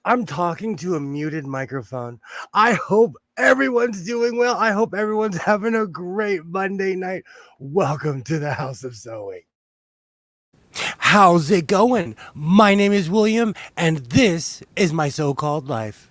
I'm talking to a muted microphone. I hope everyone's doing well. I hope everyone's having a great Monday night. Welcome to the House of Sewing. How's it going? My name is William, and this is my so called life.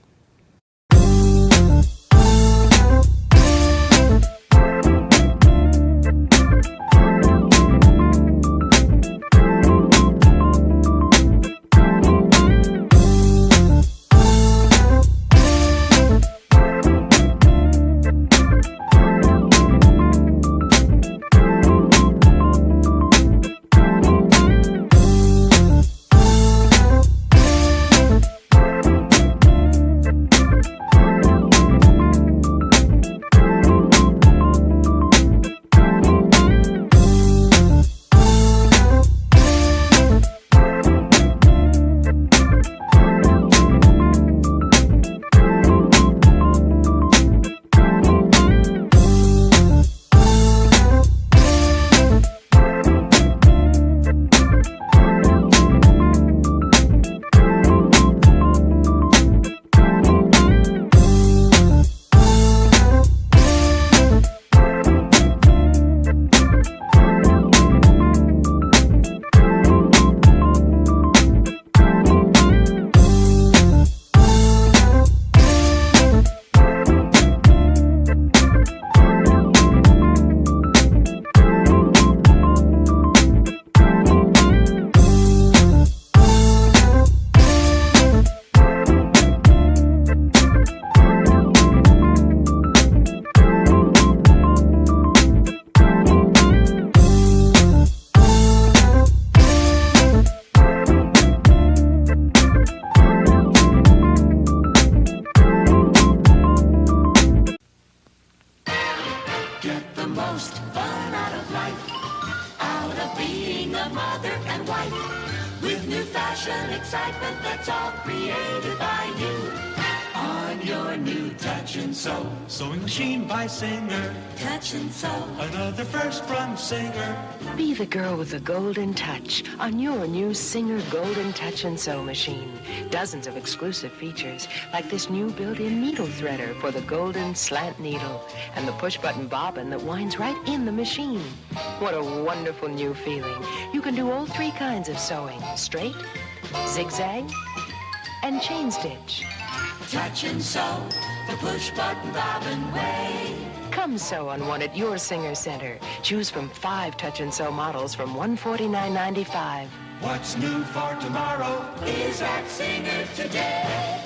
Get the most fun out of life, out of being a mother and wife, with new fashion excitement that's all created by you. On your new Touch and Sew Sewing machine by Singer. Touch and Sew. Another first from Singer. Be the girl with the golden touch on your new Singer Golden Touch and Sew machine. Dozens of exclusive features, like this new built-in needle threader for the golden slant needle and the push-button bobbin that winds right in the machine. What a wonderful new feeling. You can do all three kinds of sewing: straight, zigzag, and chain stitch. Touch and Sew, the push-button bobbin way. Come sew on one at your Singer Center. Choose from 5 Touch and Sew models from $149.95. What's new for tomorrow Is at Singer today.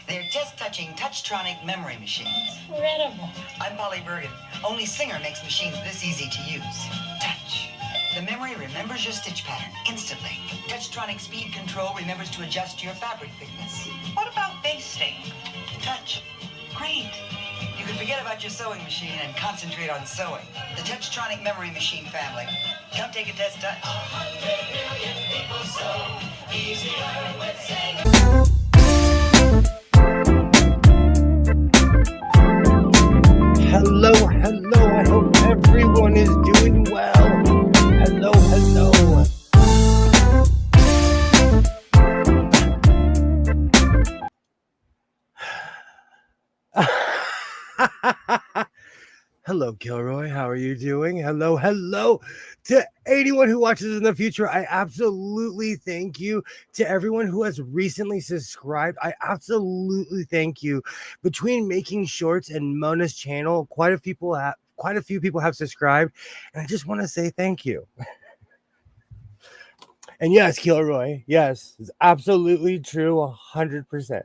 They're just-touching Touchtronic memory machines. Incredible. I'm Polly Bergen. Only Singer makes machines this easy to use. Touch. The memory remembers your stitch pattern instantly. Touchtronic speed control remembers to adjust your fabric thickness. What about basting? Touch. Great. You can forget about your sewing machine and concentrate on sewing. The Touchtronic memory machine family. Come take a test, Touch. 100 million people sew easier with Singer. Hello. I hope everyone is doing well. Hello. Hello, Kilroy. How are you doing? Hello to anyone who watches in the future. I absolutely thank you. To everyone who has recently subscribed, I absolutely thank you. Between making shorts and Mona's channel, quite a few people have subscribed, and I just want to say thank you. And yes, Kilroy, yes, it's absolutely true, 100%.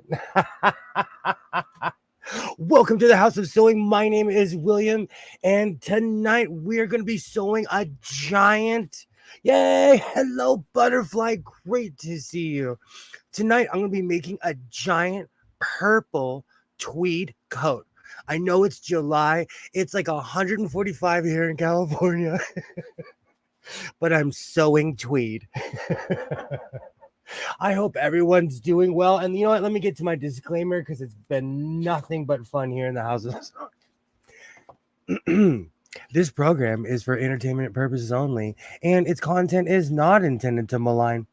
Welcome to the House of Sewing. My name is William, and tonight we are going to be sewing a giant Yay! Hello, butterfly. Great to see you. Tonight, I'm going to be making a giant purple tweed coat. I know it's July. It's like 145 here in California, but I'm sewing tweed. I hope everyone's doing well. And you know what? Let me get to my disclaimer because it's been nothing but fun here in the house. This program is for entertainment purposes only, and its content is not intended to malign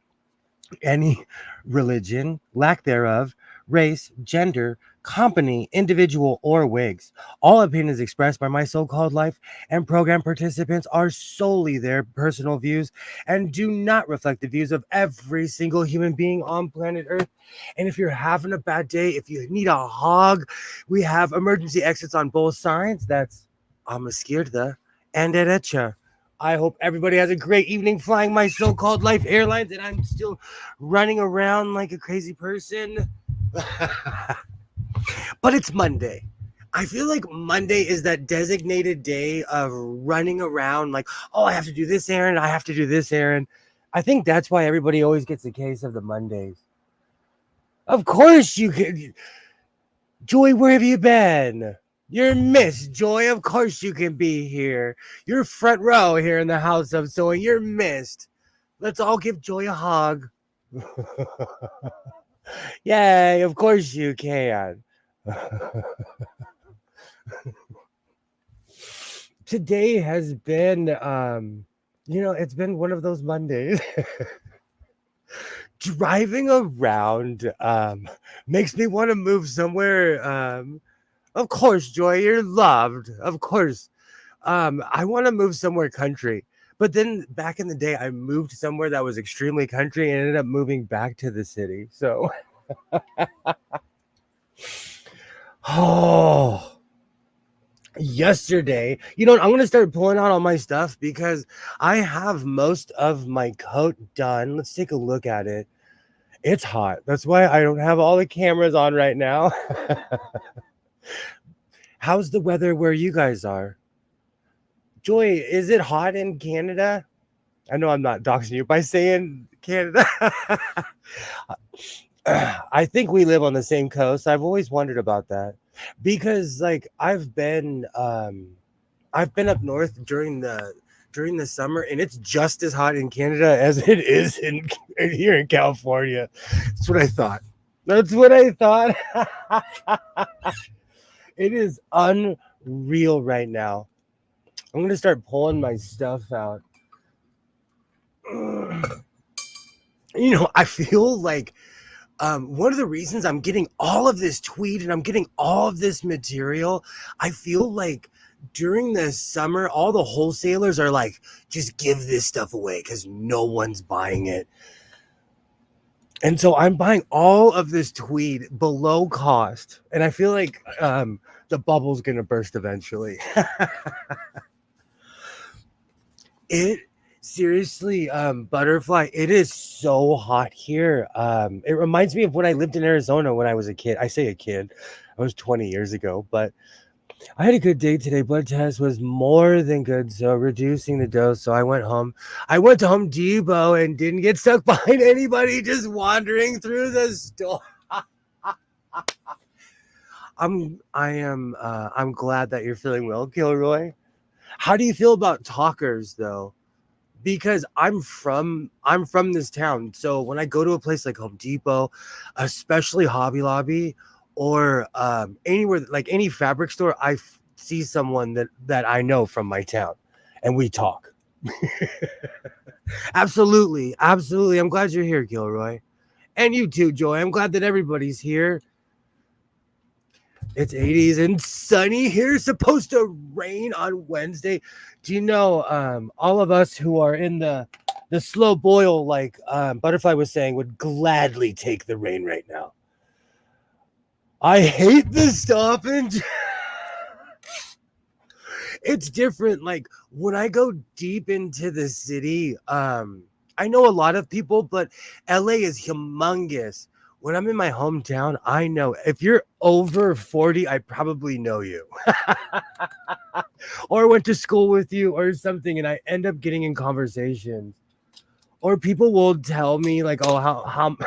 any religion, lack thereof, race, gender, company, individual, or wigs. All opinions expressed by my so-called life and program participants are solely their personal views and do not reflect the views of every single human being on planet Earth. And if you're having a bad day, if you need a hug, we have emergency exits on both sides. That's a izquierda and derecha. I hope everybody has a great evening flying my so-called life airlines, and I'm still running around like a crazy person. But it's Monday. I feel like Monday is that designated day of running around like, oh, I have to do this errand. I have to do this errand. I think that's why everybody always gets a case of the Mondays. Of course you can. Joy, where have you been? You're Miss Joy. Of course you can be here. You're front row here in the house of sewing. You're missed. Let's all give Joy a hug. Yay, of course you can. Today has been, it's been one of those Mondays. Driving around makes me want to move somewhere. Of course, Joy, you're loved. Of course. I want to move somewhere country. But then back in the day, I moved somewhere that was extremely country and ended up moving back to the city. So, oh, yesterday, I'm going to start pulling out all my stuff because I have most of my coat done. Let's take a look at it. It's hot. That's why I don't have all the cameras on right now. How's the weather where you guys are? Joy, is it hot in Canada? I know I'm not doxing you by saying Canada. I think we live on the same coast. I've always wondered about that because I've been up north during the summer and it's just as hot in Canada as it is here in California. That's what I thought. It is unreal right now. I'm going to start pulling my stuff out. I feel like one of the reasons I'm getting all of this tweed and I'm getting all of this material, I feel like during the summer, all the wholesalers are like, just give this stuff away because no one's buying it. And so I'm buying all of this tweed below cost. And I feel like the bubble's going to burst eventually. It seriously, butterfly, it is so hot here. It reminds me of when I lived in Arizona when I was a kid. I say a kid, I was 20 years ago, but I had a good day today. Blood test was more than good, so reducing the dose. So I went home. I went to Home Depot and didn't get stuck behind anybody just wandering through the store. I'm glad that you're feeling well, Kilroy. How do you feel about talkers though? Because I'm from this town. So when I go to a place like Home Depot, especially Hobby Lobby, or anywhere like any fabric store, I see someone that I know from my town and we talk. Absolutely. I'm glad you're here, Gilroy. And you too, Joy. I'm glad that everybody's here. It's 80s and sunny here. It's supposed to rain on Wednesday. Do you know all of us who are in the slow boil, like Butterfly was saying, would gladly take the rain right now. I hate the stop and it's different. Like when I go deep into the city, I know a lot of people, but LA is humongous. When I'm in my hometown, I know if you're over 40, I probably know you or went to school with you or something. And I end up getting in conversations. Or people will tell me like, oh, how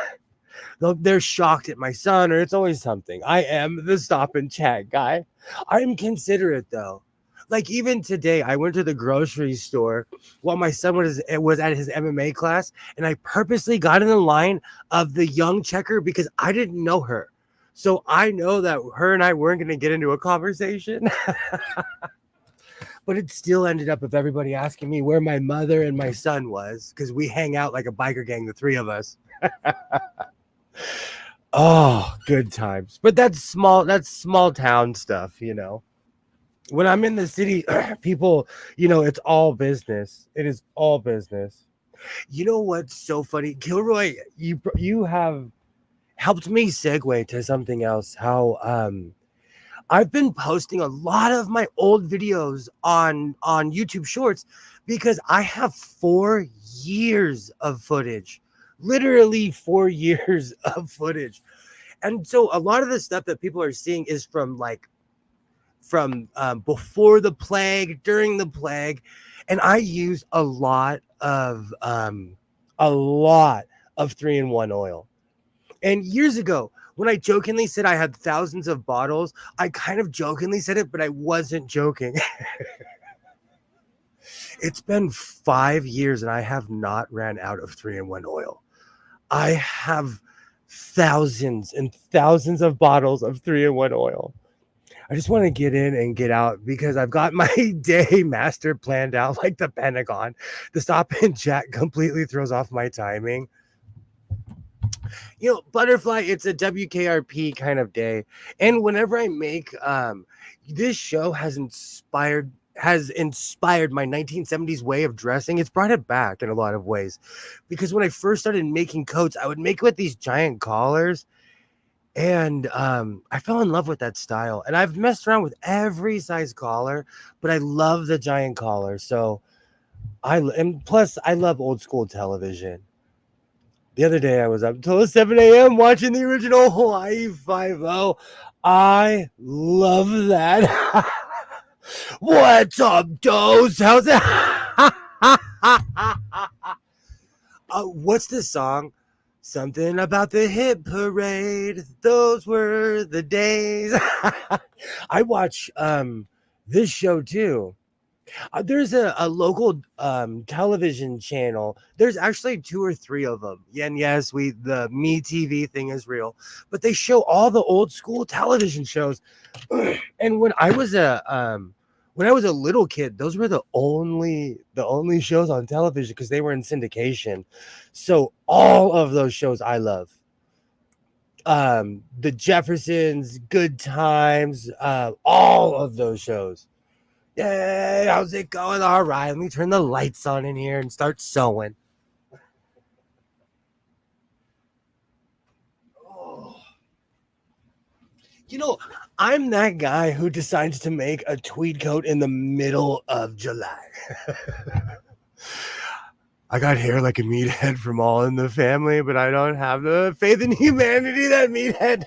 they're shocked at my son, or it's always something. I am the stop and chat guy. I'm considerate though. Like even today, I went to the grocery store while my son was at his MMA class, and I purposely got in the line of the young checker because I didn't know her. So I know that her and I weren't going to get into a conversation. But it still ended up with everybody asking me where my mother and my son was, because we hang out like a biker gang, the three of us. Oh, good times. But that's small town stuff, you know. When I'm in the city, people, you know, it's all business. It is all business. You know what's so funny? Gilroy, you have helped me segue to something else. How I've been posting a lot of my old videos on YouTube Shorts because I have 4 years of footage. Literally 4 years of footage. And so a lot of the stuff that people are seeing is from before the plague, during the plague, and I use a lot of 3-in-1 oil. And years ago, when I jokingly said I had thousands of bottles, I kind of jokingly said it, but I wasn't joking. It's been 5 years and I have not ran out of 3-in-1 oil. I have thousands and thousands of bottles of 3-in-1 oil. I just want to get in and get out because I've got my day master planned out like the Pentagon. The stop and chat completely throws off my timing. You know, Butterfly, it's a WKRP kind of day. And whenever I make this show has inspired my 1970s way of dressing. It's brought it back in a lot of ways. Because when I first started making coats, I would make with these giant collars. And I fell in love with that style. And I've messed around with every size collar, but I love the giant collar. So plus I love old school television. The other day I was up until 7 a.m. watching the original Hawaii Five-0. I love that. What's up, Dose? How's it? What's the song? Something about the hit parade. Those were the days. I watch this show too. There's a local television channel. There's actually 2 or 3 of them. And yes, the Me TV thing is real, but they show all the old school television shows. And when I was a little kid, those were the only shows on television because they were in syndication. So all of those shows I love. The Jeffersons, Good Times, all of those shows. Yay, how's it going? All right, let me turn the lights on in here and start sewing. Oh. You know, I'm that guy who decides to make a tweed coat in the middle of July. I got hair like a meathead from All in the Family, but I don't have the faith in humanity that meathead.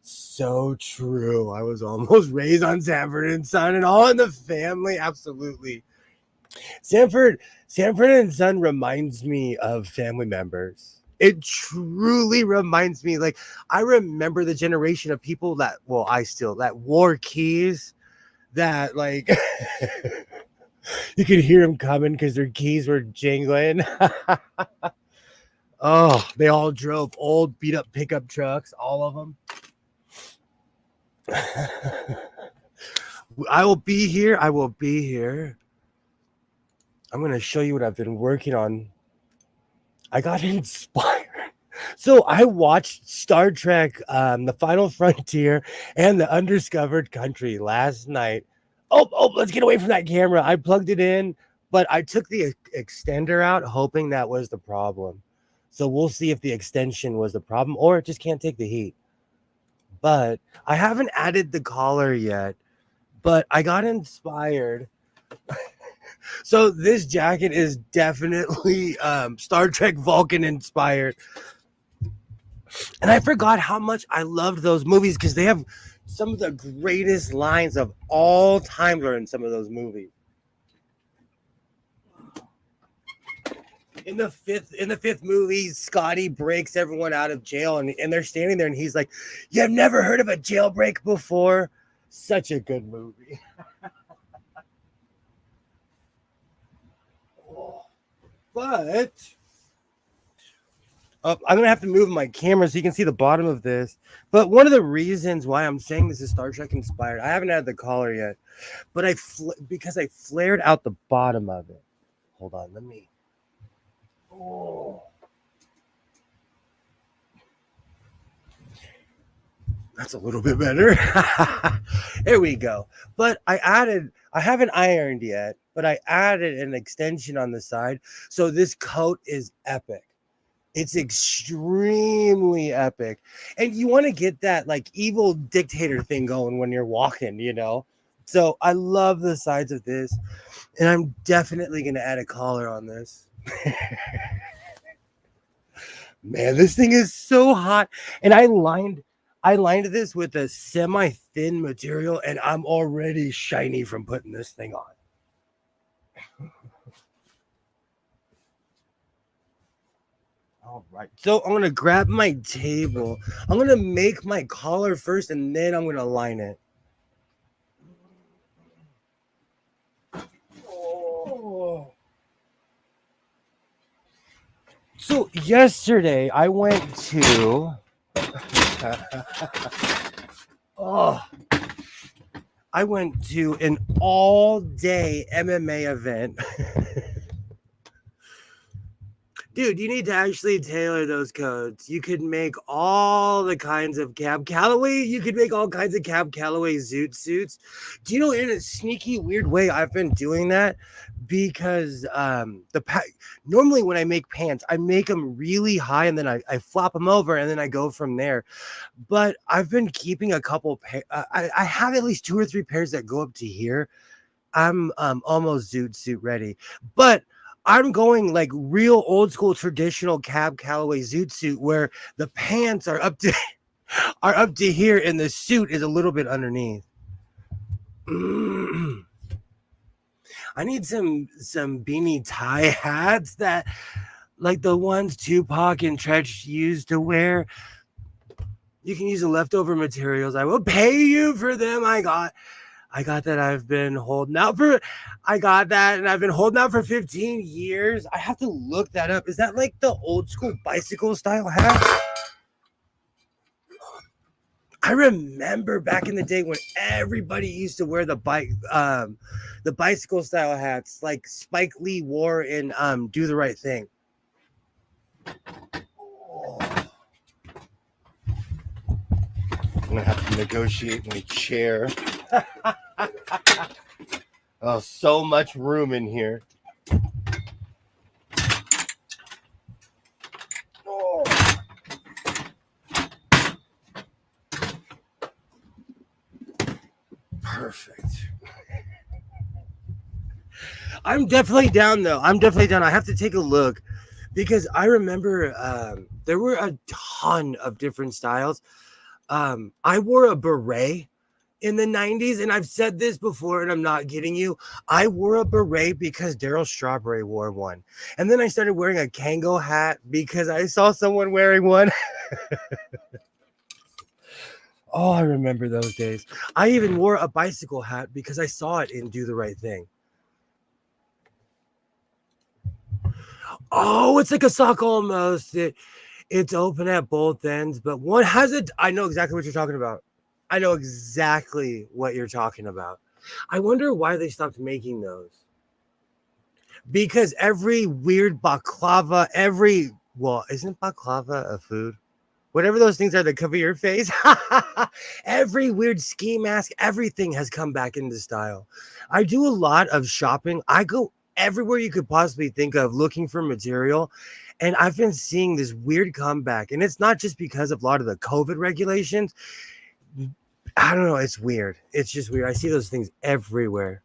So true. I was almost raised on Sanford and Son and All in the Family. Absolutely. Sanford and Son reminds me of family members. It truly reminds me. Like, I remember the generation of people that wore keys that like you could hear them coming because their keys were jingling. Oh, they all drove old beat up pickup trucks, all of them. I will be here. I'm going to show you what I've been working on. I got inspired. So I watched Star Trek, The Final Frontier and The Undiscovered Country last night. Oh, let's get away from that camera. I plugged it in, but I took the extender out, hoping that was the problem. So we'll see if the extension was the problem or it just can't take the heat. But I haven't added the collar yet, but I got inspired. So this jacket is definitely Star Trek Vulcan inspired. And I forgot how much I loved those movies because they have some of the greatest lines of all time are in some of those movies. In the fifth movie, Scotty breaks everyone out of jail, and they're standing there, and he's like, "You've never heard of a jailbreak before?" Such a good movie. But I'm gonna have to move my camera so you can see the bottom of this. But one of the reasons why I'm saying this is Star Trek inspired, I haven't had the collar yet, but because I flared out the bottom of it. Hold on, let me. Oh. That's a little bit better. There we go. But I haven't ironed yet, but I added an extension on the side. So this coat is epic. It's extremely epic. And you want to get that like evil dictator thing going when you're walking, you know? So I love the sides of this. And I'm definitely going to add a collar on this. Man, this thing is so hot. And I lined this with a semi-thin material, and I'm already shiny from putting this thing on. All right. So I'm going to grab my table. I'm going to make my collar first, and then I'm going to line it. Oh. So yesterday I went to I went to an all-day MMA event. Dude, you need to actually tailor those coats. You could make all the kinds of Cab Calloway. You could make all kinds of Cab Calloway zoot suits. Do you know, in a sneaky, weird way, I've been doing that because normally when I make pants, I make them really high and then I flop them over and then I go from there. But I've been keeping a couple. I have at least 2 or 3 pairs that go up to here. I'm almost zoot suit ready, but I'm going like real old school traditional Cab Calloway zoot suit where the pants are up to here and the suit is a little bit underneath. I need some beanie tie hats that like the ones Tupac and Tretch used to wear. You can use the leftover materials. I will pay you for them. I got that. I've been holding out for. I got that, and I've been holding out for 15 years. I have to look that up. Is that like the old school bicycle style hat? I remember back in the day when everybody used to wear the bicycle style hats, like Spike Lee wore in Do the Right Thing. I'm gonna have to negotiate my chair. Oh, so much room in here. Oh. Perfect. I'm definitely down though. I have to take a look because I remember there were a ton of different styles. I wore a beret in the 90s, and I've said this before, and I'm not kidding you. I wore a beret because Daryl Strawberry wore one. And then I started wearing a Kango hat because I saw someone wearing one. Oh, I remember those days. I even wore a bicycle hat because I saw it in Do the Right Thing. Oh, it's like a sock almost. It's open at both ends, but one has it. I know exactly what you're talking about. I wonder why they stopped making those. Because every weird baklava, isn't baklava a food? Whatever those things are that cover your face. Every weird ski mask, everything has come back into style. I do a lot of shopping. I go everywhere you could possibly think of looking for material. And I've been seeing this weird comeback. And it's not just because of a lot of the COVID regulations. I don't know. It's weird. It's just weird. I see those things everywhere.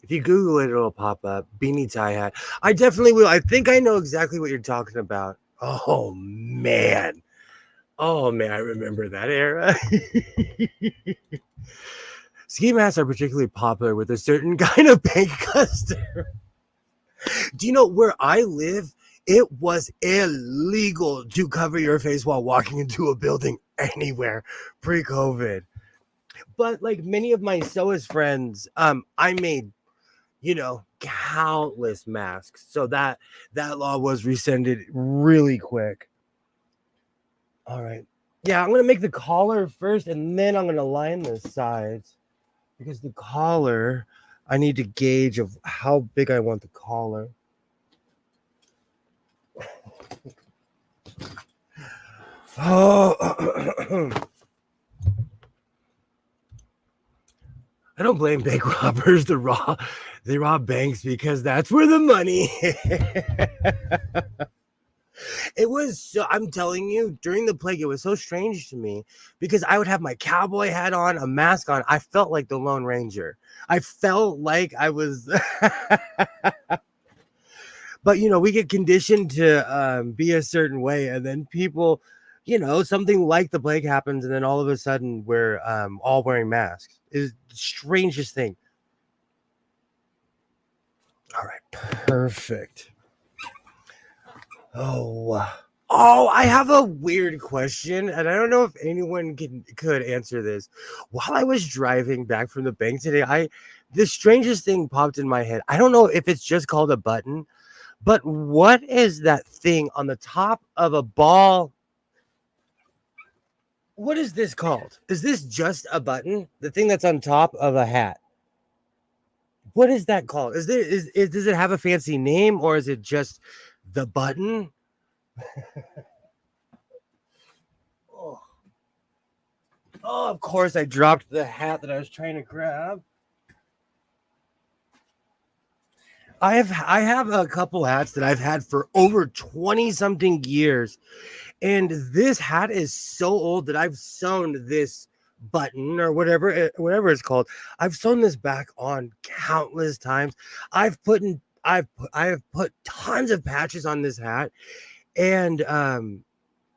If you Google it, it'll pop up. Beanie tie hat. I definitely will. I think I know exactly what you're talking about. Oh, man. I remember that era. Ski masks are particularly popular with a certain kind of paint customer. Do you know where I live? it was illegal to cover your face while walking into a building anywhere pre-COVID. But like many of my SOAS friends, I made, countless masks. So that law was rescinded really quick. All right. Yeah, I'm going to make the collar first, and then I'm going to line the sides. Because the collar, I need to gauge of how big I want the collar. Oh, I don't blame bank robbers. They rob banks because that's where the money. It was so, I'm telling you, during the plague, it was so strange to me because I would have my cowboy hat on, a mask on. I felt like the Lone Ranger. I felt like I was. But we get conditioned to be a certain way, and then people, something like the plague happens, and then all of a sudden we're all wearing masks. It's the strangest thing. All right, perfect. Oh, I have a weird question, and I don't know if anyone could answer this. While I was driving back from the bank today, the strangest thing popped in my head. I don't know if it's just called a button, but what is that thing on the top of a ball? What is this called? Is this just a button? The thing that's on top of a hat? What is that called? Does it have a fancy name, or is it just the button? Oh, of course I dropped the hat that I was trying to grab. I have a couple hats that I've had for over 20 something years. And this hat is so old that I've sewn this button or whatever it's called. I've sewn this back on countless times. I have put tons of patches on this hat. And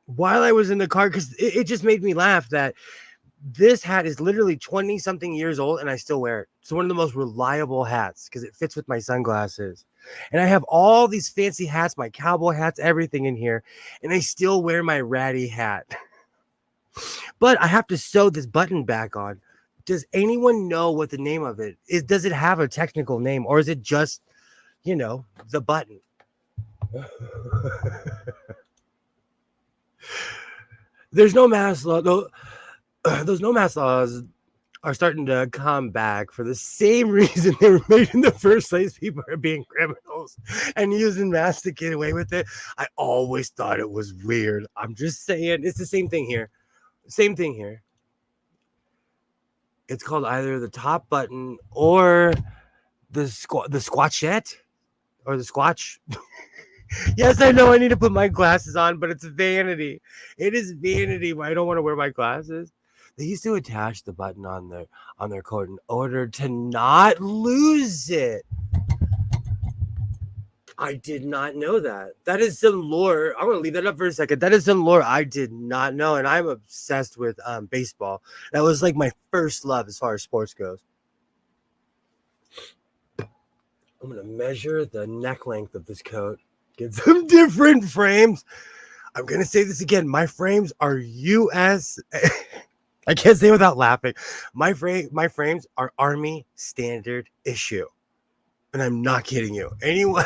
while I was in the car, because it just made me laugh that this hat is literally 20 something years old and I still wear it. It's one of the most reliable hats because it fits with my sunglasses. And I have all these fancy hats, my cowboy hats, everything in here. And I still wear my ratty hat. But I have to sew this button back on. Does anyone know what the name of it is? Does it have a technical name, or is it just, the button? There's no mask law. Those no mask laws are starting to come back for the same reason they were made in the first place. People are being criminals and using masks to get away with it. I always thought it was weird. I'm just saying, it's the same thing here. Same thing here. It's called either the top button or the squatchette or the squatch. Yes, I know I need to put my glasses on, but it's vanity. It is vanity. I don't want to wear my glasses. They used to attach the button on their coat in order to not lose it. I did not know that. That is some lore. I'm going to leave that up for a second. That is some lore I did not know, and I'm obsessed with baseball. That was like my first love as far as sports goes. I'm going to measure the neck length of this coat. Get some different frames. I'm going to say this again. My frames are US. I can't say without laughing. My frames are Army standard issue. And I'm not kidding you. Anyway,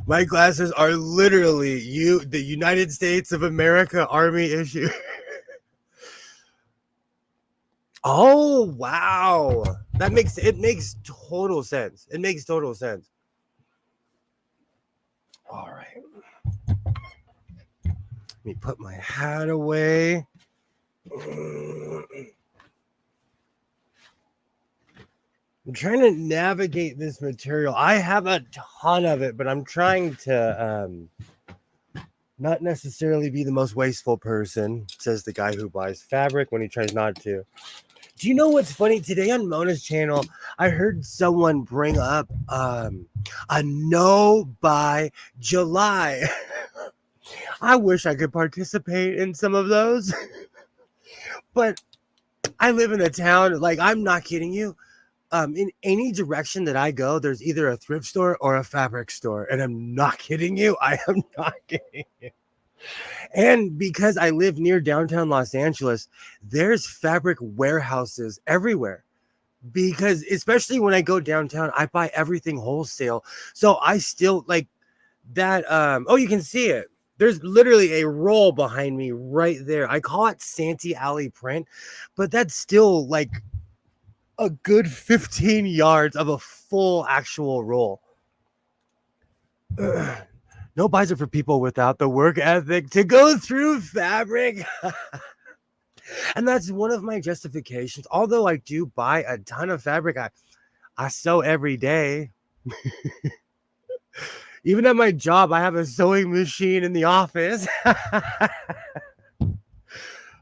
my glasses are literally the United States of America Army issue. Oh, wow. It makes total sense. It makes total sense. All right. Let me put my hat away. I'm trying to navigate this material. I have a ton of it, but I'm trying to not necessarily be the most wasteful person, says the guy who buys fabric when he tries not to. Do you know what's funny? Today on Mona's channel, I heard someone bring up a no buy July. I wish I could participate in some of those. But I live in a town, like, I'm not kidding you. in any direction that I go, there's either a thrift store or a fabric store. And I'm not kidding you. I am not kidding you. And because I live near downtown Los Angeles, there's fabric warehouses everywhere. Because especially when I go downtown, I buy everything wholesale. So I still like that. Oh, you can see it. There's literally a roll behind me right there. I call it Santee Alley print, but that's still like a good 15 yards of a full actual roll. No buys are for people without the work ethic to go through fabric. And that's one of my justifications. Although I do buy a ton of fabric, I sew every day. Even at my job, I have a sewing machine in the office.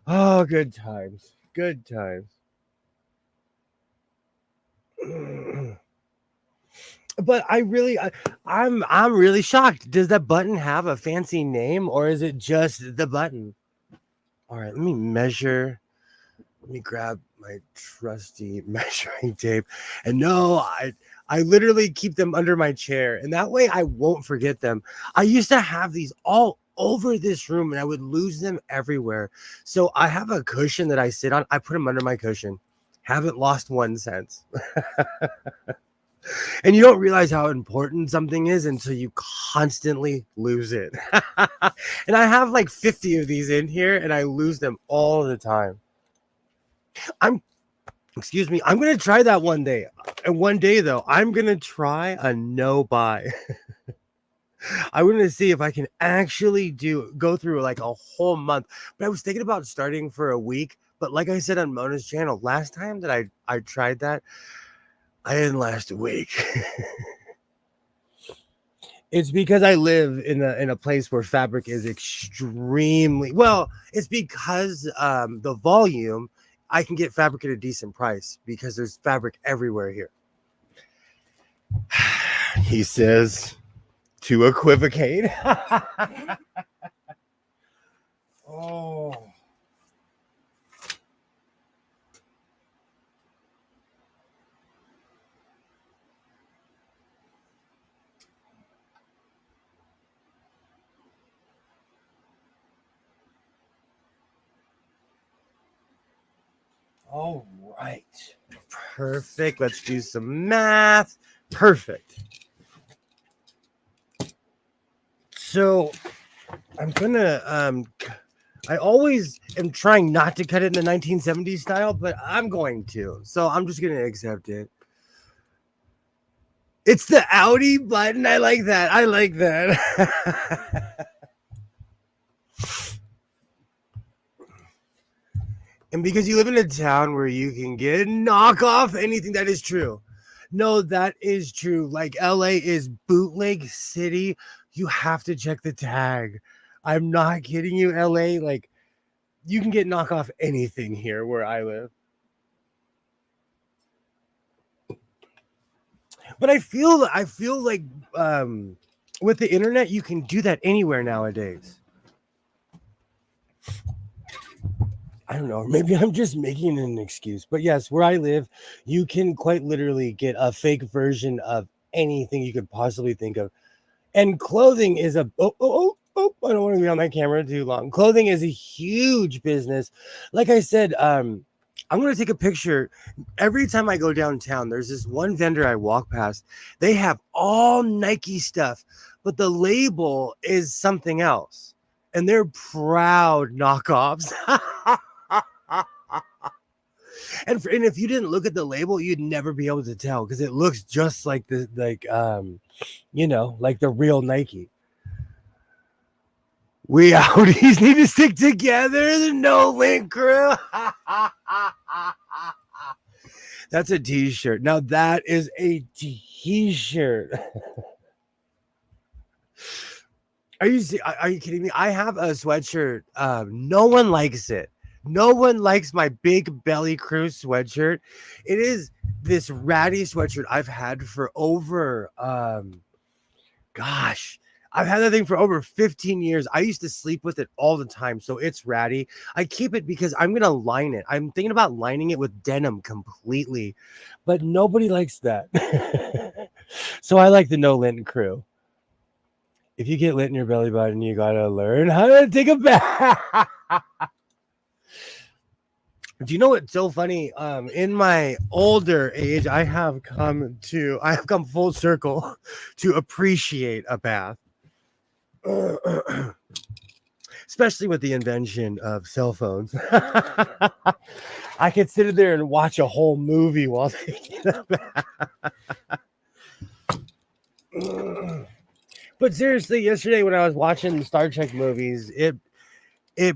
Oh, good times. Good times. But I'm really shocked. Does that button have a fancy name, or is it just the button? All right, let me measure. Let me grab my trusty measuring tape. And no, I literally keep them under my chair, and that way I won't forget them. I used to have these all over this room, and I would lose them everywhere. So I have a cushion that I sit on. I put them under my cushion. Haven't lost one since. And you don't realize how important something is until you constantly lose it. And I have like 50 of these in here, and I lose them all the time. I'm going to try that one day. And one day, though, I'm going to try a no buy. I want to see if I can actually go through like a whole month. But I was thinking about starting for a week. But like I said on Mona's channel, last time that I tried that, I didn't last a week. It's because I live in a place where fabric is extremely well. It's because the volume, I can get fabric at a decent price because there's fabric everywhere here. He says to equivocate. Oh. All right. Perfect. Let's do some math. Perfect. So I'm gonna I always am trying not to cut it in the 1970s style, but I'm going to. So I'm just gonna accept it. It's the Audi button. I like that. I like that. And because you live in a town where you can get knockoff anything, that is true. No, that is true. Like LA is bootleg city. You have to check the tag. I'm not kidding you. LA, like you can get knockoff anything here where I live. But I feel like with the internet, you can do that anywhere nowadays. I don't know. Maybe I'm just making an excuse. But yes, where I live, you can quite literally get a fake version of anything you could possibly think of. And clothing is I don't want to be on my camera too long. Clothing is a huge business. Like I said, I'm going to take a picture. Every time I go downtown, there's this one vendor I walk past. They have all Nike stuff, but the label is something else. And they're proud knockoffs. And if you didn't look at the label, you'd never be able to tell because it looks just like like the real Nike. We Audis need to stick together. The No Link Crew. That's a t-shirt. Now that is a t-shirt. Are you kidding me? I have a sweatshirt. No one likes it. No one likes my Big Belly Crew sweatshirt. It is this ratty sweatshirt I've had for over, I've had that thing for over 15 years. I used to sleep with it all the time, so it's ratty. I keep it because I'm gonna line it. I'm thinking about lining it with denim completely, but nobody likes that. So I like the no lint crew. If you get lint in your belly button, you gotta learn how to take a bath. Do you know what's so funny? In my older age, I have come full circle to appreciate a bath. Especially with the invention of cell phones. I could sit there and watch a whole movie while taking a bath. But seriously, yesterday when I was watching the Star Trek movies, it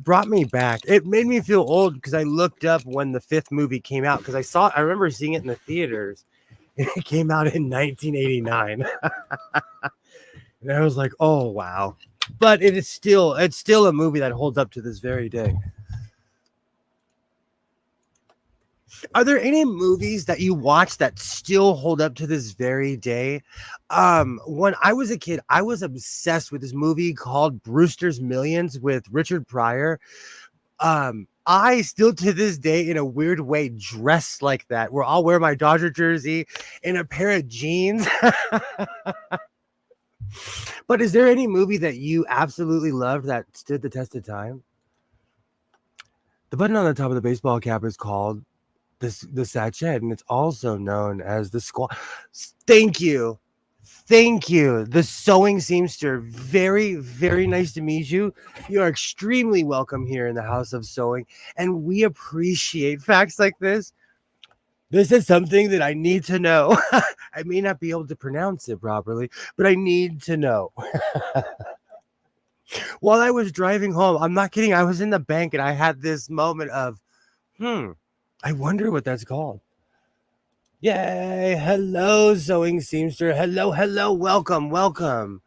brought me back. It made me feel old because I looked up when the 5th movie came out because I remember seeing it in the theaters. And it came out in 1989. And I was like, oh wow. But it's still a movie that holds up to this very day. Are there any movies that you watch that still hold up to this very day? When I was a kid, I was obsessed with this movie called Brewster's Millions with Richard Pryor. I still to this day, in a weird way, dress like that, where I'll wear my Dodger jersey and a pair of jeans. But is there any movie that you absolutely loved that stood the test of time? The button on the top of the baseball cap is called the sachet, and it's also known as the squat. Thank you. The sewing seamster. Very, very nice to meet you. You are extremely welcome here in the House of Sewing, and we appreciate facts like this. This is something that I need to know. I may not be able to pronounce it properly, but I need to know. While I was driving home, I'm not kidding, I was in the bank and I had this moment of, I wonder what that's called. Yay. Hello, sewing seamster. Hello. Welcome.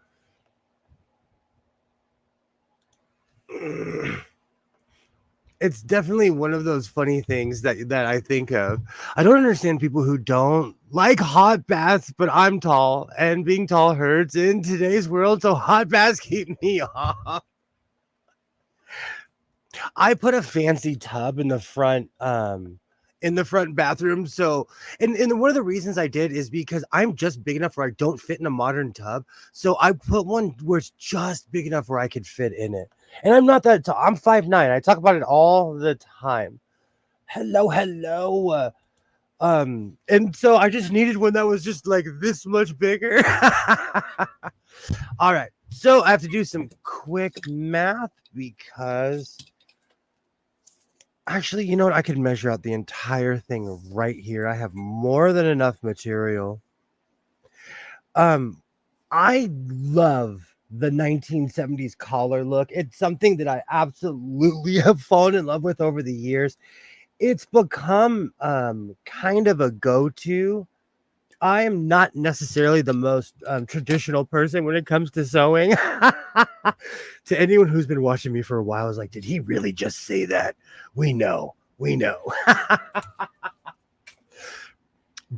It's definitely one of those funny things that I think of. I don't understand people who don't like hot baths, but I'm tall and being tall hurts in today's world, so hot baths keep me off. I put a fancy tub in the front bathroom. So, and one of the reasons I did is because I'm just big enough where I don't fit in a modern tub. So I put one where it's just big enough where I could fit in it. And I'm not that tall. I'm 5'9". I talk about it all the time. Hello. And so I just needed one that was just like this much bigger. All right. So I have to do some quick math because actually, you know what? I could measure out the entire thing right here. I have more than enough material. I love the 1970s collar look. It's something that I absolutely have fallen in love with over the years. It's become kind of a go-to. I am not necessarily the most traditional person when it comes to sewing. To anyone who's been watching me for a while is like, did he really just say that? We know.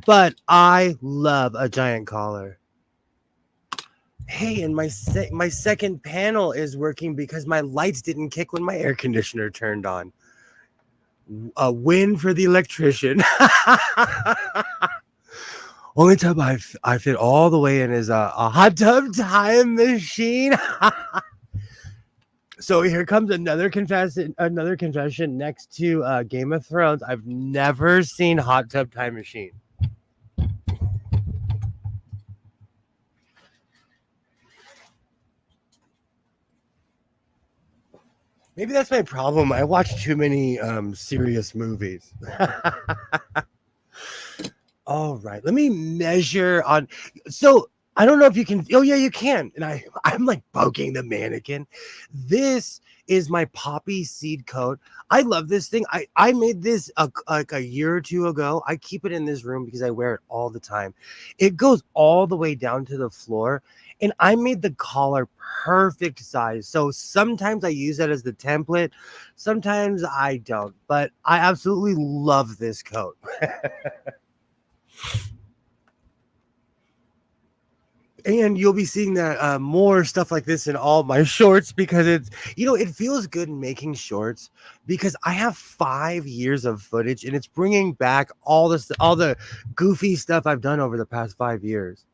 But I love a giant collar. Hey, and my second panel is working because my lights didn't kick when my air conditioner turned on. A win for the electrician. Only tub I fit all the way in is a hot tub time machine. So here comes another confession next to Game of Thrones. I've never seen hot tub time machine. Maybe that's my problem. I watch too many serious movies. All right, let me measure on. So I don't know if you can. Oh yeah, you can. And I'm like poking the mannequin. This is my poppy seed coat. I love this thing. I made this like a year or two ago. I keep it in this room because I wear it all the time. It goes all the way down to the floor. And I made the collar perfect size. So sometimes I use that as the template. Sometimes I don't. But I absolutely love this coat. And you'll be seeing that more stuff like this in all my shorts because it's, it feels good making shorts because I have 5 years of footage and it's bringing back all the goofy stuff I've done over the past 5 years.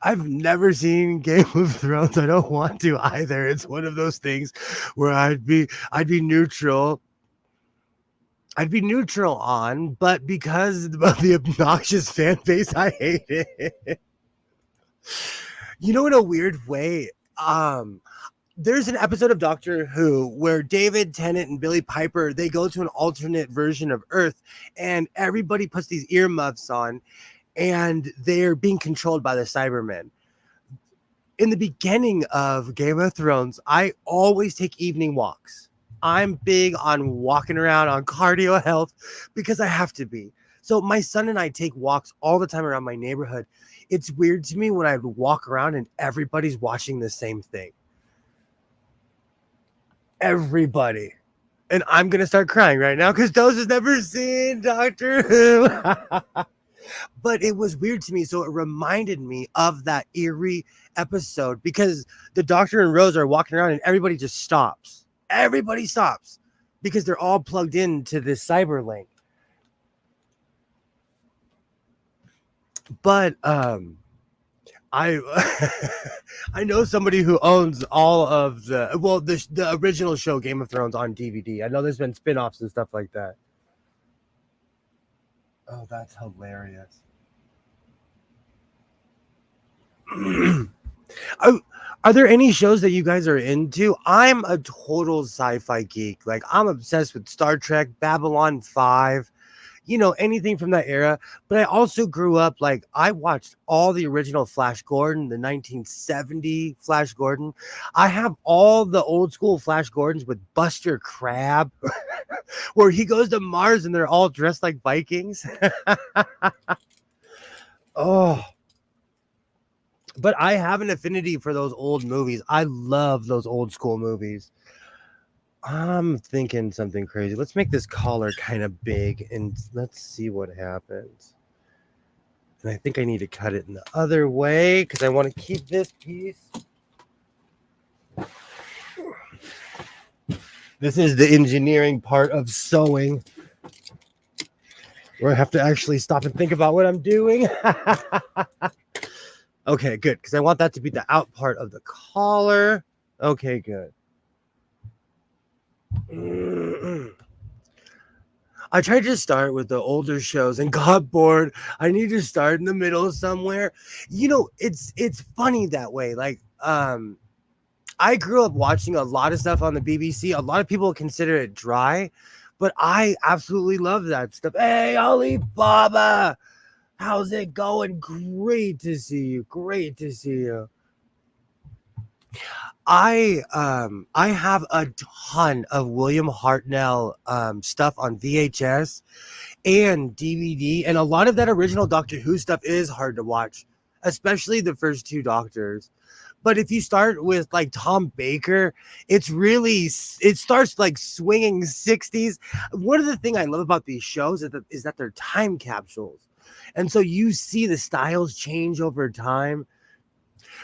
I've never seen Game of Thrones. I don't want to either. It's one of those things where I'd be neutral. I'd be neutral on, but because of the obnoxious fan base, I hate it. In a weird way, there's an episode of Doctor Who where David Tennant and Billy Piper, they go to an alternate version of Earth and everybody puts these earmuffs on and they're being controlled by the Cybermen. In the beginning of Game of Thrones, I always take evening walks. I'm big on walking around on cardio health because I have to be. So my son and I take walks all the time around my neighborhood. It's weird to me when I walk around and everybody's watching the same thing. Everybody. And I'm going to start crying right now because Dose has never seen Doctor Who. But it was weird to me. So it reminded me of that eerie episode because the Doctor and Rose are walking around and everybody just stops. Everybody stops because they're all plugged into this cyber link. But I I know somebody who owns all of the original show Game of Thrones on DVD. I know there's been spin-offs and stuff like that. Oh, that's hilarious. Are there any shows that you guys are into? I'm a total sci-fi geek. Like, I'm obsessed with Star Trek, Babylon 5, anything from that era. But I also grew up, like, I watched all the original Flash Gordon, the 1970 Flash Gordon. I have all the old school Flash Gordons with Buster Crabbe, where he goes to Mars and they're all dressed like Vikings. Oh. But I have an affinity for those old movies. I love those old school movies. I'm thinking something crazy. Let's make this collar kind of big and let's see what happens. And I think I need to cut it in the other way because I want to keep this piece. This is the engineering part of sewing, where I have to actually stop and think about what I'm doing. Okay, good, because I want that to be the out part of the collar. Okay, good. I tried to start with the older shows and got bored. I need to start in the middle somewhere. It's funny that way. Like, I grew up watching a lot of stuff on the BBC. A lot of people consider it dry, but I absolutely love that stuff. Hey, Alibaba! How's it going? Great to see you. Great to see you. I have a ton of William Hartnell stuff on VHS and DVD, and a lot of that original Doctor Who stuff is hard to watch, especially the first two Doctors. But if you start with like Tom Baker, it starts like swinging 60s. One of the things I love about these shows is that they're time capsules. And so you see the styles change over time.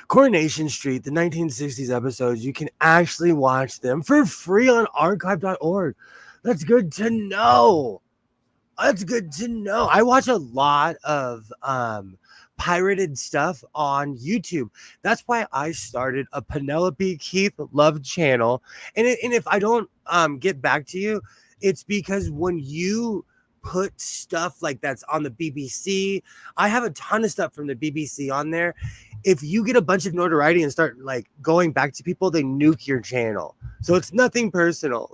Coronation Street, the 1960s episodes, you can actually watch them for free on archive.org. That's good to know. That's good to know. I watch a lot of pirated stuff on YouTube. That's why I started a Penelope Keith Love channel. And if I don't get back to you, it's because when you put stuff like that's on the BBC, I have a ton of stuff from the BBC on there. If you get a bunch of notoriety and start like going back to people, they nuke your channel. So it's nothing personal.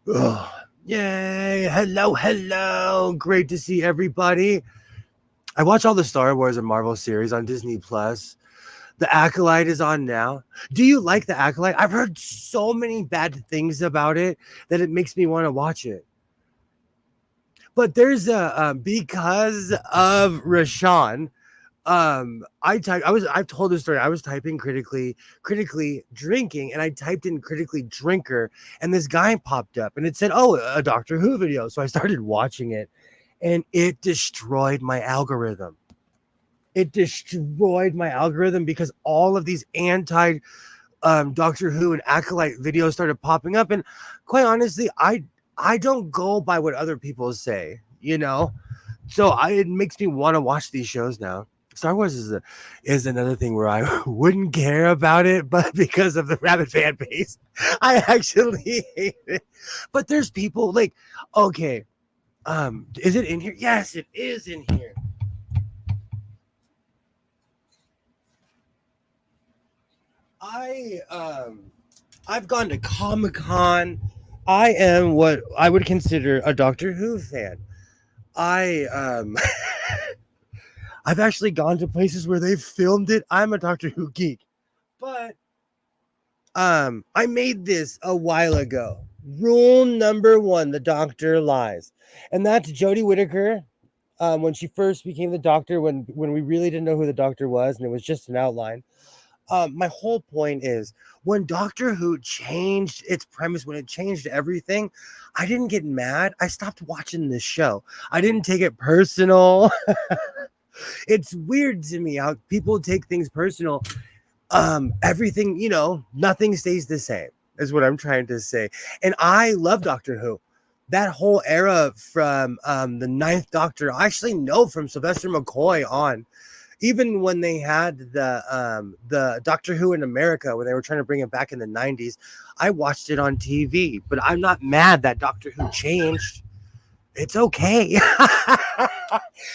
Oh, yay. Hello. Great to see everybody. I watch all the Star Wars and Marvel series on Disney Plus. The Acolyte is on now. Do you like The Acolyte? I've heard so many bad things about it that it makes me want to watch it. But there's because of Rashawn, I've told this story. I was typing critically drinking, and I typed in critically drinker, and this guy popped up, and it said, "Oh, a Doctor Who video." So I started watching it, and it destroyed my algorithm. It destroyed my algorithm because all of these anti Doctor Who and acolyte videos started popping up, and quite honestly, I don't go by what other people say, you know. So it makes me want to watch these shows now. Star Wars is another thing where I wouldn't care about it, but because of the rabid fan base, I actually hate it. But there's people like, okay, is it in here? Yes, it is in here. I've gone to Comic-Con. I am what I would consider a Doctor Who fan. I I've actually gone to places where they've filmed it. I'm a Doctor Who geek. But I made this a while ago. Rule number 1, the Doctor lies. And that's Jodie Whittaker. When she first became the Doctor, when we really didn't know who the Doctor was, and it was just an outline. My whole point is when Doctor Who changed its premise, when it changed everything, I didn't get mad. I stopped watching this show. I didn't take it personal. It's weird to me how people take things personal. Everything, nothing stays the same, is what I'm trying to say. And I love Doctor Who. That whole era from the Ninth Doctor, I actually know from Sylvester McCoy on. Even when they had the Doctor Who in America, when they were trying to bring it back in the 90s, I watched it on TV. But I'm not mad that Doctor Who changed. It's okay.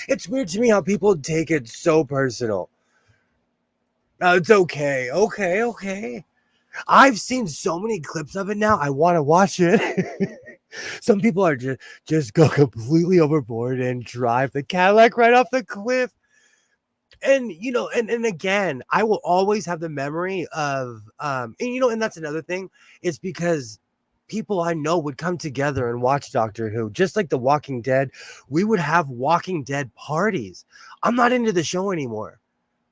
It's weird to me how people take it so personal. It's okay. Okay. I've seen so many clips of it now. I want to watch it. Some people are just go completely overboard and drive the Cadillac right off the cliff. And and again, I will always have the memory of and that's another thing. It's because people I know would come together and watch Doctor Who, just like The Walking Dead. We would have Walking Dead parties. I'm not into the show anymore,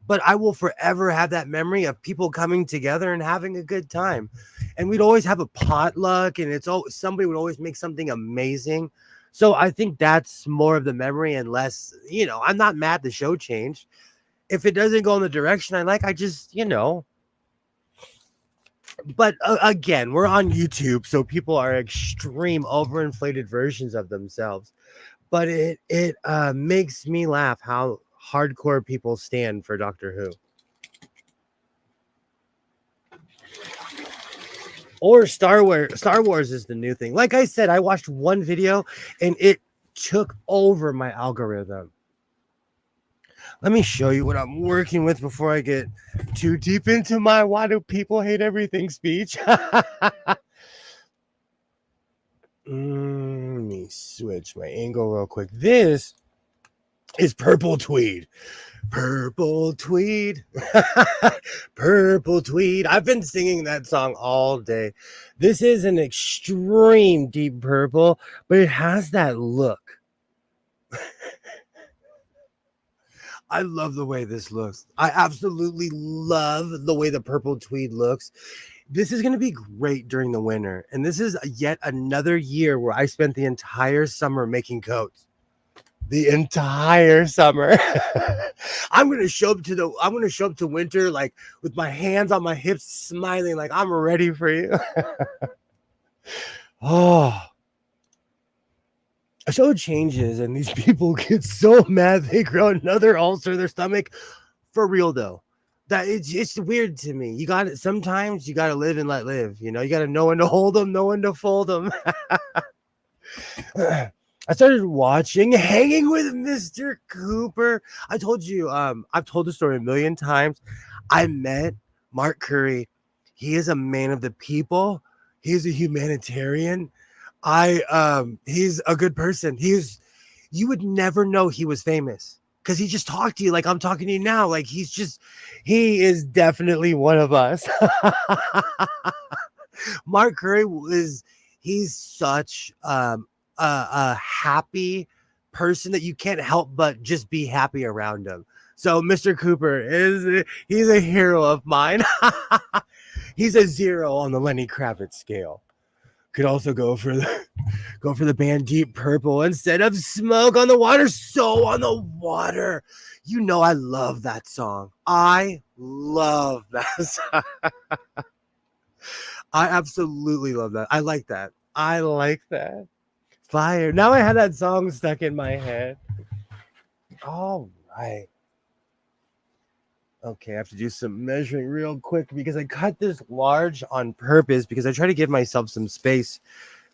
but I will forever have that memory of people coming together and having a good time. And we'd always have a potluck, and somebody would always make something amazing. So I think that's more of the memory and less, I'm not mad the show changed. If it doesn't go in the direction I like, I just, But again, we're on YouTube, so people are extreme overinflated versions of themselves. But it makes me laugh how hardcore people stand for Doctor Who. Or Star Wars. Star Wars is the new thing. Like I said, I watched one video and it took over my algorithm. Let me show you what I'm working with before I get too deep into my "why do people hate everything" speech. Let me switch my angle real quick. This is Purple Tweed. Purple Tweed. Purple Tweed. I've been singing that song all day. This is an extreme deep purple, but it has that look. I love the way this looks. I absolutely love the way the purple tweed looks. This is going to be great during the winter. And this is yet another year where I spent the entire summer making coats. The entire summer. I'm going to show up to winter like with my hands on my hips, smiling like I'm ready for you. Oh. A show changes and these people get so mad they grow another ulcer in their stomach. For real though, that it's weird to me. Sometimes you got to live and let live. You got to know when to hold them, know when to fold them. I started watching Hanging with Mr. Cooper. I told you, I've told the story a million times. I met Mark Curry. He is a man of the people. He's a humanitarian. He's a good person. You would never know he was famous because he just talked to you like I'm talking to you now. Like he is definitely one of us. Mark Curry he's such a happy person that you can't help but just be happy around him. So Mr. Cooper he's a hero of mine. He's a 0 on the Lenny Kravitz scale. Could also go for the band Deep Purple instead of Smoke on the Water. So on the Water. You know I love that song. I love that song. I absolutely love that. I like that. Fire. Now I have that song stuck in my head. All right. Okay, I have to do some measuring real quick because I cut this large on purpose because I try to give myself some space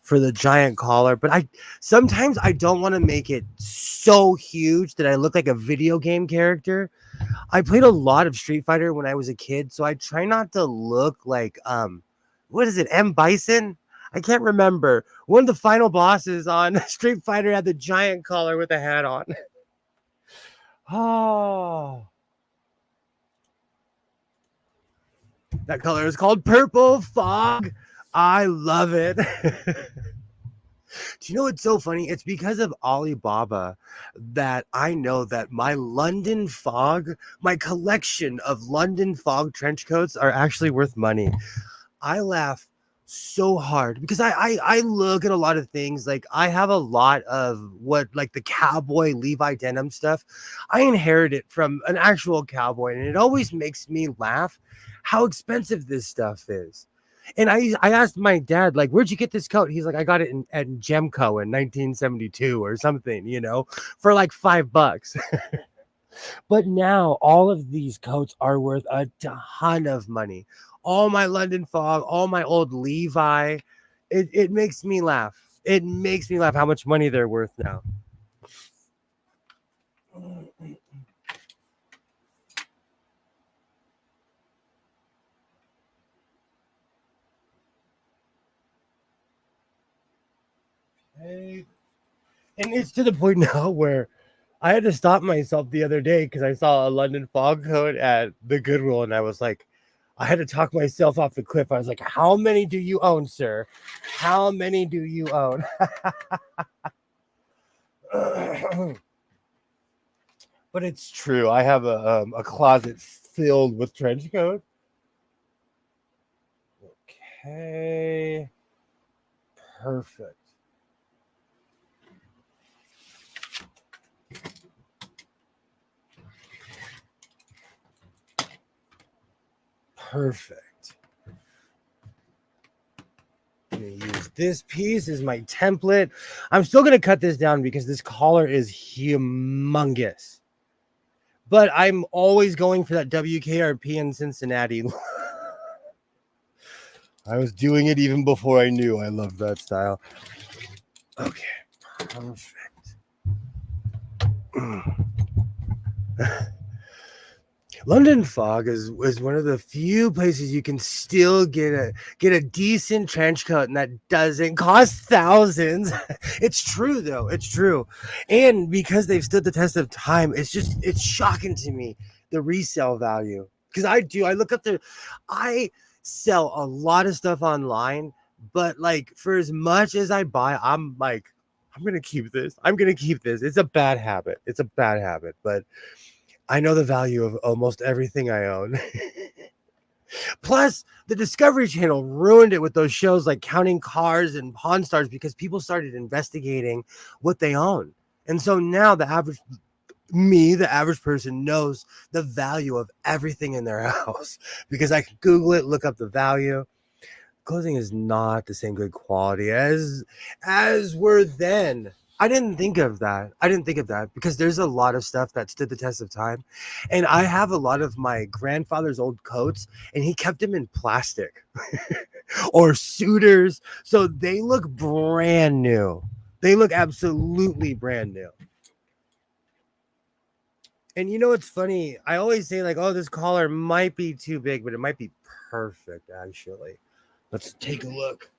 for the giant collar, but sometimes I don't want to make it so huge that I look like a video game character. I played a lot of Street Fighter when I was a kid, so I try not to look like what is it, M. Bison? I can't remember. One of the final bosses on Street Fighter had the giant collar with a hat on. Oh. That color is called Purple Fog. I love it. Do you know what's so funny? It's because of Alibaba that I know that my London Fog, my collection of London Fog trench coats are actually worth money. I laugh so hard because I look at a lot of things. Like I have a lot of like the cowboy Levi denim stuff. I inherited from an actual cowboy, and it always makes me laugh how expensive this stuff is. And I asked my dad, like, where'd you get this coat? He's like, I got it at Gemco in 1972 or something, for like $5. But now all of these coats are worth a ton of money. All my London Fog, all my old Levi. It makes me laugh. It makes me laugh how much money they're worth now. Okay. And it's to the point now where I had to stop myself the other day because I saw a London Fog coat at the Goodwill, and I was like, I had to talk myself off the cliff. I was like, how many do you own, sir? How many do you own? But it's true. I have a closet filled with trench coats. Okay. Perfect. Perfect. I'm going to use this piece as my template. I'm still going to cut this down because this collar is humongous. But I'm always going for that WKRP in Cincinnati. I was doing it even before I knew I loved that style. Okay, perfect. London Fog is one of the few places you can still get a decent trench coat, and that doesn't cost thousands. It's true though. It's true. And because they've stood the test of time, it's shocking to me the resale value. Because I sell a lot of stuff online, but like for as much as I buy, I'm like, I'm gonna keep this. It's a bad habit. But I know the value of almost everything I own. Plus, the Discovery Channel ruined it with those shows like Counting Cars and Pawn Stars because people started investigating what they own. And so now the average person, knows the value of everything in their house because I can Google it, look up the value. Clothing is not the same good quality as were then. I didn't think of that because there's a lot of stuff that stood the test of time. And I have a lot of my grandfather's old coats, and he kept them in plastic or suitors. So they look brand new. They look absolutely brand new. And you know what's funny? I always say like, oh, this collar might be too big, but it might be perfect, actually. Let's take a look.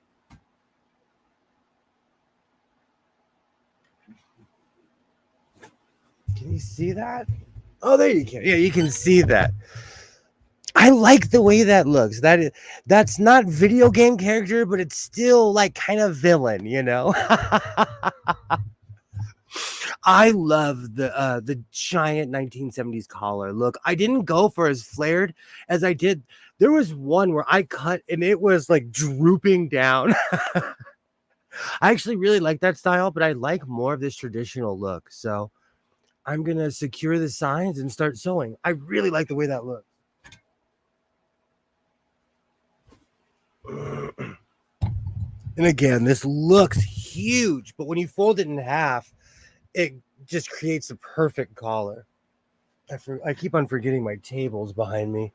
Can you see that? Oh, there you can. Yeah, you can see that. I like the way that looks. That's not video game character, but it's still like kind of villain, I love the giant 1970s collar. Look, I didn't go for as flared as I did. There was one where I cut and it was like drooping down. I actually really like that style, but I like more of this traditional look. So I'm gonna secure the signs and start sewing. I really like the way that looks. And again, this looks huge, but when you fold it in half, it just creates a perfect collar. I keep on forgetting my tables behind me.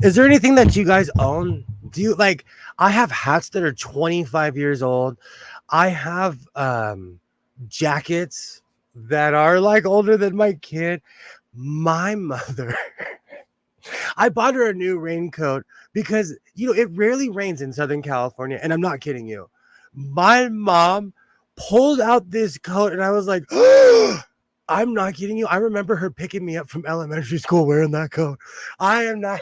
Is there anything that you guys own? Do you like? I have hats that are 25 years old. I have jackets that are like older than my kid. My mother, I bought her a new raincoat because it rarely rains in Southern California, and I'm not kidding you. My mom pulled out this coat, and I was like, I'm not kidding you. I remember her picking me up from elementary school wearing that coat. I am not.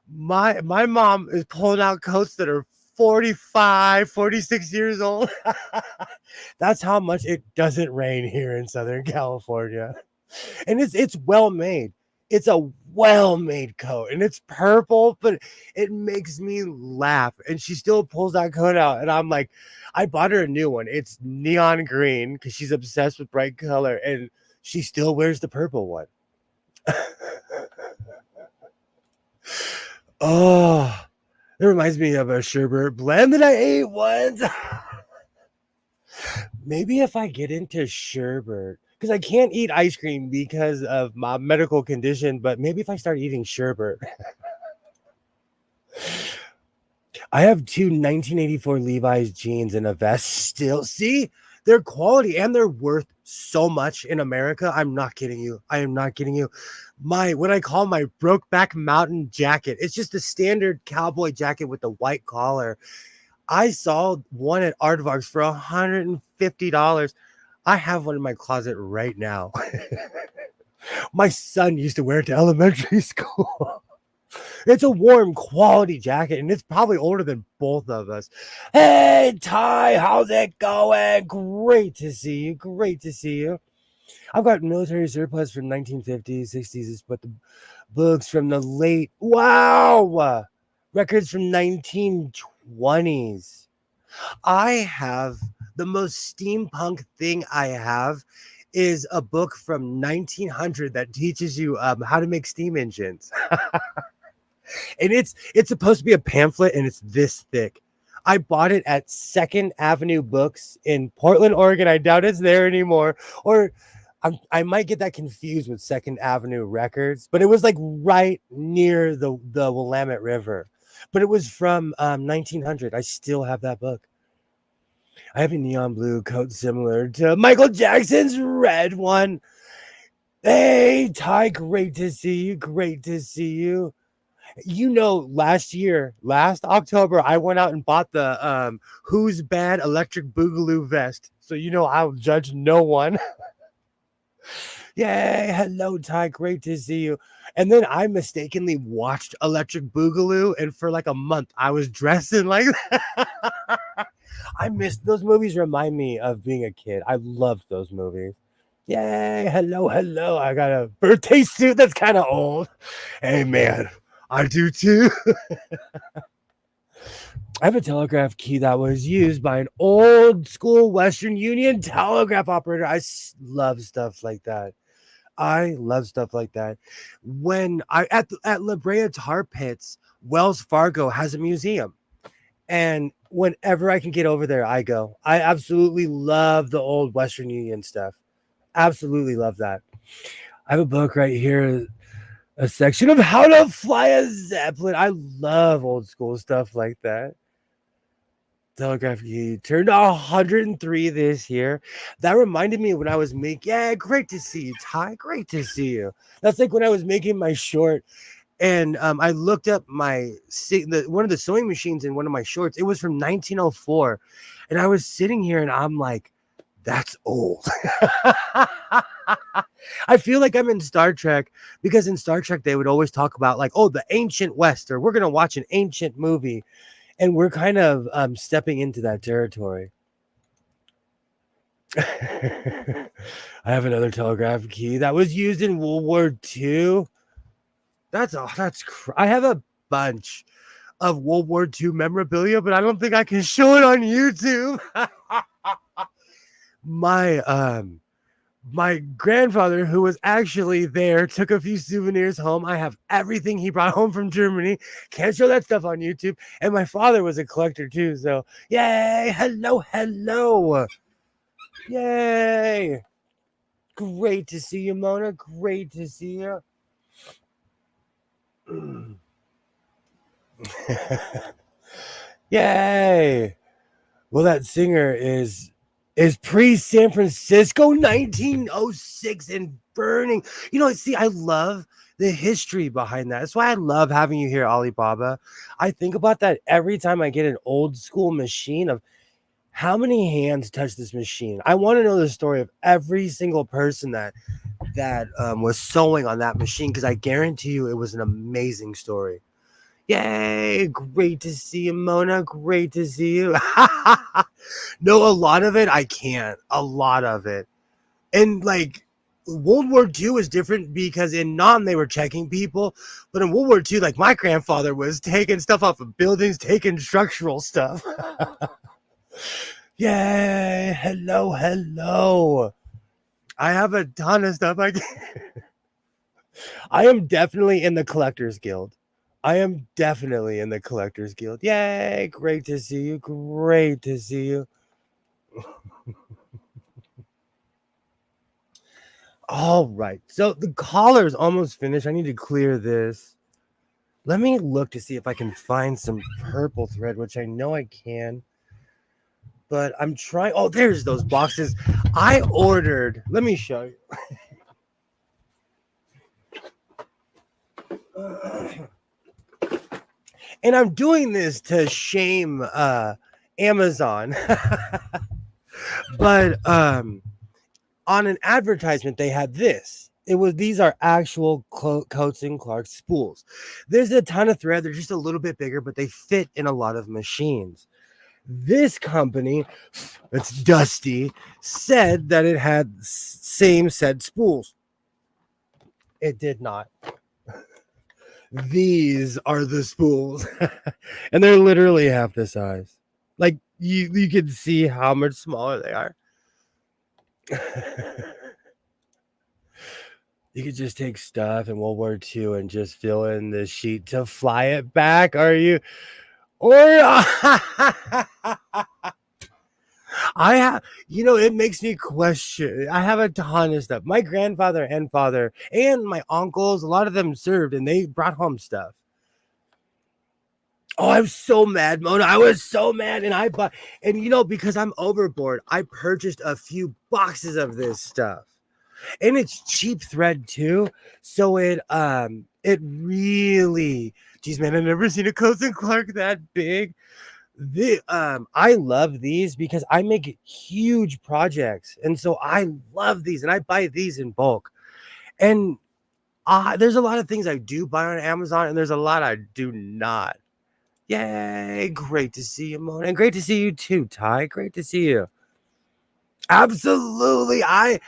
My mom is pulling out coats that are 45, 46 years old. That's how much it doesn't rain here in Southern California. And it's well made. It's a well-made coat and it's purple, but it makes me laugh. And she still pulls that coat out. And I'm like, I bought her a new one. It's neon green because she's obsessed with bright color, and she still wears the purple one. Oh, it reminds me of a sherbet blend that I ate once. Maybe if I get into sherbet, because I can't eat ice cream because of my medical condition, but maybe if I start eating sherbet. I have two 1984 Levi's jeans and a vest still. See, they're quality and they're worth so much in America. I'm not kidding you. I am not kidding you. What I call my Brokeback Mountain jacket. It's just a standard cowboy jacket with the white collar. I saw one at Aardvarks for $150. I have one in my closet right now. My son used to wear it to elementary school. It's a warm quality jacket, and it's probably older than both of us. Hey, Ty, how's it going? Great to see you. Great to see you. I've got military surplus from 1950s, 60s, but the books from the late, wow, records from 1920s. I have the most steampunk thing I have is a book from 1900 that teaches you how to make steam engines. And it's supposed to be a pamphlet, and it's this thick. I bought it at 2nd Avenue Books in Portland, Oregon. I doubt it's there anymore. Or I might get that confused with 2nd Avenue Records, but it was like right near the Willamette River. But it was from 1900. I still have that book. I have a neon blue coat similar to Michael Jackson's red one. Hey, Ty, great to see you. Great to see you. Last October, I went out and bought the Who's Bad Electric Boogaloo vest. So I'll judge no one. Yay, hello, Ty, great to see you. And then I mistakenly watched Electric Boogaloo, and for like a month, I was dressing like that. I miss those movies. Remind me of being a kid. I loved those movies. Yay, hello. I got a birthday suit that's kind of old. Hey, man. I do too. I have a telegraph key that was used by an old school Western Union telegraph operator. I love stuff like that. When at La Brea Tar Pits, Wells Fargo has a museum. And whenever I can get over there, I go. I absolutely love the old Western Union stuff. Absolutely love that. I have a book right here. A section of how to fly a Zeppelin. I love old school stuff like that. Telegraph key turned 103 this year. That reminded me when I was great to see you, Ty. Great to see you. That's like when I was making my short, and I looked up one of the sewing machines in one of my shorts. It was from 1904, and I was sitting here and I'm like, that's old. I feel like I'm in Star Trek, because in Star Trek they would always talk about like, oh, the ancient West, or we're gonna watch an ancient movie. And we're kind of stepping into that territory. I have another telegraph key that was used in World War II. I have a bunch of World War II memorabilia, but I don't think I can show it on YouTube. My grandfather, who was actually there, took a few souvenirs home. I have everything he brought home from Germany. Can't show that stuff on YouTube. And my father was a collector too. So yay! Hello. Yay! Great to see you, Mona. Great to see you. Yay! Well, that singer is pre-San Francisco, 1906 and burning. See, I love the history behind that. That's why I love having you here, Alibaba. I think about that every time I get an old school machine of how many hands touch this machine. I want to know the story of every single person that was sewing on that machine, because I guarantee you it was an amazing story. Yay! Great to see you, Mona. Great to see you. No, a lot of it I can't. A lot of it. And like World War II is different because in Nam they were checking people, but in World War II, like my grandfather was taking stuff off of buildings, taking structural stuff. Yay! Hello. I have a ton of stuff I am definitely in the Collectors Guild. Yay! Great to see you. All right. So the collar is almost finished. I need to clear this. Let me look to see if I can find some purple thread, which I know I can. But I'm trying. Oh, there's those boxes I ordered. Let me show you. And I'm doing this to shame Amazon. But on an advertisement, they had this. These are actual Coates and Clark spools. There's a ton of thread. They're just a little bit bigger, but they fit in a lot of machines. This company, it's Dusty, said that it had same set spools. It did not. These are the spools. And they're literally half the size. Like you can see how much smaller they are. You could just take stuff in World War II and just fill in the sheet to fly it back. Are you? Or it makes me question. I have a ton of stuff. My grandfather and father and my uncles, a lot of them served and they brought home stuff. Oh, I'm so mad, Mona. I was so mad. And because I'm overboard, I purchased a few boxes of this stuff. And it's cheap thread too. So it really, geez, man, I've never seen a Coates and Clark that big. I love these because I make huge projects. And so I love these and I buy these in bulk. And there's a lot of things I do buy on Amazon and there's a lot I do not. Yay, great to see you, Mona. And great to see you too, Ty. Great to see you. Absolutely. I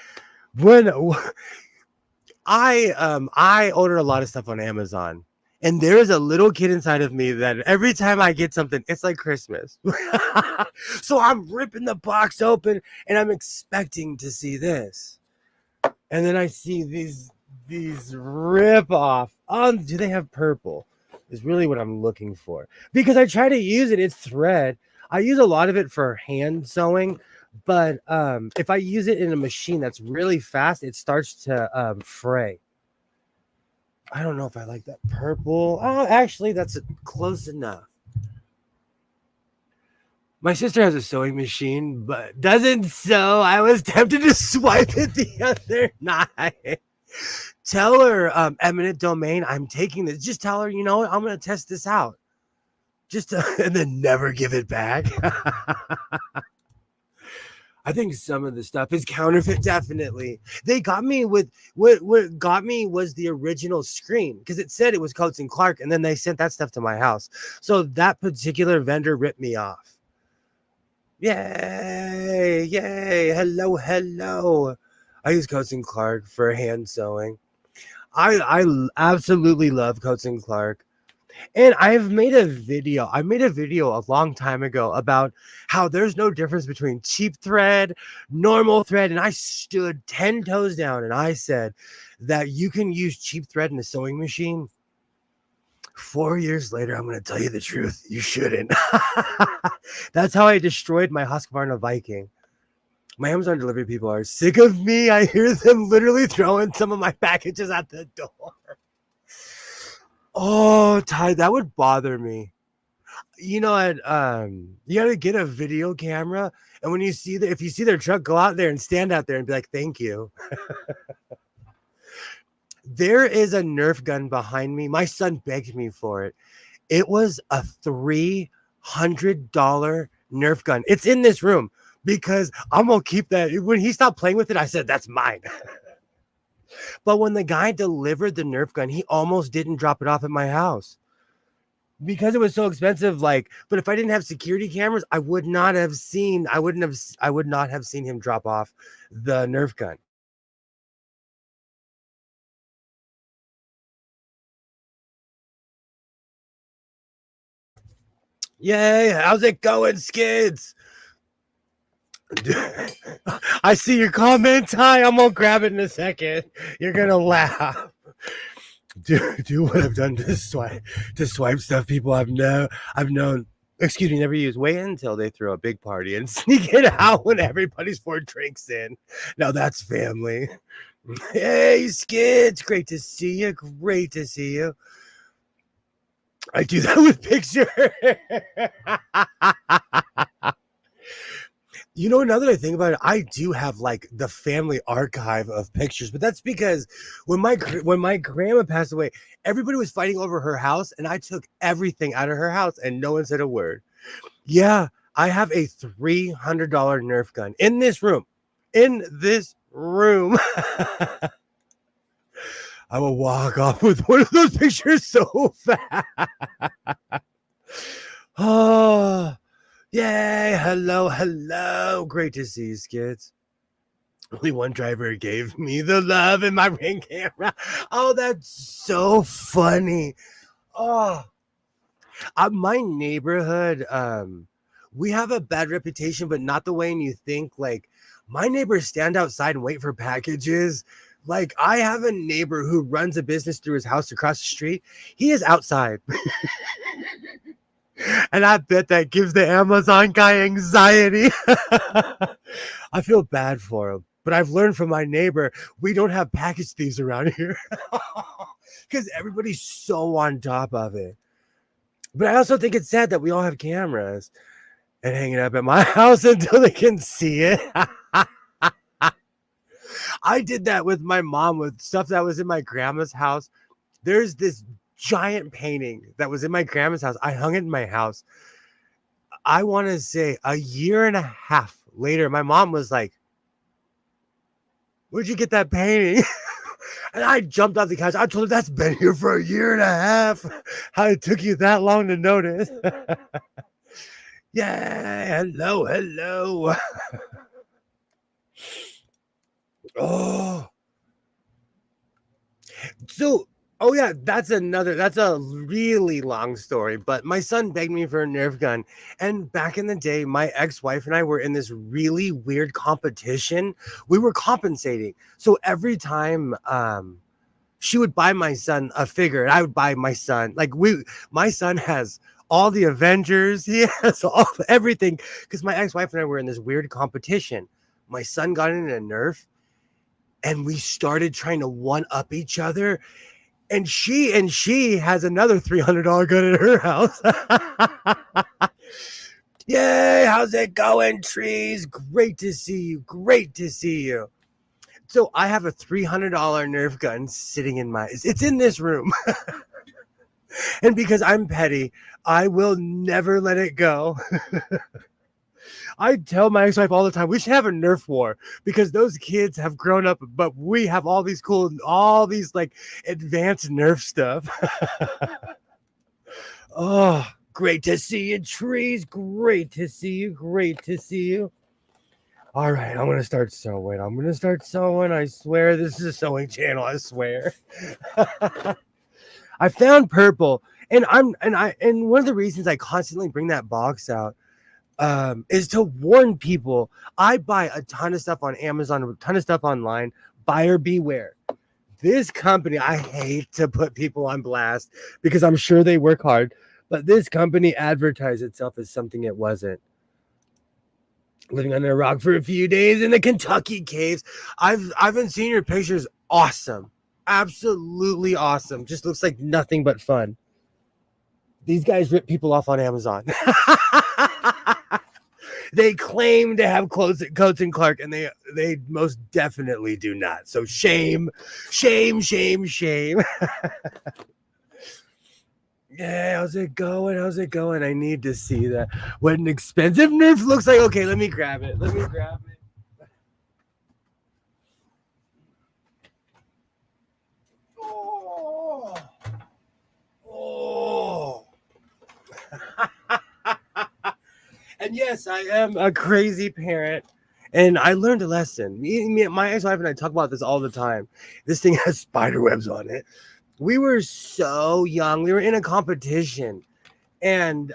order a lot of stuff on Amazon. And there is a little kid inside of me that every time I get something, it's like Christmas. So I'm ripping the box open and I'm expecting to see this. And then I see these rip off. Do they have purple? Is really what I'm looking for. Because I try to use it. It's thread. I use a lot of it for hand sewing. But if I use it in a machine that's really fast, it starts to fray. I don't know if I like that purple. Oh, actually, that's close enough. My sister has a sewing machine, but doesn't sew. I was tempted to swipe it the other night. Tell her, Eminent Domain, I'm taking this. Just tell her, you know what? I'm going to test this out. And then never give it back. I think some of the stuff is counterfeit. Definitely, they got me with what got me was the original screen because it said it was Coates and Clark, and then they sent that stuff to my house. So that particular vendor ripped me off. Yay! Yay! Hello, hello. I use Coates and Clark for hand sewing. I absolutely love Coates and Clark. And I've made a video. I made a video a long time ago about how there's no difference between cheap thread, normal thread, and I stood 10 toes down and I said that you can use cheap thread in a sewing machine. 4 years later, I'm going to tell you the truth. You shouldn't. That's how I destroyed my Husqvarna Viking. My Amazon delivery people are sick of me. I hear them literally throwing some of my packages at the door. Oh, Ty, that would bother me. You know, you gotta get a video camera, and when you see if you see their truck, go out there and stand out there and be like, "Thank you." There is a Nerf gun behind me. My son begged me for it. It was a $300 Nerf gun. It's in this room because I'm gonna keep that. When he stopped playing with it, I said, "That's mine." But when the guy delivered the Nerf gun, he almost didn't drop it off at my house because it was so expensive. Like, but if I didn't have security cameras, I would not have seen him drop off the Nerf gun. Yay, how's it going, Skids? I see your comment, Ty. I'm gonna grab it in a second. You're gonna laugh. Do what I've done to swipe stuff people I've known. Excuse me, never use. Wait until they throw a big party and sneak it out when everybody's 4 drinks in. Now that's family. Hey, Skids, great to see you. Great to see you. I do that with pictures. You know, another thing about it, I do have like the family archive of pictures, but that's because when my grandma passed away, everybody was fighting over her house, and I took everything out of her house, and no one said a word. Yeah, I have a $300 Nerf gun in this room. In this room. I will walk off with one of those pictures so fast. Oh. Yay, hello, hello. Great to see you, Skids. Only one driver gave me the love in my ring camera. Oh, that's so funny. Oh, my neighborhood, we have a bad reputation, but not the way you think. Like, my neighbors stand outside and wait for packages. Like, I have a neighbor who runs a business through his house across the street. He is outside. And I bet that gives the Amazon guy anxiety. I feel bad for him. But I've learned from my neighbor, we don't have package thieves around here. Because everybody's so on top of it. But I also think it's sad that we all have cameras and hang it up at my house until they can see it. I did that with my mom with stuff that was in my grandma's house. There's this giant painting that was in my grandma's house. I hung it in my house. I want to say a year and a half later, my mom was like, "Where'd you get that painting?" And I jumped off the couch. I told her, "That's been here for a year and a half. How it took you that long to notice?" Yeah, hello, hello. Oh. So, oh yeah, that's a really long story, but my son begged me for a Nerf gun. And back in the day, my ex-wife and I were in this really weird competition. We were compensating. So every time she would buy my son a figure, and I would buy my son. Like my son has all the Avengers, he has everything. Because my ex-wife and I were in this weird competition. My son got in a Nerf, and we started trying to one-up each other. And she has another $300 gun in her house. Yay, how's it going, trees? Great to see you. Great to see you. So I have a $300 Nerf gun sitting in it's in this room. And because I'm petty, I will never let it go. I tell my ex-wife all the time, we should have a Nerf war because those kids have grown up, but we have all these like advanced Nerf stuff. Oh, great to see you, trees. Great to see you. Great to see you. All right, I'm gonna start sewing. I swear, this is a sewing channel. I swear. I found purple, and one of the reasons I constantly bring that box out is to warn people. I buy a ton of stuff on Amazon, a ton of stuff online. Buyer beware. This company, I hate to put people on blast because I'm sure they work hard, but this company advertised itself as something it wasn't. Living under a rock for a few days in the Kentucky caves. I've been seeing your pictures. Awesome. Absolutely awesome. Just looks like nothing but fun. These guys rip people off on Amazon. They claim to have Coates and Clark, and they most definitely do not. So shame, shame, shame, shame. Yeah, how's it going? I need to see that. What an expensive Nerf looks like. Okay, let me grab it. Oh. And yes, I am a crazy parent. And I learned a lesson. My ex-wife and I talk about this all the time. This thing has spider webs on it. We were so young. We were in a competition. And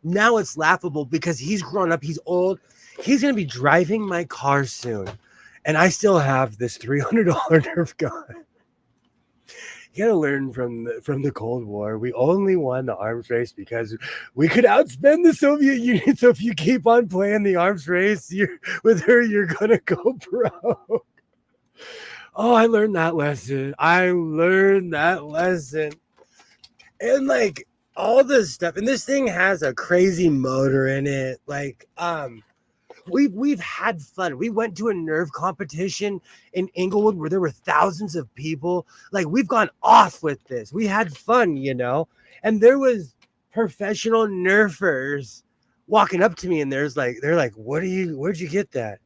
now it's laughable because he's grown up. He's old. He's going to be driving my car soon. And I still have this $300 Nerf gun. You gotta learn from the Cold War. We only won the arms race because we could outspend the Soviet Union. So if you keep on playing the arms race, with her, you're gonna go broke. Oh, I learned that lesson. And like all this stuff, and this thing has a crazy motor in it. Like, we've had fun. We went to a Nerf competition in Inglewood where there were thousands of people. Like, we've gone off with this. We had fun, and there was professional Nerfers walking up to me, and they're like, where'd you get that?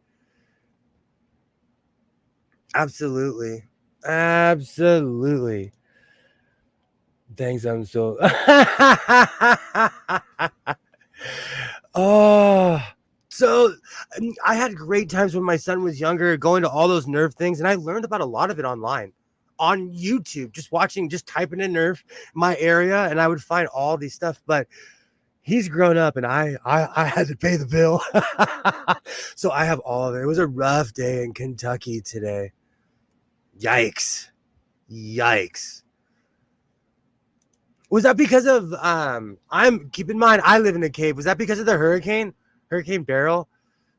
Absolutely. Thanks, I'm so oh. So I had great times when my son was younger, going to all those Nerf things, and I learned about a lot of it online, on YouTube, just typing in Nerf my area, and I would find all these stuff. But he's grown up, and I had to pay the bill, so I have all of it. It was a rough day in Kentucky today. Yikes! Was that because of keep in mind I live in a cave? Was that because of the Hurricane Beryl?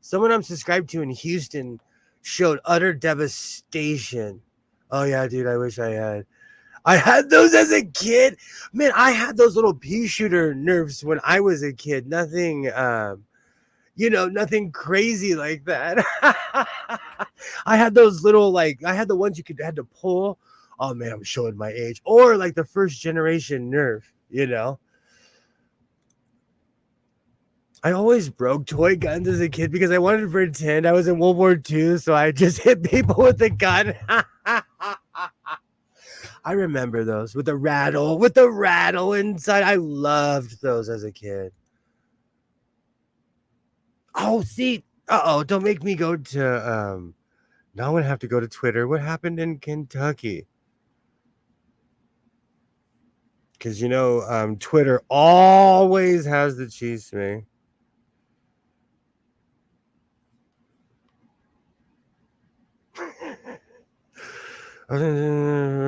Someone I'm subscribed to in Houston showed utter devastation. Oh yeah, dude, I wish I had those as a kid. Man, I had those little pea shooter Nerfs when I was a kid. Nothing nothing crazy like that. I had those little, I had the ones you had to pull. Oh man, I'm showing my age. Or like the first generation Nerf, I always broke toy guns as a kid because I wanted to pretend I was in World War II, so I just hit people with a gun. I remember those with the rattle inside. I loved those as a kid. Oh, see. Don't make me go to now I'm gonna have to go to Twitter. What happened in Kentucky? Because Twitter always has the cheese to me.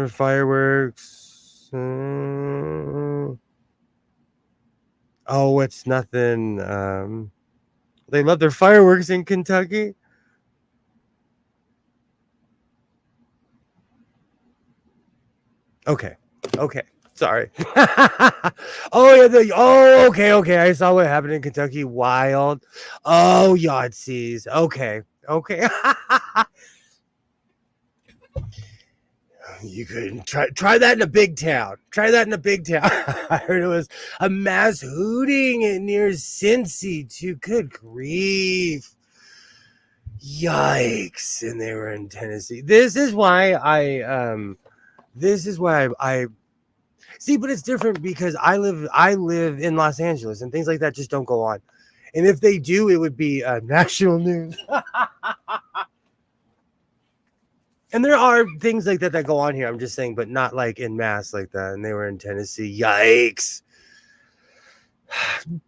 Fireworks. Oh, it's nothing. They love their fireworks in Kentucky. Okay. Sorry. Oh yeah. Okay. I saw what happened in Kentucky. Wild. Oh, Yahtzees. Okay. You couldn't try that in a big town. Try that in a big town. I heard it was a mass hooting near Cincy too. Good grief. Yikes. And they were in Tennessee. This is why I see, but it's different because I live in Los Angeles and things like that just don't go on. And if they do, it would be national news. And there are things like that go on here. I'm just saying, but not like in mass like that. And they were in Tennessee. Yikes.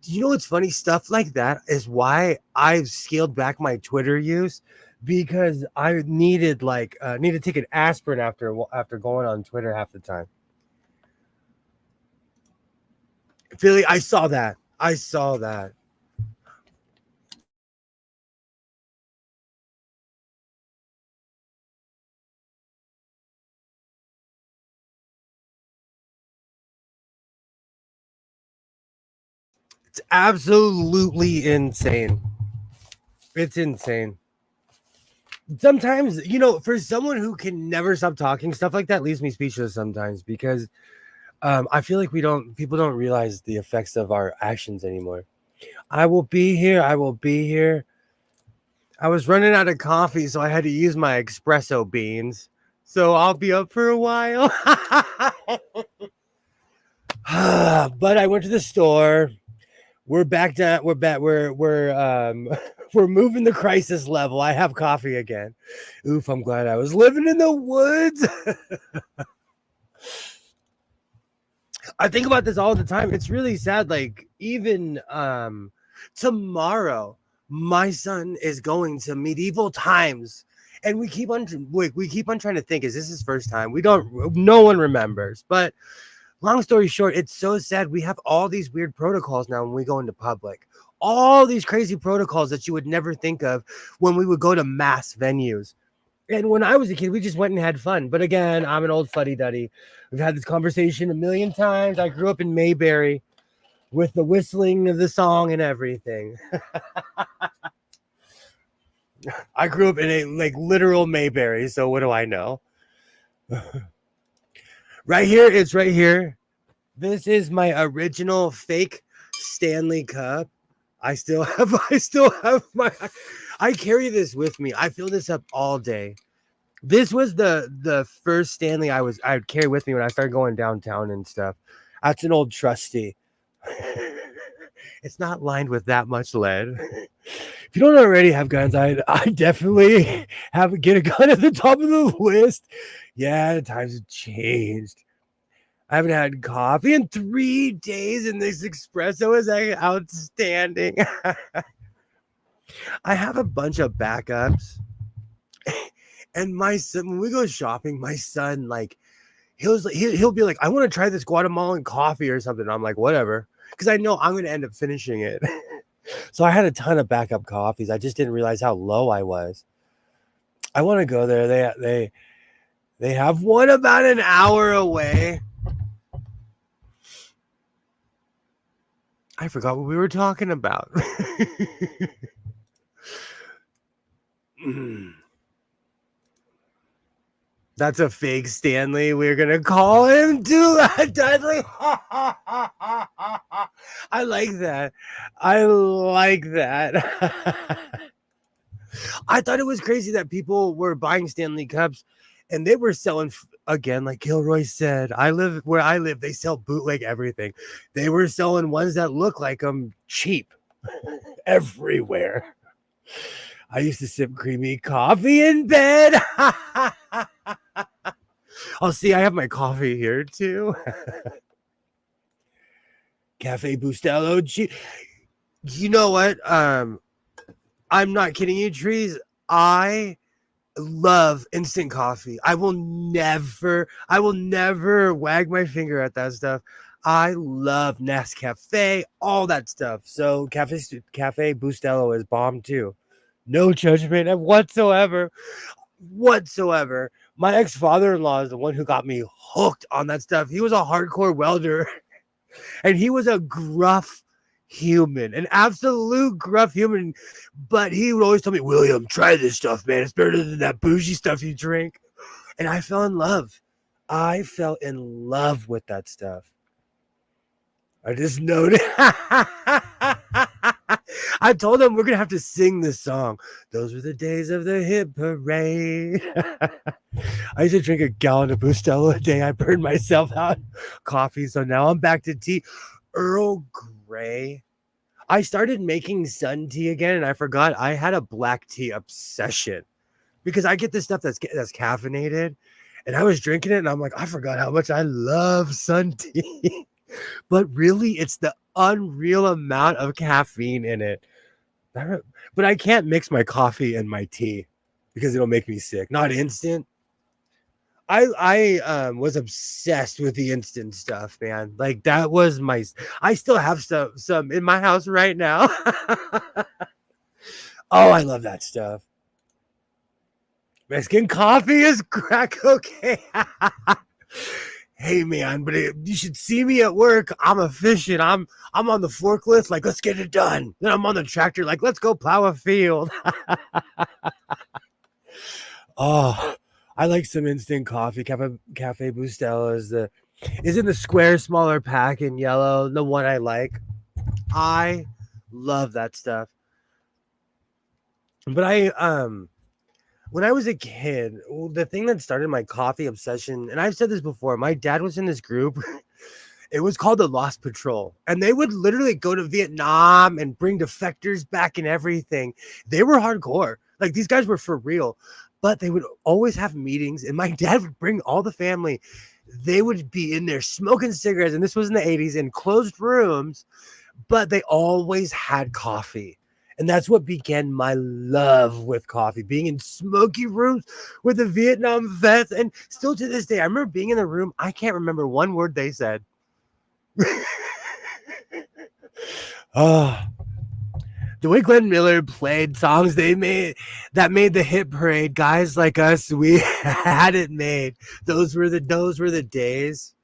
You know what's funny? Stuff like that is why I've scaled back my Twitter use, because I needed need to take an aspirin after going on Twitter half the time. Philly, I saw that. It's absolutely insane. It's insane. Sometimes, for someone who can never stop talking, stuff like that leaves me speechless sometimes, because I feel like people don't realize the effects of our actions anymore. I will be here. I was running out of coffee, so I had to use my espresso beans. So I'll be up for a while. But I went to the store. We're back down. We're moving the crisis level. I have coffee again. Oof, I'm glad I was living in the woods. I think about this all the time. It's really sad. Like, even tomorrow, my son is going to medieval times. And we keep on trying to think, is this his first time? No one remembers. But long story short, it's so sad. We have all these weird protocols now when we go into public. All these crazy protocols that you would never think of when we would go to mass venues. And when I was a kid, we just went and had fun. But again, I'm an old fuddy-duddy. We've had this conversation a million times. I grew up in Mayberry with the whistling of the song and everything. I grew up in a literal Mayberry, so what do I know? Right here, it's right here. This is my original fake Stanley Cup. I carry this with me. I fill this up all day. This was the first Stanley I would carry with me when I started going downtown and stuff. That's an old trusty. It's not lined with that much lead. If you don't already have guns, I definitely get a gun at the top of the list. Yeah, the times have changed. I haven't had coffee in 3 days, and this espresso is outstanding. I have a bunch of backups. And my son, when we go shopping, my son, he'll be like, I want to try this Guatemalan coffee or something. I'm like, whatever. Because I know I'm going to end up finishing it. So I had a ton of backup coffees. I just didn't realize how low I was. I want to go there. They have one about an hour away. I forgot what we were talking about. That's a fake Stanley. We're going to call him Dudley. I like that. I thought it was crazy that people were buying Stanley Cups and they were selling, again, like Kilroy said, where I live, they sell bootleg everything. They were selling ones that look like them cheap everywhere. I used to sip creamy coffee in bed. Oh, see, I have my coffee here too. Cafe Bustelo. You know what? I'm not kidding you, Trees. I love instant coffee. I will never wag my finger at that stuff. I love Nescafe, all that stuff. So Cafe Bustelo is bomb too. No judgment whatsoever. My ex-father-in-law is the one who got me hooked on that stuff. He was a hardcore welder, and he was a gruff human, an absolute gruff human. But he would always tell me, William, try this stuff, man. It's better than that bougie stuff you drink. And I fell in love. I fell in love with that stuff. I just noticed. I told them we're gonna have to sing this song. Those were the days of the hit parade. I used to drink a gallon of Bustelo a day. I burned myself out. Coffee. So now I'm back to tea. Earl Grey. I started making sun tea again, and I forgot I had a black tea obsession because I get this stuff that's caffeinated, and I was drinking it, and I'm like, I forgot how much I love sun tea. But really, it's the unreal amount of caffeine in it. But I can't mix my coffee and my tea because it'll make me sick. Not instant. I was obsessed with the instant stuff, man. Like that was my. I still have some in my house right now. Oh, I love that stuff. Mexican coffee is crack cocaine. Hey man, but you should see me at work. I'm efficient. I'm on the forklift, like let's get it done. Then I'm on the tractor, like let's go plow a field. Oh, I like some instant coffee. Cafe Bustelo is in the square, smaller pack in yellow. The one I like. I love that stuff. But when I was a kid, the thing that started my coffee obsession, and I've said this before, my dad was in this group. It was called the Lost Patrol, and they would literally go to Vietnam and bring defectors back and everything. They were hardcore. Like these guys were for real, but they would always have meetings, and my dad would bring all the family. They would be in there smoking cigarettes, and this was in the 80s in closed rooms, but they always had coffee. And that's what began my love with coffee, being in smoky rooms with the Vietnam vets. And still to this day, I remember being in the room. I can't remember one word they said. Oh, the way Glenn Miller played songs that made the hit parade, guys like us, we had it made. Those were the days.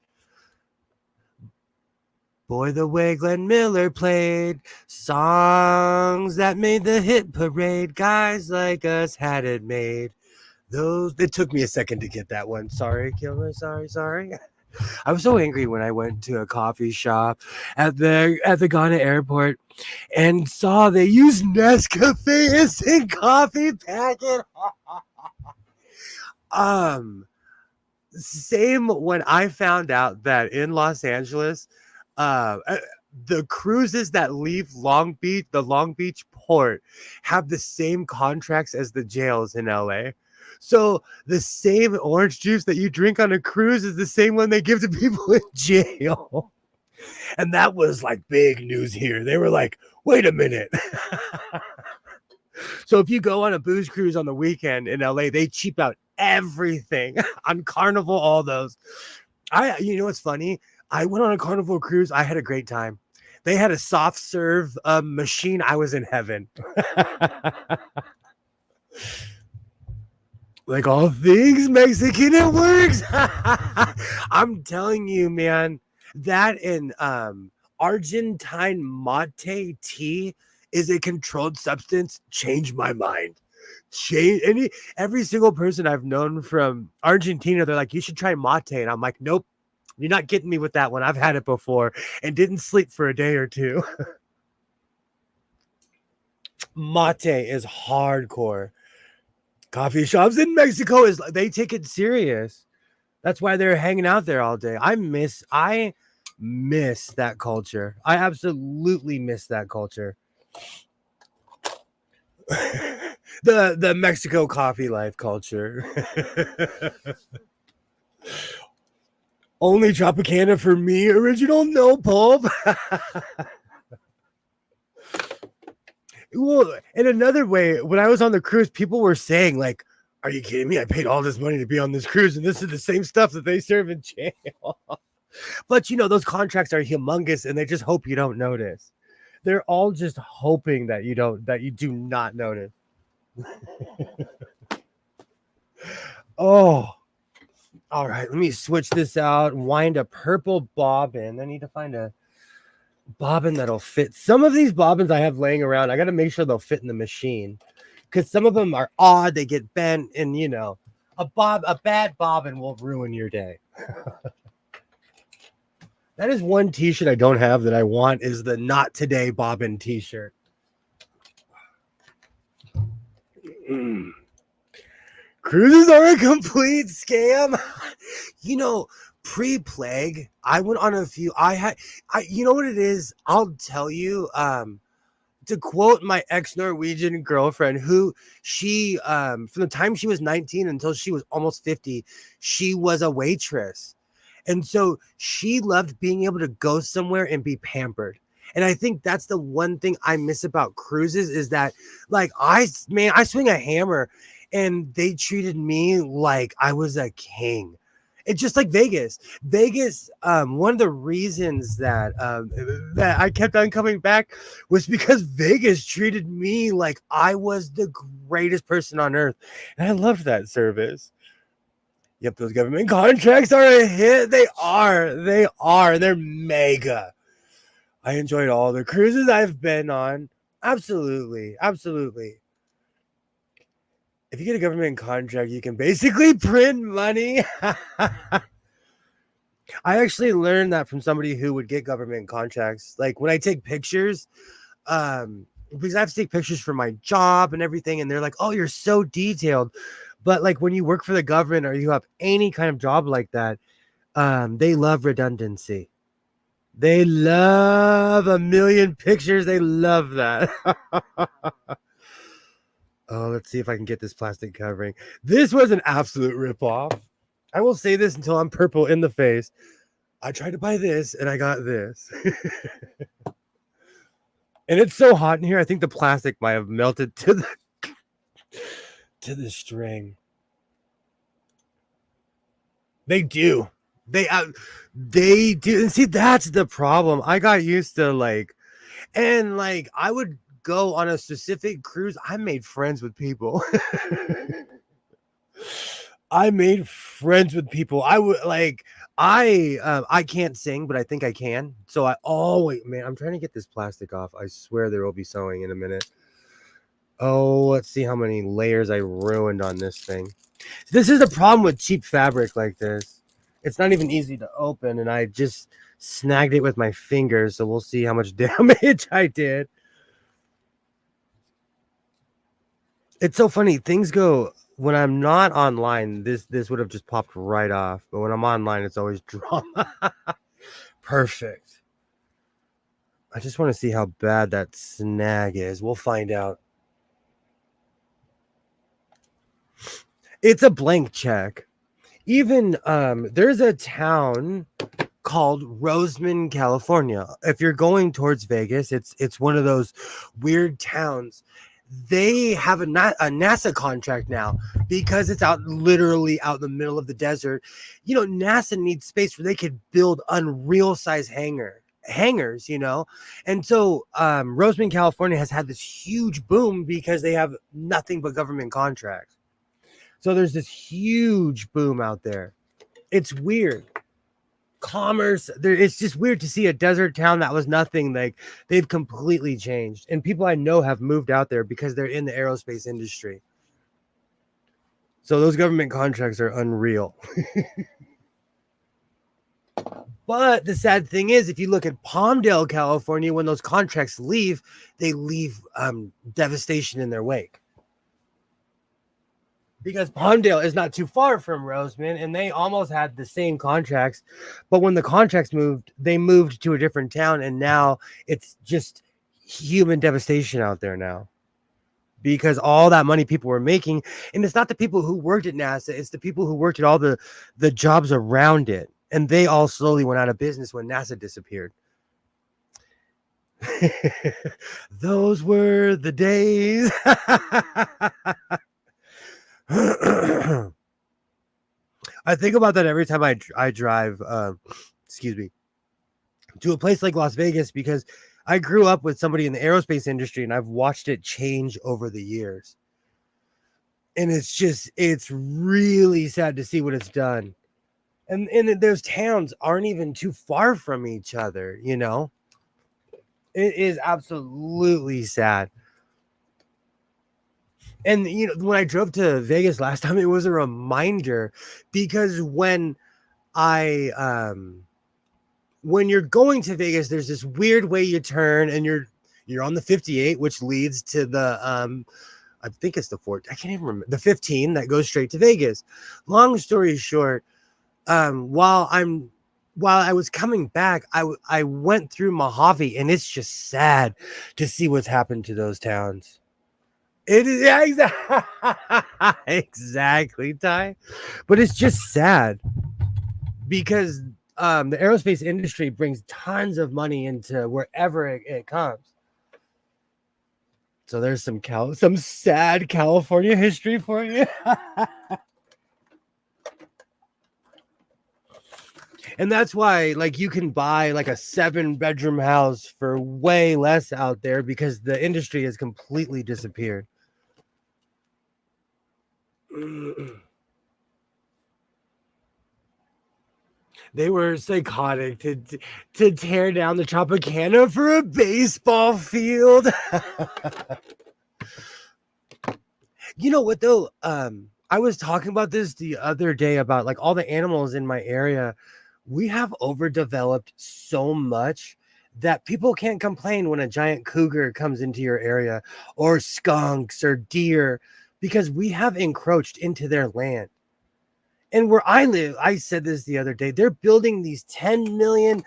Boy, the way Glenn Miller played songs that made the hit parade, guys like us had it made. It took me a second to get that one. Sorry, Killer. Sorry. I was so angry when I went to a coffee shop at the Ghana airport and saw they used Nescafe instant coffee packet. Same when I found out that in Los Angeles, the cruises that leave the Long Beach port have the same contracts as the jails in LA. So the same orange juice that you drink on a cruise is the same one they give to people in jail. And that was like big news here. They were like, wait a minute. So if you go on a booze cruise on the weekend in LA, they cheap out everything on Carnival, all those. You know what's funny? I went on a Carnival cruise. I had a great time. They had a soft serve machine. I was in heaven. Like all things Mexican, it works. I'm telling you, man, that in Argentine mate tea is a controlled substance. Changed my mind. Every single person I've known from Argentina, they're like, you should try mate. And I'm like, nope. You're not getting me with that one. I've had it before and didn't sleep for a day or two. Mate is hardcore. Coffee shops in Mexico they take it serious. That's why they're hanging out there all day. I miss that culture. I absolutely miss that culture. The Mexico coffee life culture. Only Tropicana for me, original, no pulp. Well, in another way, when I was on the cruise, people were saying, like, are you kidding me? I paid all this money to be on this cruise, and this is the same stuff that they serve in jail. But, those contracts are humongous, and they just hope you don't notice. They're all just hoping that you do not notice. Oh. All right, let me switch this out. Wind a purple bobbin. I need to find a bobbin that'll fit. Some of these bobbins I have laying around, I got to make sure they'll fit in the machine because some of them are odd. They get bent, and A bad bobbin will ruin your day. That is one t-shirt I don't have that I want, is the Not Today bobbin t-shirt. Cruises are a complete scam. You know, pre-plague, I went on a few. You know what it is? I'll tell you. To quote my ex-Norwegian girlfriend, who she, from the time she was 19 until she was almost 50, she was a waitress. And so she loved being able to go somewhere and be pampered. And I think that's the one thing I miss about cruises, is that, like, I swing a hammer and they treated me like I was a king. It's just like Vegas. One of the reasons that that I kept on coming back was because Vegas treated me like I was the greatest person on earth. And I loved that service. Yep, those government contracts are a hit. They are. They're mega. I enjoyed all the cruises I've been on. Absolutely. If you get a government contract, you can basically print money. I actually learned that from somebody who would get government contracts. Like, when I take pictures, because I have to take pictures for my job and everything, and they're like, "Oh, you're so detailed." But like, when you work for the government or you have any kind of job like that, they love redundancy. They love a million pictures. They love that. Oh, let's see if I can get this plastic covering. This was an absolute ripoff. I will say this until I'm purple in the face. I tried to buy this and I got this. And it's so hot in here, I think the plastic might have melted to the string. They do. They do. And see, that's the problem. I got used to, like, and like, I would go on a specific cruise. I made friends with people. I would, like, I can't sing, but I think I can. So I always, man, I'm trying to get this plastic off. I swear there will be sewing in a minute. Oh, let's see how many layers I ruined on this thing. This is the problem with cheap fabric like this. It's not even easy to open, and I just snagged it with my fingers. So we'll see how much damage I did. It's so funny. Things go, when I'm not online, this would have just popped right off. But when I'm online, it's always drama. Perfect. I just want to see how bad that snag is. We'll find out. It's a blank check. Even there's a town called Roseman, California. If you're going towards Vegas, it's one of those weird towns. They have a NASA contract now because it's literally out in the middle of the desert. You know, NASA needs space where they could build unreal size hangars, you know. And so Roseman, California has had this huge boom because they have nothing but government contracts. So there's this huge boom out there. It's weird. Commerce, it's just weird to see a desert town that was nothing. Like, they've completely changed, and people I know have moved out there because they're in the aerospace industry. So those government contracts are unreal. But the sad thing is, if you look at Palmdale, California, when those contracts leave, they leave devastation in their wake. Because Palmdale is not too far from Roseman, and they almost had the same contracts. But when the contracts moved, they moved to a different town, and now it's just human devastation out there now. Because all that money people were making, and it's not the people who worked at NASA, it's the people who worked at all the jobs around it. And they all slowly went out of business when NASA disappeared. Those were the days. I think about that every time I drive, to a place like Las Vegas, because I grew up with somebody in the aerospace industry and I've watched it change over the years. And it's really sad to see what it's done. And those towns aren't even too far from each other, you know? It is absolutely sad. And when I drove to Vegas last time, it was a reminder, because I when you're going to Vegas, there's this weird way you turn, and you're on the 58, which leads to the I think it's the 4. I can't even remember, the 15 that goes straight to Vegas. Long story short, while I was coming back, I went through Mojave, and it's just sad to see what's happened to those towns. It is, yeah, exactly, Ty. But it's just sad because the aerospace industry brings tons of money into wherever it comes. So there's some sad California history for you. And that's why, like, you can buy like a 7-bedroom house for way less out there, because the industry has completely disappeared. They were psychotic to tear down the Tropicana for a baseball field. You know what though? I was talking about this the other day about like all the animals in my area. We have overdeveloped so much that people can't complain when a giant cougar comes into your area, or skunks or deer, because we have encroached into their land. And where I live, I said this the other day, they're building these $10 million,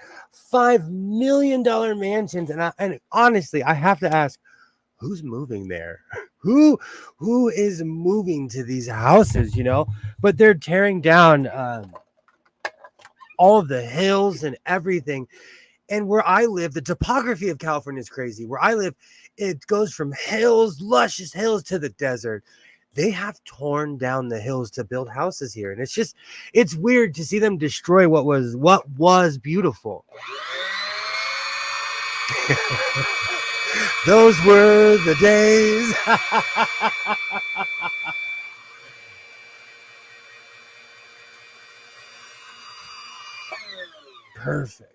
$5 million mansions. And honestly, I have to ask, who's moving there? Who is moving to these houses, But they're tearing down all of the hills and everything. And where I live, the topography of California is crazy. Where I live, it goes from hills, luscious hills, to the desert. They have torn down the hills to build houses here. And it's weird to see them destroy what was beautiful. Those were the days. Perfect.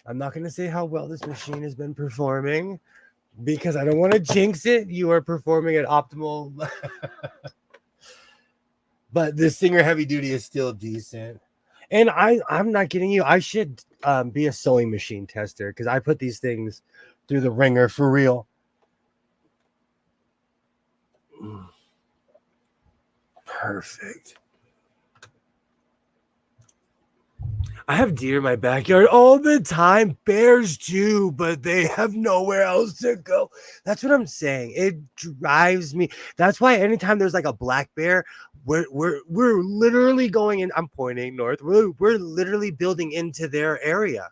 I'm not going to say how well this machine has been performing, because I don't want to jinx it. You are performing at optimal. But the Singer Heavy Duty is still decent. And I'm not kidding you. I should be a sewing machine tester, because I put these things through the ringer for real. Perfect. I have deer in my backyard all the time. Bears too, but they have nowhere else to go. That's what I'm saying. It drives me. That's why anytime there's like a black bear, we're literally going in. I'm pointing north. We're literally building into their area.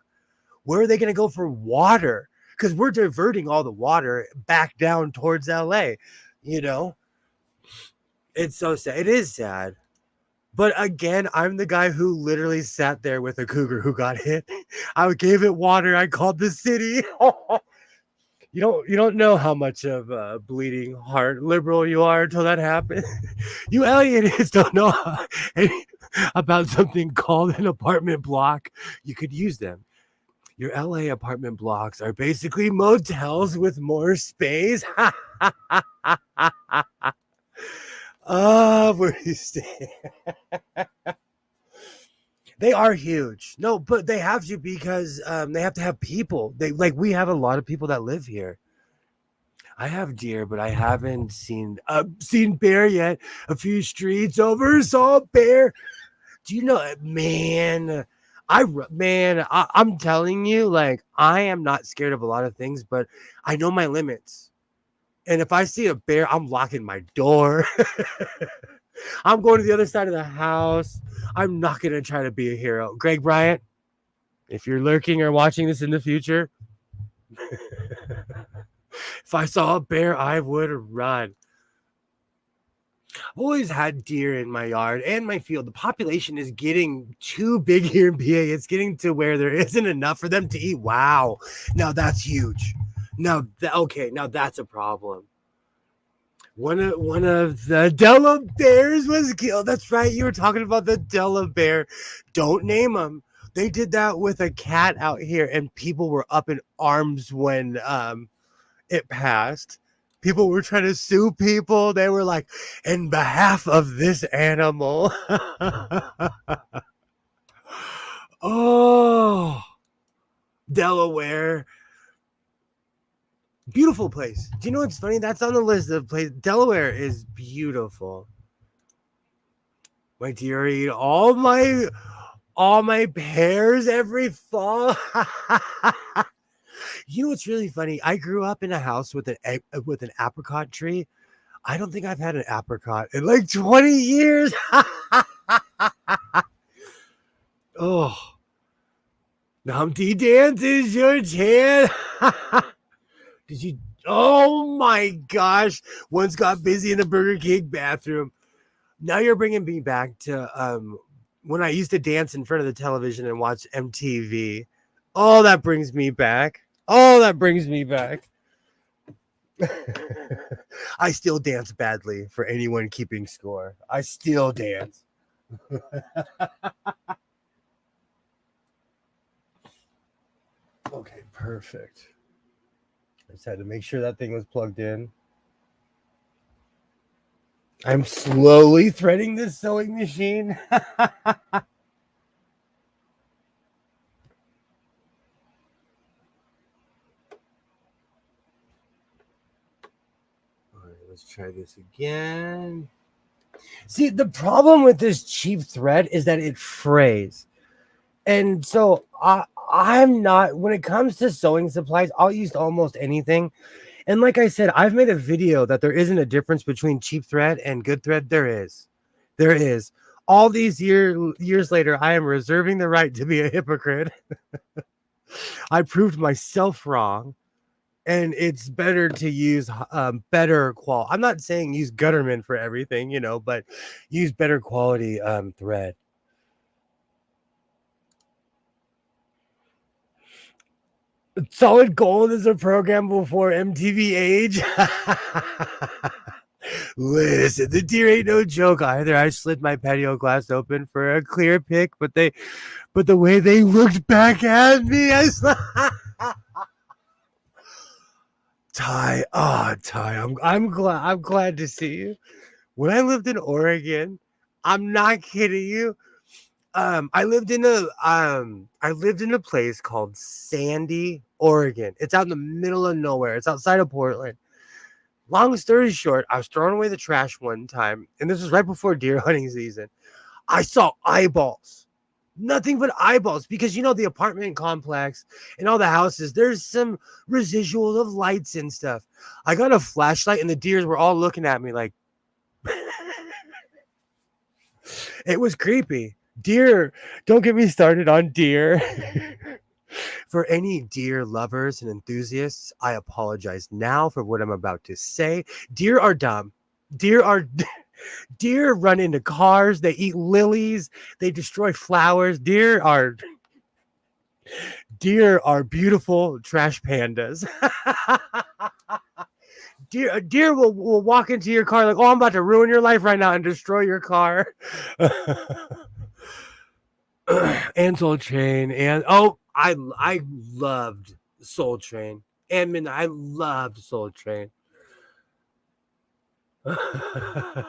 Where are they going to go for water? Because we're diverting all the water back down towards LA. It's so sad. It is sad. But again, I'm the guy who literally sat there with a cougar who got hit. I gave it water. I called the city. You don't know how much of a bleeding heart liberal you are until that happens. You aliens don't know about something called an apartment block. You could use them. Your LA apartment blocks are basically motels with more space. Where do you stay? They are huge. No, but they have to, because they have to have people. We have a lot of people that live here. I have deer, but I haven't seen bear yet. A few streets over, saw a bear. Do you know, man? I'm telling you, like, I am not scared of a lot of things, but I know my limits. And if I see a bear, I'm locking my door. I'm going to the other side of the house. I'm not going to try to be a hero. Greg Bryant, if you're lurking or watching this in the future, if I saw a bear, I would run. I've always had deer in my yard and my field. The population is getting too big here in PA. It's getting to where there isn't enough for them to eat. Wow. Now that's huge. Now that's a problem. One of the Della bears was killed. That's right. You were talking about the Della bear. Don't name them. They did that with a cat out here, and people were up in arms when it passed. People were trying to sue people. They were like, in behalf of this animal. Oh, Delaware. Beautiful place. Do you know what's funny? That's on the list of places. Delaware is beautiful. My dear, eat all my pears every fall. You know what's really funny? I grew up in a house with an apricot tree. I don't think I've had an apricot in like 20 years. Oh, Humpty Dance is your chance. Did you? Oh my gosh! Once got busy in the Burger King bathroom. Now you're bringing me back to when I used to dance in front of the television and watch MTV. Oh, that brings me back. Oh, that brings me back. I still dance badly for anyone keeping score. I still dance. Okay, perfect. I just had to make sure that thing was plugged in. I'm slowly threading this sewing machine. All right, let's try this again. See, the problem with this cheap thread is that it frays. And so I'm not, when it comes to sewing supplies, I'll use almost anything. And like I said, I've made a video that there isn't a difference between cheap thread and good thread. There is. There is. All these years later, I am reserving the right to be a hypocrite. I proved myself wrong. And it's better to use better quality. I'm not saying use Gutterman for everything, but use better quality thread. Solid Gold is a program before MTV Age. Listen, the deer ain't no joke either. I slid my patio glass open for a clear pick, but the way they looked back at me, Ty, I'm glad to see you. When I lived in Oregon, I'm not kidding you. I lived in a place called Sandy, Oregon. It's out in the middle of nowhere. It's outside of Portland. Long story short, I was throwing away the trash one time, and this was right before deer hunting season. I saw eyeballs. Nothing but eyeballs, because the apartment complex and all the houses, there's some residual of lights and stuff. I got a flashlight, and the deers were all looking at me like it was creepy. Deer, don't get me started on deer. For any deer lovers and enthusiasts, I apologize now for what I'm about to say. Deer are dumb. Deer run into cars. They eat lilies. They destroy flowers. Deer are beautiful trash pandas. Deer will walk into your car like, oh, I'm about to ruin your life right now and destroy your car. And Soul Train, and I loved Soul Train, and I loved Soul Train. I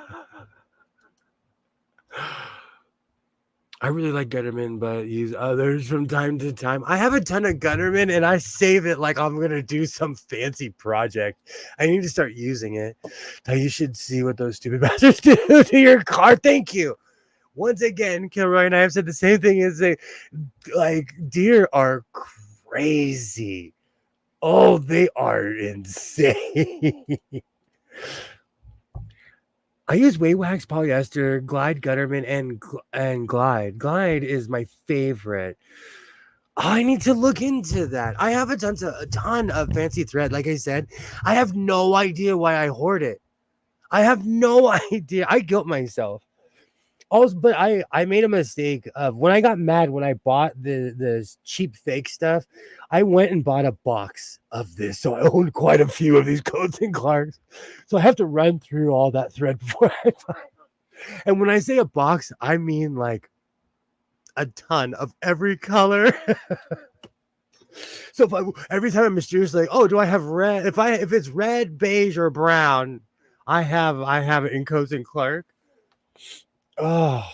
really like Gutterman, but use others from time to time. I have a ton of Gutterman, and I save it like I'm gonna do some fancy project. I need to start using it. Now you should see what those stupid bastards do to your car. Thank you. Once again, Kilroy and I have said the same thing as deer are crazy. Oh, they are insane. I use Wax polyester, Glide Gutterman, and Glide. Glide is my favorite. I need to look into that. I have a ton of fancy thread. Like I said, I have no idea why I hoard it. I have no idea. I guilt myself. Also, but I made a mistake of when I got mad when I bought the cheap fake stuff. I went and bought a box of this, so I owned quite a few of these Coats and Clarks. So I have to run through all that thread before I buy it. And when I say a box, I mean like a ton of every color. So every time I'm mysteriously like, oh, do I have red? If it's red, beige, or brown, I have it in Coats and Clark. Oh,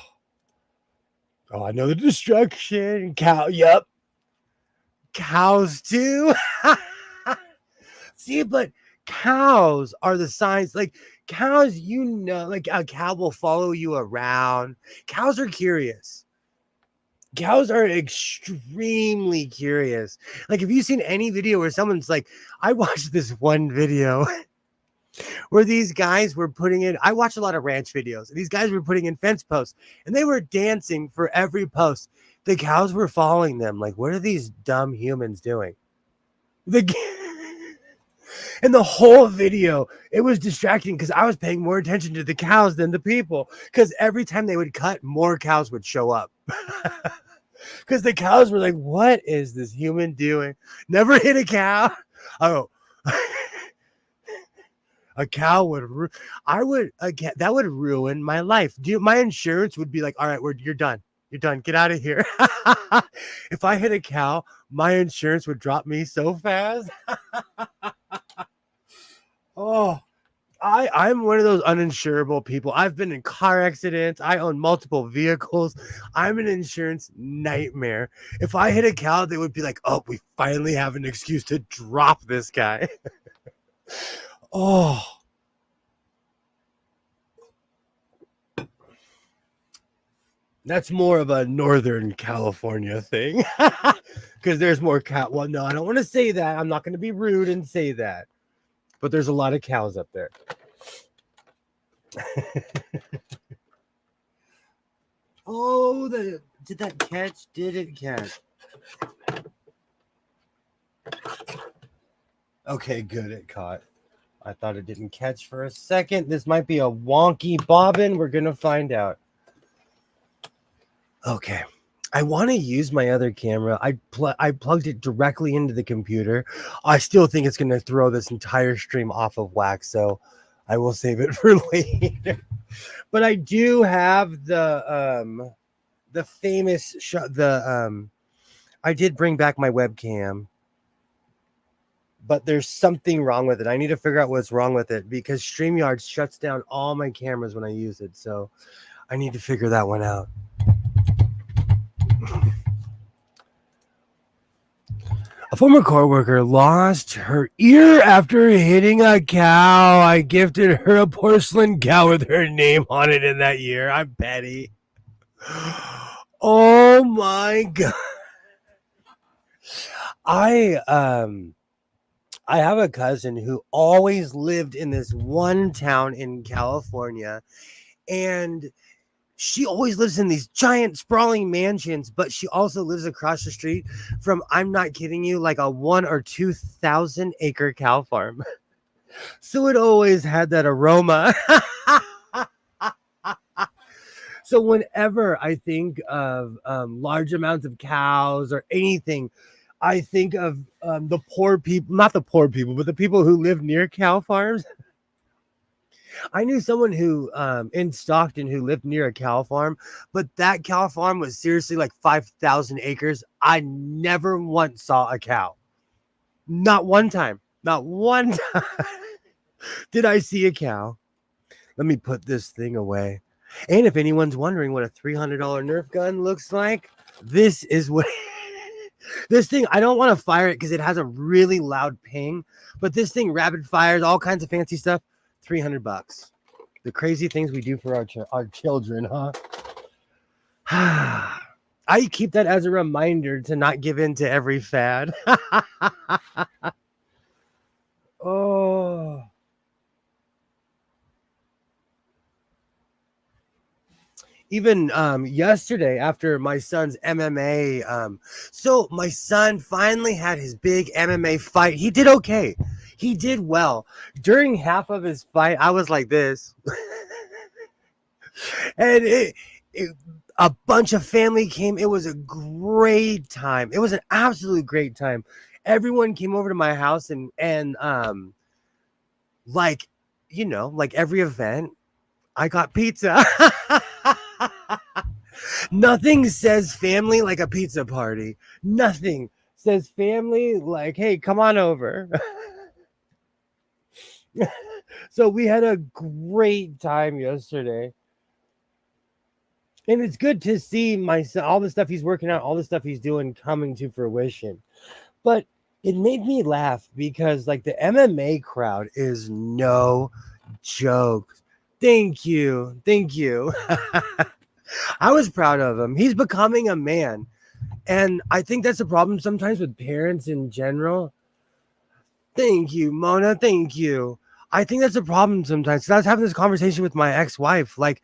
I know the destruction. Cow, yep. Cows too. See, but cows are the signs. Like cows, like a cow will follow you around. Cows are curious. Cows are extremely curious. Like, have you seen any video where someone's like, I watched this one video where these guys were putting in, I watch a lot of ranch videos, and these guys were putting in fence posts, and they were dancing for every post. The cows were following them. Like, what are these dumb humans doing? And the whole video, it was distracting because I was paying more attention to the cows than the people. Because every time they would cut, more cows would show up. Because the cows were like, what is this human doing? Never hit a cow. Oh, a cow would, that would ruin my life. My insurance would be like, all right, you're done. You're done. Get out of here. If I hit a cow, my insurance would drop me so fast. Oh, I'm one of those uninsurable people. I've been in car accidents. I own multiple vehicles. I'm an insurance nightmare. If I hit a cow, they would be like, oh, we finally have an excuse to drop this guy. Oh. That's more of a Northern California thing. Because there's more cow. Well, no, I don't want to say that. I'm not going to be rude and say that. But there's a lot of cows up there. Oh, did that catch? Did it catch? Okay, good. It caught. I thought it didn't catch for a second. This might be a wonky bobbin. We're going to find out. Okay. I want to use my other camera. I plugged it directly into the computer. I still think it's going to throw this entire stream off of whack, so I will save it for later. But I do have the famous I did bring back my webcam, but there's something wrong with it. I need to figure out what's wrong with it because StreamYard shuts down all my cameras when I use it. So I need to figure that one out. A former coworker lost her ear after hitting a cow. I gifted her a porcelain cow with her name on it in that year. I'm petty. Oh my God. I have a cousin who always lived in this one town in California, and she always lives in these giant sprawling mansions, but she also lives across the street from, I'm not kidding you, like a 1,000 or 2,000 acre cow farm. So it always had that aroma. So whenever I think of large amounts of cows or anything, I think of the poor people, not the poor people, but the people who live near cow farms. I knew someone who in Stockton who lived near a cow farm, but that cow farm was seriously like 5,000 acres. I never once saw a cow. Not one time. Not one time did I see a cow. Let me put this thing away. And if anyone's wondering what a $300 Nerf gun looks like, this is what this thing, I don't want to fire it because it has a really loud ping, but this thing rapid fires all kinds of fancy stuff. $300. The crazy things we do for our children, huh? I keep that as a reminder to not give in to every fad. Oh. Even yesterday after my son's MMA, so my son finally had his big MMA fight. He did okay. He did well. During half of his fight, I was like this. And a bunch of family came. It was a great time. It was an absolute great time. Everyone came over to my house and like, you know, like every event, I got pizza. Nothing says family like a pizza party. Nothing says family, like, hey, come on over. So we had a great time yesterday. And it's good to see my son, all the stuff he's working on, all the stuff he's doing coming to fruition. But it made me laugh because, like, the MMA crowd is no joke. Thank you. Thank you. I was proud of him. He's becoming a man. And I think that's a problem sometimes with parents in general. Thank you, Mona. Thank you. I think that's a problem sometimes. I was having this conversation with my ex-wife. Like,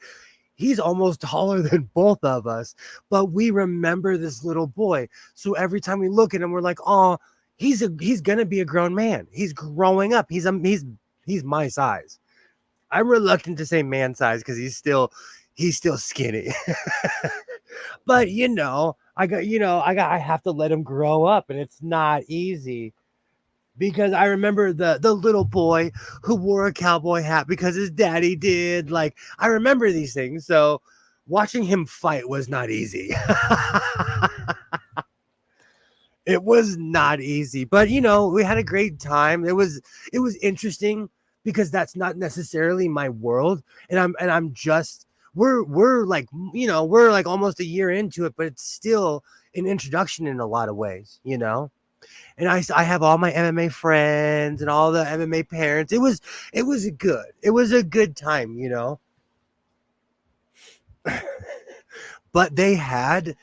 he's almost taller than both of us, but we remember this little boy. So every time we look at him, we're like, oh, he's gonna be a grown man. He's growing up. He's my size. I'm reluctant to say man size because he's still skinny. But I have to let him grow up, and it's not easy. Because I remember the little boy who wore a cowboy hat because his daddy did. Like, I remember these things. So watching him fight was not easy. It was not easy. But we had a great time. It was interesting because that's not necessarily my world. And I'm just we're like, we're like almost a year into it, but it's still an introduction in a lot of ways, And I have all my MMA friends and all the MMA parents. It was good. It was a good time, But they had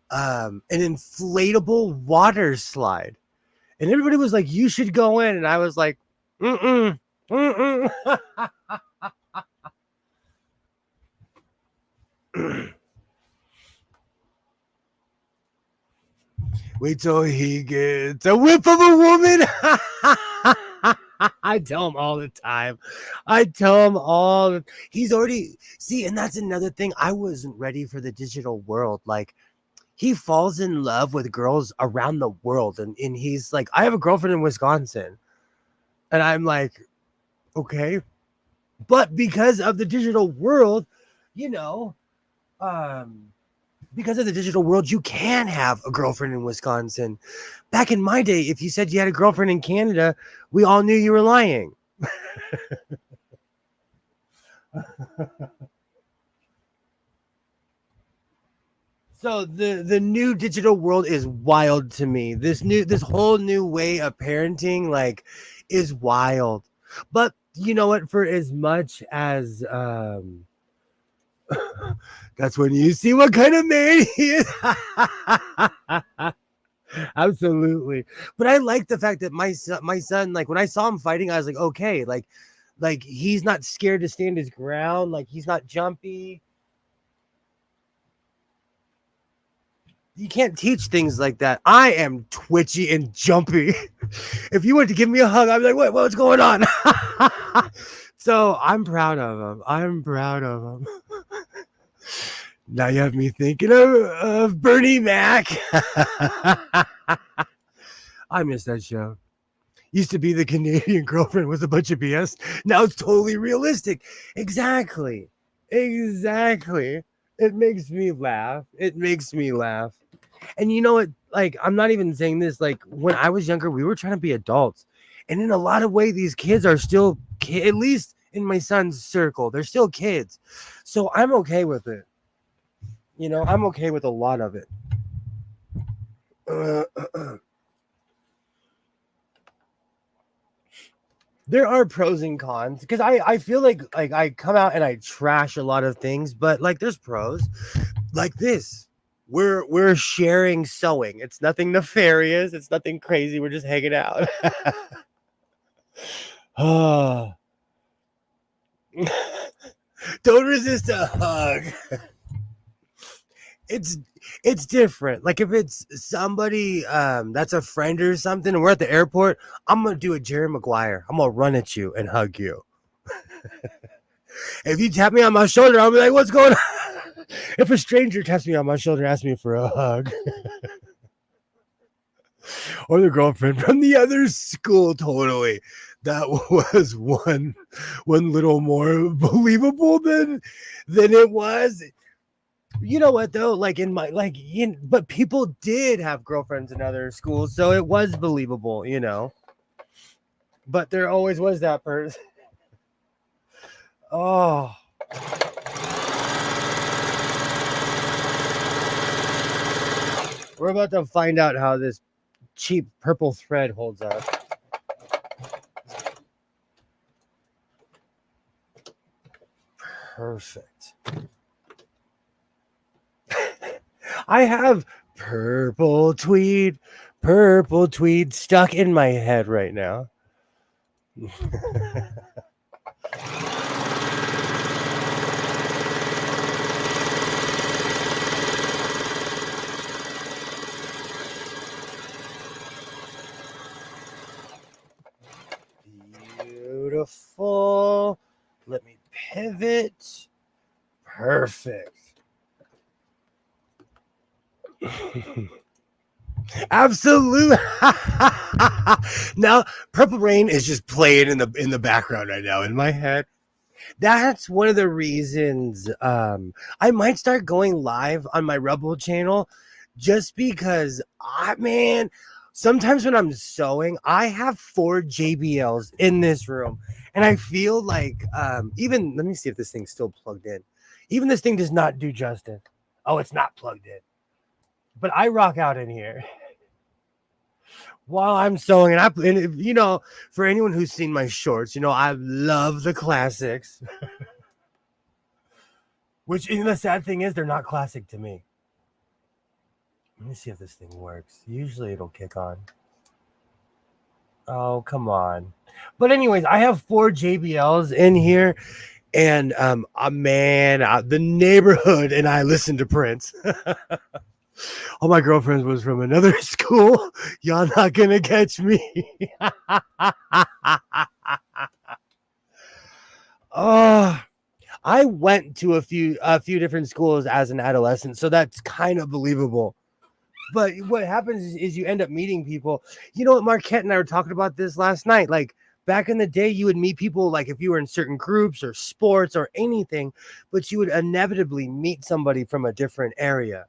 an inflatable water slide. And everybody was like, you should go in. And I was like, mm-mm. Wait till he gets a whiff of a woman. I tell him all the time. He's already, see, and that's another thing. I wasn't ready for the digital world. Like, he falls in love with girls around the world. And he's like, I have a girlfriend in Wisconsin. And I'm like, okay. But because of the digital world, because of the digital world, you can have a girlfriend in Wisconsin. Back in my day, if you said you had a girlfriend in Canada, we all knew you were lying. So the new digital world is wild to me. This whole new way of parenting, like, is wild. But you know what? For as much as that's when you see what kind of man he is. Absolutely. But I like the fact that my son, like, when I saw him fighting, I was like, okay, like he's not scared to stand his ground. Like, he's not jumpy. You can't teach things like that. I am twitchy and jumpy. If you went to give me a hug, I'd be like, what's going on? So I'm proud of him. Now you have me thinking of Bernie Mac. I miss that show. Used to be the Canadian girlfriend with a bunch of BS. Now it's totally realistic. Exactly. It makes me laugh. And you know what? Like, I'm not even saying this. Like, when I was younger, we were trying to be adults. And in a lot of ways, these kids are still at least in my son's circle, they're still kids. So I'm okay with it. I'm okay with a lot of it. There are pros and cons because I feel like I come out and I trash a lot of things, but like, there's pros. Like this. We're sharing sewing. It's nothing nefarious. It's nothing crazy. We're just hanging out. Don't resist a hug. It's different. Like, if it's somebody that's a friend or something, and we're at the airport, I'm gonna do a Jerry Maguire. I'm gonna run at you and hug you. If you tap me on my shoulder, I'll be like, what's going on? If a stranger taps me on my shoulder and asks me for a hug. Or the girlfriend from the other school, totally. That was one little more believable than it was. You know what though? Like in my but people did have girlfriends in other schools, so it was believable, you know. But there always was that person. Oh, we're about to find out how this cheap purple thread holds up. Perfect. I have purple tweed stuck in my head right now. Beautiful. Let me pivot. Perfect. Absolutely. Now, Purple Rain is just playing in the background right now in my head. That's one of the reasons I might start going live on my Rebel channel, just because sometimes when I'm sewing, I have 4 JBLs in this room, and I feel like even let me see if this thing's still plugged in. Even this thing does not do justice. Oh, it's not plugged in. But I rock out in here while I'm sewing, and you know, for anyone who's seen my shorts, you know, I love the classics. Which, and the sad thing is, they're not classic to me. Let me see if this thing works. Usually it'll kick on. Oh, come on. But anyways, I have 4 JBLs in here, and the neighborhood and I listen to Prince. All my girlfriends was from another school. Y'all not gonna catch me. Oh, I went to a few different schools as an adolescent, so that's kind of believable. But what happens is you end up meeting people. You know what, Marquette and I were talking about this last night. Like back in the day, you would meet people like if you were in certain groups or sports or anything, but you would inevitably meet somebody from a different area.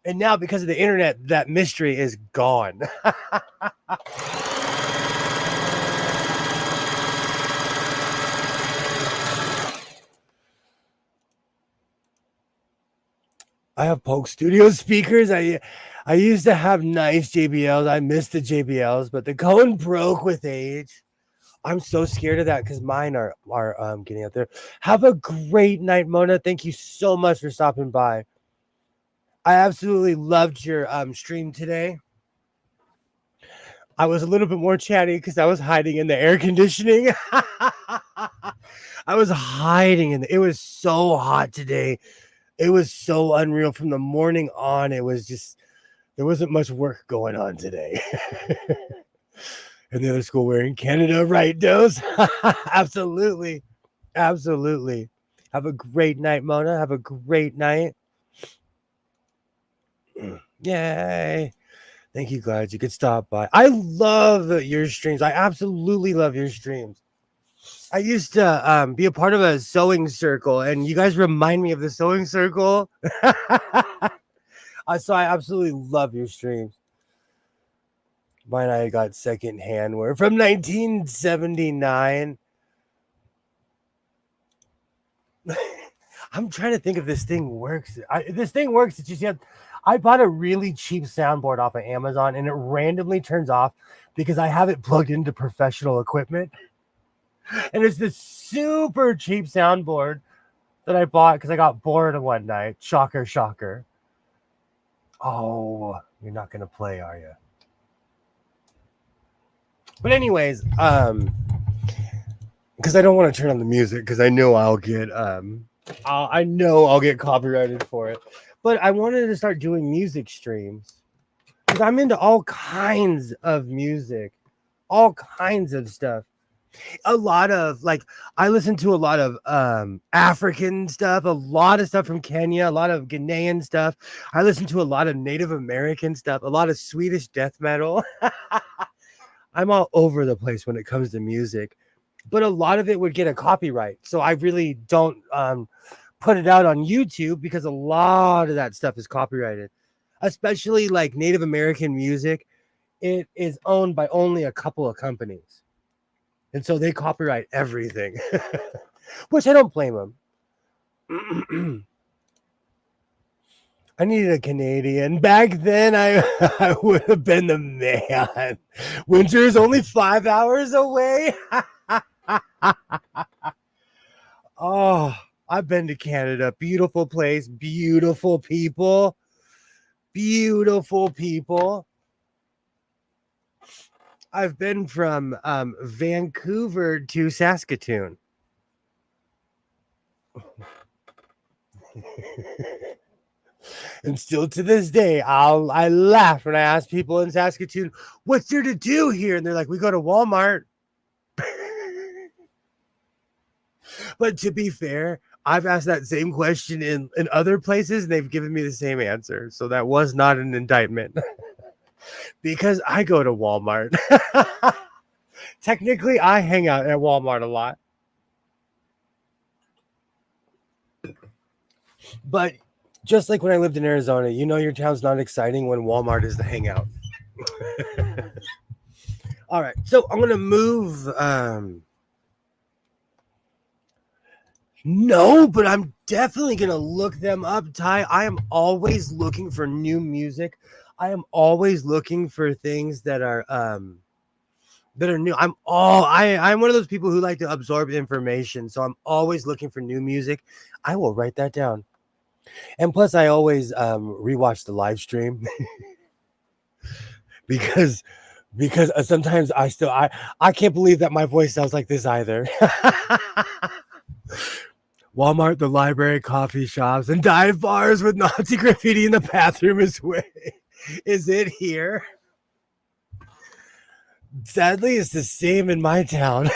And now, because of the internet, that mystery is gone. I have Polk Studio speakers. I used to have nice JBLs. I miss the JBLs, but the cone broke with age. I'm so scared of that because mine are getting out there. Have a great night, Mona. Thank you so much for stopping by. I absolutely loved your stream today. I was a little bit more chatty because I was hiding in the air conditioning. I was hiding it was so hot today. It was so unreal from the morning on. It was just, there wasn't much work going on today. And the other school, we're in Canada, right, Dose? Absolutely. Absolutely. Have a great night, Mona. Have a great night. Yay. Thank you, guys. You could stop by. I love your streams. I absolutely love your streams. I used to be a part of a sewing circle, and you guys remind me of the sewing circle. So I absolutely love your streams. Mine I got secondhand were from 1979. I'm trying to think if this thing works. This thing works. It's just I bought a really cheap soundboard off of Amazon, and it randomly turns off because I have it plugged into professional equipment. And it's this super cheap soundboard that I bought because I got bored one night. Shocker, shocker. Oh, you're not going to play, are you? But anyways, because I don't want to turn on the music because I know I'll get copyrighted for it. But I wanted to start doing music streams because I'm into all kinds of music, all kinds of stuff. A lot of I listen to a lot of African stuff, a lot of stuff from Kenya, a lot of Ghanaian stuff. I listen to a lot of Native American stuff, a lot of Swedish death metal. I'm all over the place when it comes to music, but a lot of it would get a copyright. So I really don't put it out on YouTube because a lot of that stuff is copyrighted, especially like Native American music. It is owned by only a couple of companies. And so they copyright everything, which I don't blame them. I needed a Canadian. Back then, I would have been the man. Winter is only 5 hours away. Oh, I've been to Canada. Beautiful place, beautiful people. Beautiful people. I've been from Vancouver to Saskatoon. And still to this day, I laugh when I ask people in Saskatoon, what's there to do here? And they're like, we go to Walmart. But to be fair, I've asked that same question in other places, and they've given me the same answer. So that was not an indictment. Because I go to Walmart. Technically, I hang out at Walmart a lot. But just like when I lived in Arizona, you know your town's not exciting when Walmart is the hangout. All right, so I'm going to move. No, but I'm definitely going to look them up, Ty. I am always looking for new music. I am always looking for things that are new. I'm one of those people who like to absorb information, so I'm always looking for new music. I will write that down. And plus, I always rewatch the live stream because sometimes I can't believe that my voice sounds like this either. Walmart, the library, coffee shops, and dive bars with Nazi graffiti in the bathroom is it here? Sadly, it's the same in my town.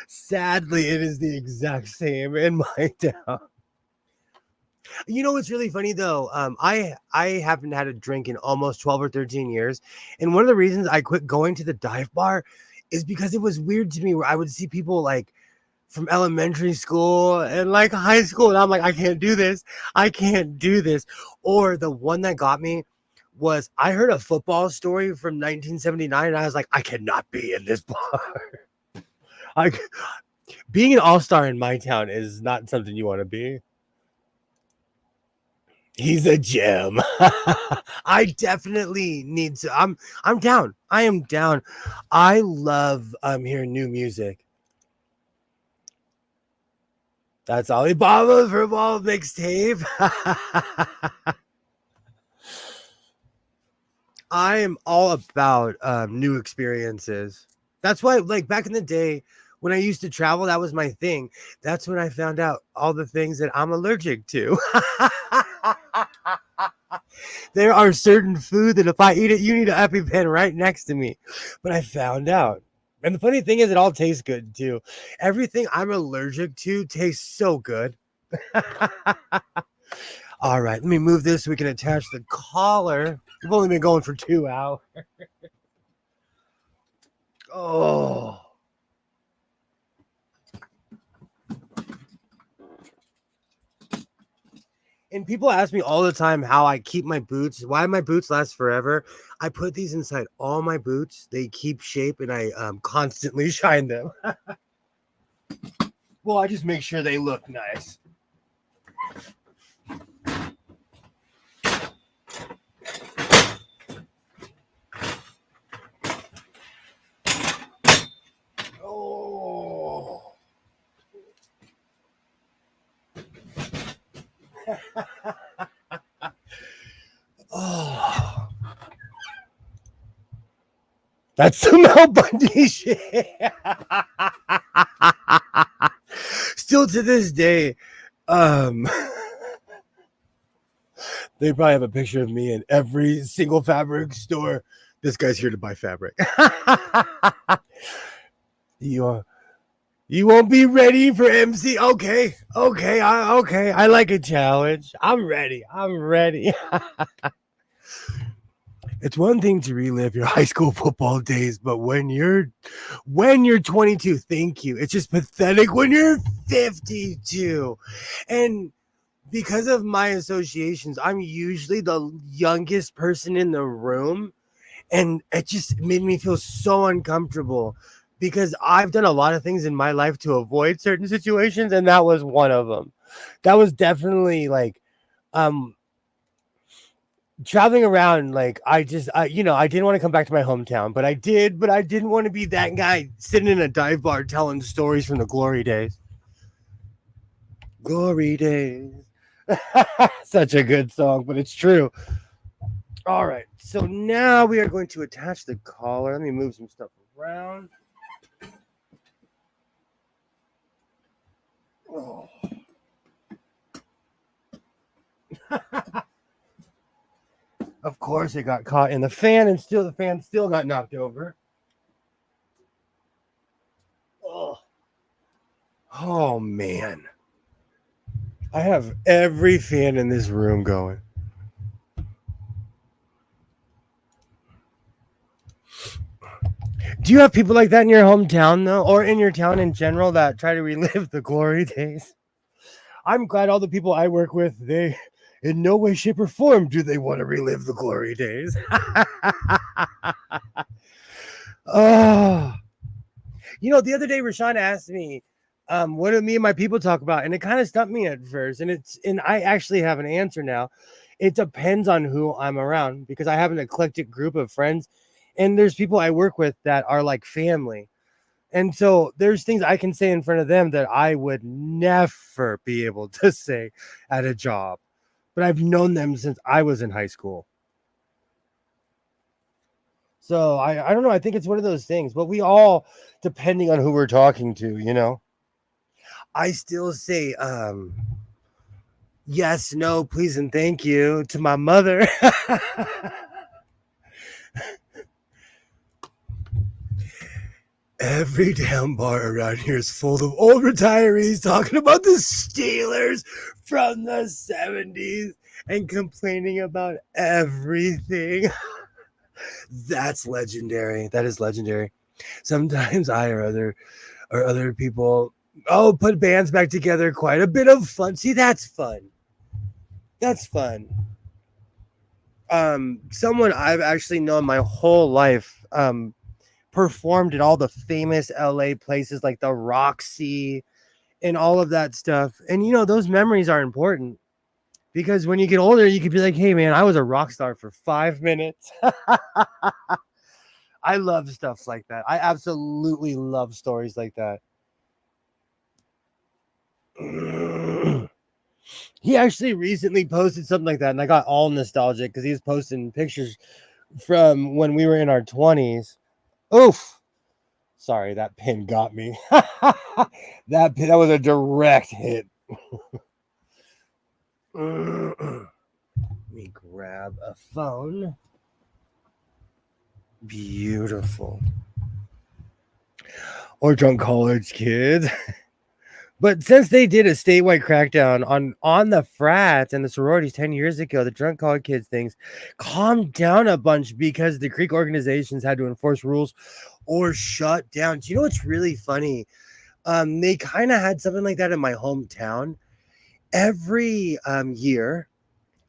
Sadly, it is the exact same in my town. You know what's really funny though? I haven't had a drink in almost 12 or 13 years. And one of the reasons I quit going to the dive bar is because it was weird to me where I would see people like from elementary school and like high school. And I'm like, I can't do this. I can't do this. Or the one that got me was I heard a football story from 1979. And I was like, I cannot be in this bar. Being an all-star in my town is not something you want to be. He's a gem. I definitely need to. I'm down. I am down. I love hearing new music. That's Alibaba for ball mixtape. I am all about new experiences. That's why, like back in the day, when I used to travel, that was my thing. That's when I found out all the things that I'm allergic to. There are certain food that if I eat it, you need an EpiPen right next to me. But I found out. And the funny thing is, it all tastes good too. Everything I'm allergic to tastes so good. All right, let me move this so we can attach the collar. We've only been going for 2 hours. Oh. And people ask me all the time how I keep my boots, why my boots last forever. I put these inside all my boots. They keep shape and I constantly shine them. Well, I just make sure they look nice. Oh. Oh, that's some Mel Bundy shit. Still to this day, they probably have a picture of me in every single fabric store. This guy's here to buy fabric. You won't be ready for MC. Okay. I like a challenge. I'm ready. It's one thing to relive your high school football days, but when you're 22, thank you. It's just pathetic when you're 52. And because of my associations, I'm usually the youngest person in the room, and it just made me feel so uncomfortable because I've done a lot of things in my life to avoid certain situations, and that was one of them. That was definitely like um traveling around. Like I didn't want to come back to my hometown, but I did. But I didn't want to be that guy sitting in a dive bar telling stories from the glory days. Glory days. Such a good song, but it's true. All right, so now we are going to attach the collar. Let me move some stuff around. Oh. Of course, it got caught in the fan, and the fan still got knocked over. Oh, oh man. I have every fan in this room going. Do you have people like that in your hometown, though, or in your town in general that try to relive the glory days? I'm glad all the people I work with, they, in no way, shape, or form, do they want to relive the glory days. Oh, the other day, Rashawn asked me, what do me and my people talk about? And it kind of stumped me at first. And I actually have an answer now. It depends on who I'm around because I have an eclectic group of friends, and there's people I work with that are like family. And so there's things I can say in front of them that I would never be able to say at a job. But I've known them since I was in high school. So I don't know. I think it's one of those things. But we all, depending on who we're talking to. I still say yes, no, please, and thank you to my mother. Every damn bar around here is full of old retirees talking about the Steelers from the 70s and complaining about everything. That's legendary. That is legendary. Sometimes I or other people put bands back together. Quite a bit of fun. See, that's fun. That's fun. Someone I've actually known my whole life performed in all the famous LA places like the Roxy and all of that stuff. And those memories are important because when you get older, you could be like, hey man, I was a rock star for 5 minutes. I love stuff like that. I absolutely love stories like that. He actually recently posted something like that, and I got all nostalgic because he was posting pictures from when we were in our 20s. Oof. Sorry, that pin got me. That was a direct hit. Let me grab a phone. Beautiful. Or drunk college kids. But since they did a statewide crackdown on the frats and the sororities 10 years ago, the drunk college kids things calmed down a bunch because the Greek organizations had to enforce rules or shut down. Do you know what's really funny? They kind of had something like that in my hometown. Every year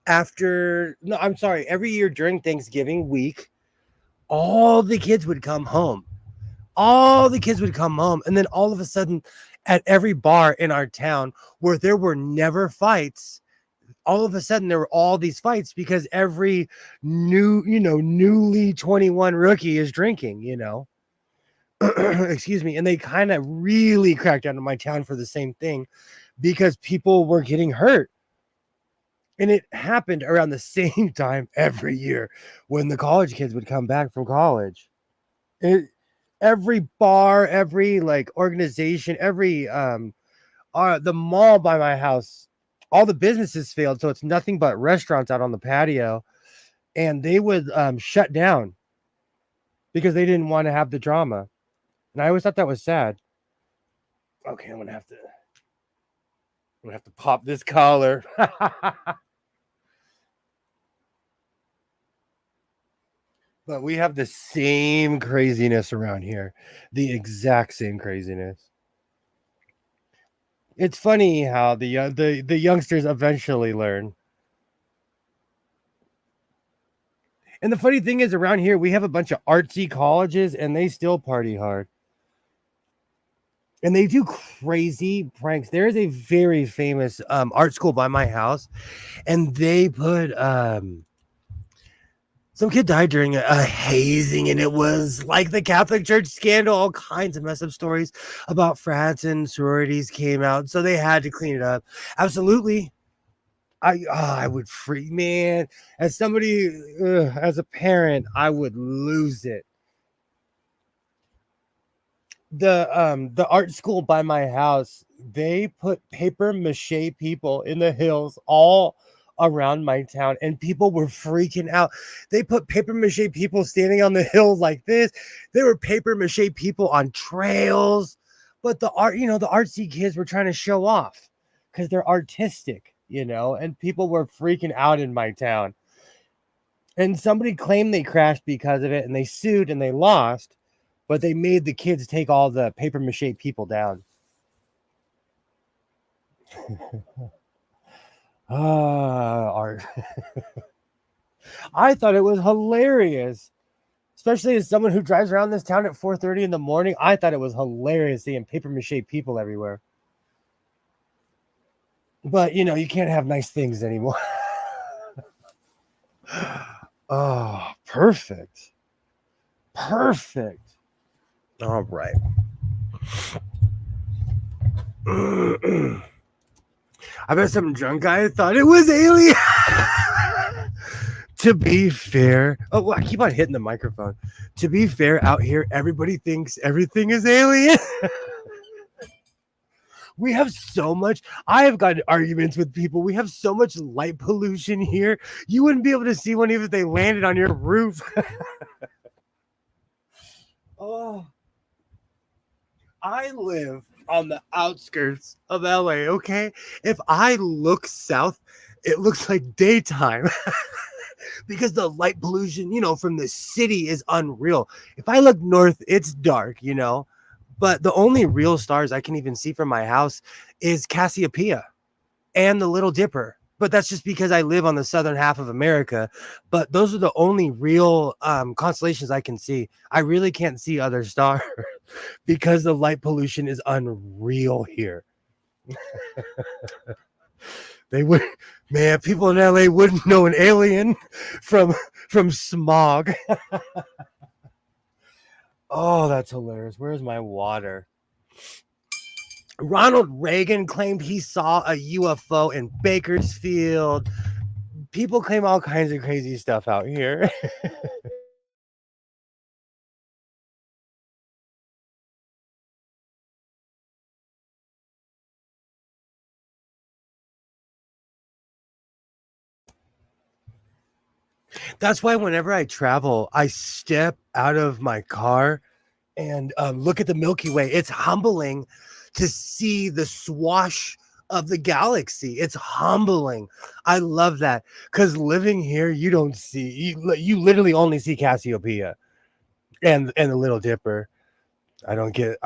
every year during Thanksgiving week, all the kids would come home. All the kids would come home, and then all of a sudden, at every bar in our town where there were never fights, all of a sudden there were all these fights because every newly 21 rookie is drinking. Excuse me. And they kind of really cracked down on my town for the same thing because people were getting hurt. And it happened around the same time every year when the college kids would come back from college. Every bar, every like organization, every the mall by my house, all the businesses failed, so it's nothing but restaurants out on the patio, and they would shut down because they didn't want to have the drama. And I always thought that was sad. Okay, I'm gonna have to pop this collar. But we have the same craziness around here. The exact same craziness. It's funny how the youngsters eventually learn. And the funny thing is, around here we have a bunch of artsy colleges, and they still party hard. And they do crazy pranks. There is a very famous art school by my house, and they put some kid died during a hazing, and it was like the Catholic Church scandal. All kinds of mess up stories about frats and sororities came out, so they had to clean it up. Absolutely. I would freak, man. As somebody, as a parent, I would lose it. The art school by my house, they put paper mache people in the hills all around my town, and people were freaking out. They put paper mache people standing on the hills like this. There were paper mache people on trails, but the artsy kids were trying to show off because they're artistic, and people were freaking out in my town. And somebody claimed they crashed because of it, and they sued and they lost, but they made the kids take all the paper mache people down. Art. I thought it was hilarious, especially as someone who drives around this town at 4:30 in the morning. I thought it was hilarious seeing paper mache people everywhere. But you can't have nice things anymore. Oh, perfect. All right. I bet some drunk guy thought it was alien. To be fair, I keep on hitting the microphone. To be fair, out here, everybody thinks everything is alien. We have so much. I have gotten arguments with people. We have so much light pollution here. You wouldn't be able to see one even if they landed on your roof. Oh, I live on the outskirts of LA, okay? If I look south, it looks like daytime. Because the light pollution, from the city is unreal. If I look north, it's dark, But the only real stars I can even see from my house is Cassiopeia and the Little Dipper. But that's just because I live on the southern half of America. But those are the only real constellations I can see. I really can't see other stars because the light pollution is unreal here. They would, man, people in LA wouldn't know an alien from smog. Oh, that's hilarious. Where's my water? Ronald Reagan claimed he saw a UFO in Bakersfield. People claim all kinds of crazy stuff out here. That's why whenever I travel, I step out of my car and look at the Milky Way. It's humbling to see the swash of the galaxy. It's humbling. I love that because living here, you don't see, you literally only see Cassiopeia and the Little Dipper. I don't get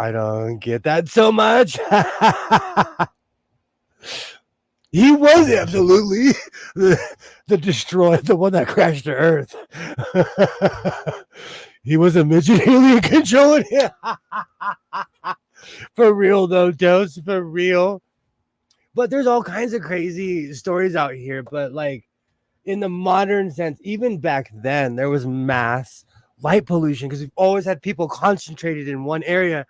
that so much. He was absolutely the destroyer, the one that crashed to Earth. He was a midget alien controlling him. For real, though, Dose, for real. But there's all kinds of crazy stories out here. But, like, in the modern sense, even back then, there was mass light pollution because we've always had people concentrated in one area.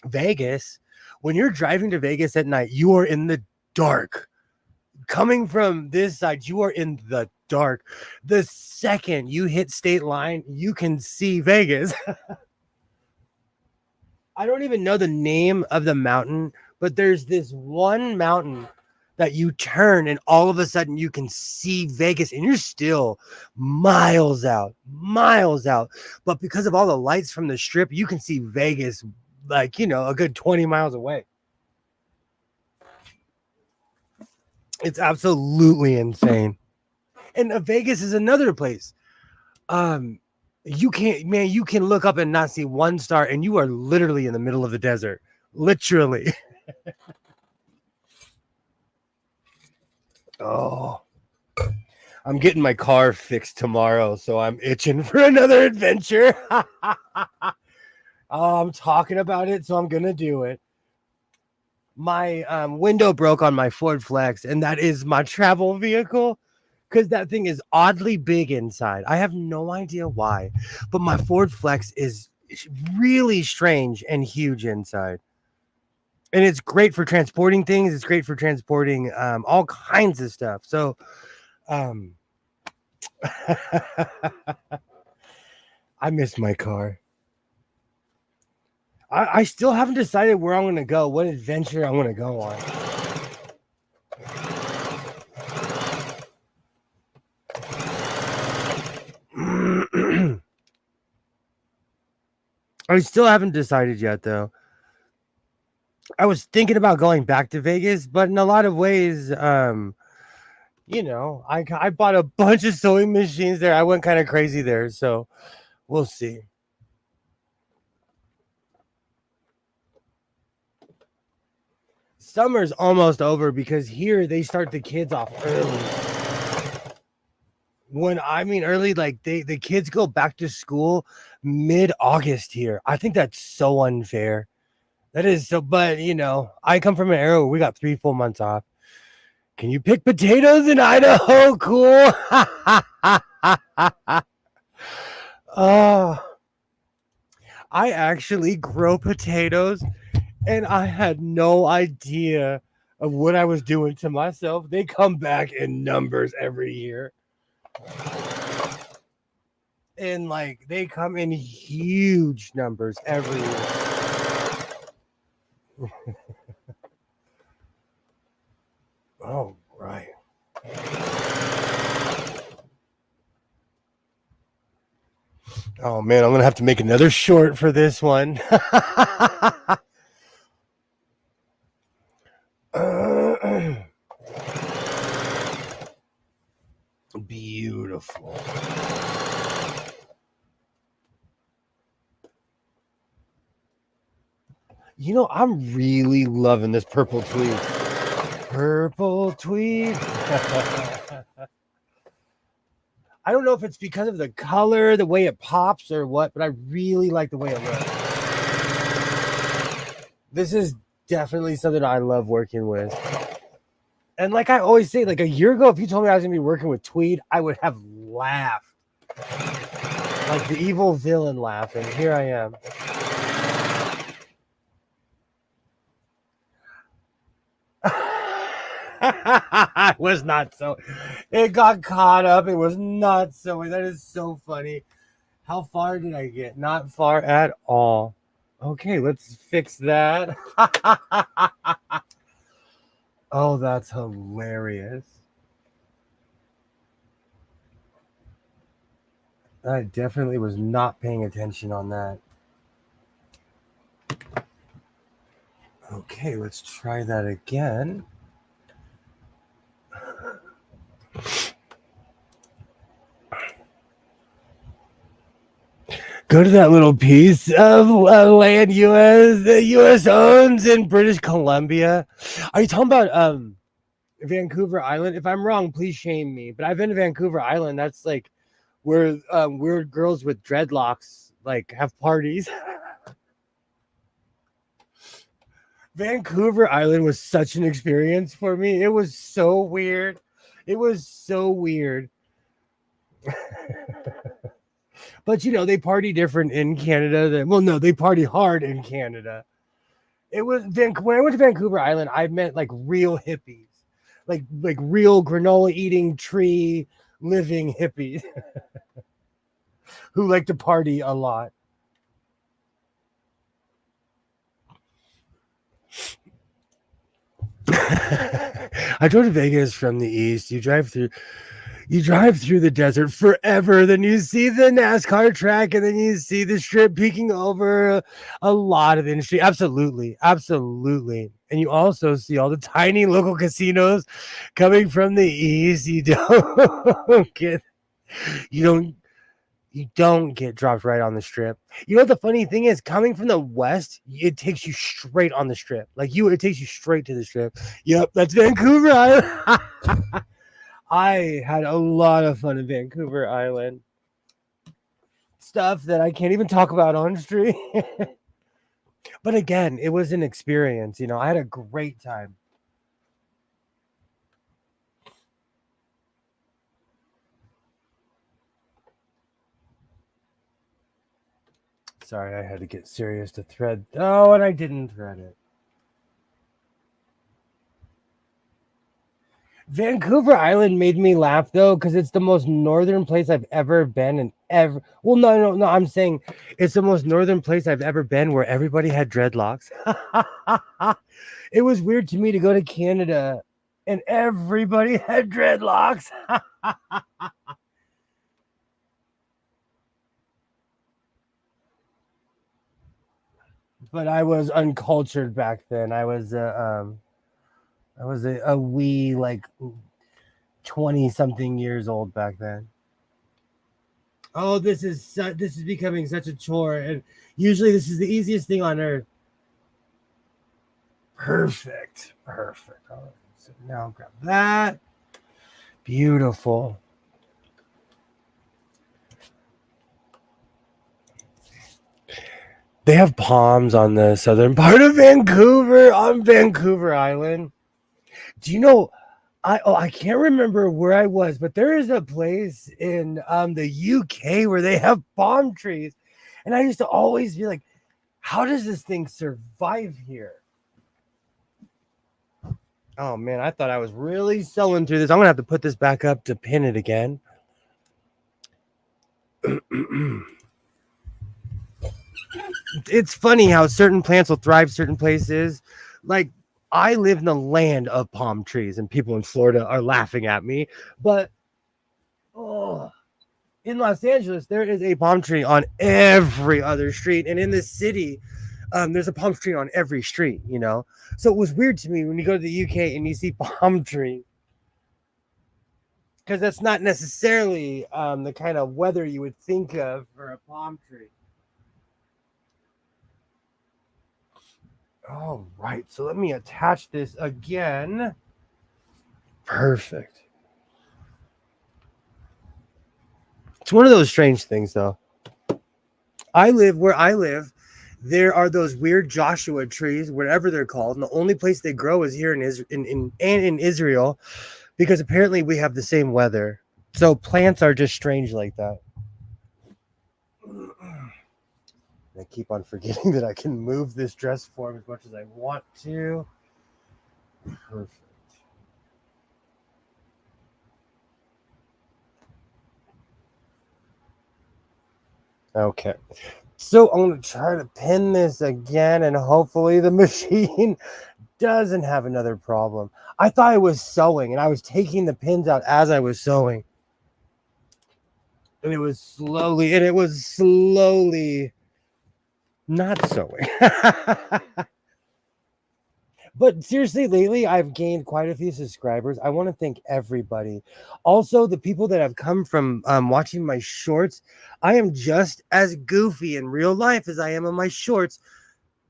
Vegas, when you're driving to Vegas at night, you are in the dark. Coming from this side, you are in the dark. The second you hit state line, you can see Vegas. I don't even know the name of the mountain, but there's this one mountain that you turn and all of a sudden you can see Vegas and you're still miles out. But because of all the lights from the strip, you can see Vegas like, a good 20 miles away. It's absolutely insane. And Vegas is another place. You can't, man, you can look up and not see one star, and you are literally in the middle of the desert. Literally. Oh, I'm getting my car fixed tomorrow, so I'm itching for another adventure. Oh, I'm talking about it, so I'm gonna do it. My window broke on my Ford Flex, and that is my travel vehicle because that thing is oddly big inside. I have no idea why, but my Ford Flex is really strange and huge inside. And it's great for transporting things. It's great for transporting all kinds of stuff. So, um, I miss my car. I still haven't decided where I'm going to go, what adventure I want to go on. I still haven't decided yet, though. I was thinking about going back to Vegas, but in a lot of ways, you know, I bought a bunch of sewing machines there. I went kind of crazy there, so we'll see. Summer's almost over because here they start the kids off early. When I mean early, like the kids go back to school mid-August here. I think that's so unfair. That is so, but you know, I come from an era where we got 3 full months off. Can you pick potatoes in Idaho? Cool. Oh, I actually grow potatoes, and I had no idea of what I was doing to myself. They come back in numbers every year. And like they come in huge numbers every year. Oh, right. Oh man, I'm gonna have to make another short for this one. Beautiful. You know, I'm really loving this purple tweed. Purple tweed. I don't know if it's because of the color, the way it pops, or what, but I really like the way it looks. This is definitely something I love working with. And like I always say, like a year ago, if you told me I was going to be working with tweed, I would have laughed. Like the evil villain laughing. Here I am. I was not so. It got caught up. It was not sewing. That is so funny. How far did I get? Not far at all. Okay, let's fix that. Oh, that's hilarious. I definitely was not paying attention on that. Okay, let's try that again. Go to that little piece of land the U.S. owns in British Columbia. Are you talking about Vancouver Island? If I'm wrong, please shame me. But I've been to Vancouver Island. That's like where weird girls with dreadlocks like have parties. Vancouver Island was such an experience for me. It was so weird. It was so weird. But you know, they party different in Canada than, well, no, they party hard in Canada. It was when I went to Vancouver Island, I met like real hippies, like real granola eating, tree living hippies who like to party a lot. I drove to Vegas from the east. You drive through the desert forever, then you see the NASCAR track, and then you see the strip peeking over a lot of the industry. Absolutely. And you also see all the tiny local casinos coming from the east. You don't You don't get dropped right on the strip. You know what the funny thing is? Coming from the west, it takes you straight on the strip. It takes you straight to the strip. Yep, that's Vancouver Island. I had a lot of fun in Vancouver Island. Stuff that I can't even talk about on stream. But again, it was an experience. I had a great time. Sorry, I had to get serious to thread. Oh, and I didn't thread it. Vancouver Island made me laugh though, because it's the most northern place I've ever been and ever. Well, no. I'm saying it's the most northern place I've ever been where everybody had dreadlocks. It was weird to me to go to Canada and everybody had dreadlocks. But I was uncultured back then. I was a wee, like 20 something years old back then. Oh, this is becoming such a chore, and usually this is the easiest thing on earth. Perfect. All right, so now grab that. Beautiful. They have palms on the southern part of Vancouver, on Vancouver Island. Do you know? I can't remember where I was, but there is a place in the UK where they have palm trees, and I used to always be like, "How does this thing survive here?" Oh man, I thought I was really sewing through this. I'm gonna have to put this back up to pin it again. It's funny how certain plants will thrive certain places. Like, I live in the land of palm trees, and people in Florida are laughing at me. But in Los Angeles, there is a palm tree on every other street, and in this city, there's a palm tree on every street. So it was weird to me when you go to the UK and you see palm tree, because that's not necessarily the kind of weather you would think of for a palm tree. All right, so let me attach this again. Perfect. It's one of those strange things, though. Where I live, there are those weird Joshua trees, whatever they're called, and the only place they grow is here in Israel, because apparently we have the same weather. So plants are just strange like that. I keep on forgetting that I can move this dress form as much as I want to. Perfect. Okay. So I'm going to try to pin this again, and hopefully the machine doesn't have another problem. I thought I was sewing, and I was taking the pins out as I was sewing. And it was slowly not sewing. But seriously, lately I've gained quite a few subscribers. I want to thank everybody. Also, the people that have come from watching my shorts. I am just as goofy in real life as I am on my shorts.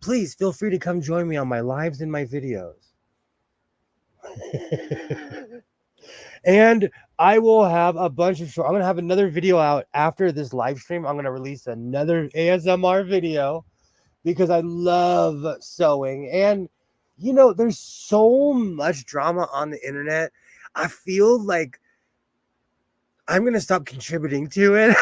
Please feel free to come join me on my lives and my videos. And I will have a bunch of short. I'm going to have another video out after this live stream. I'm going to release another ASMR video because I love sewing. And there's so much drama on the internet. I feel like I'm going to stop contributing to it.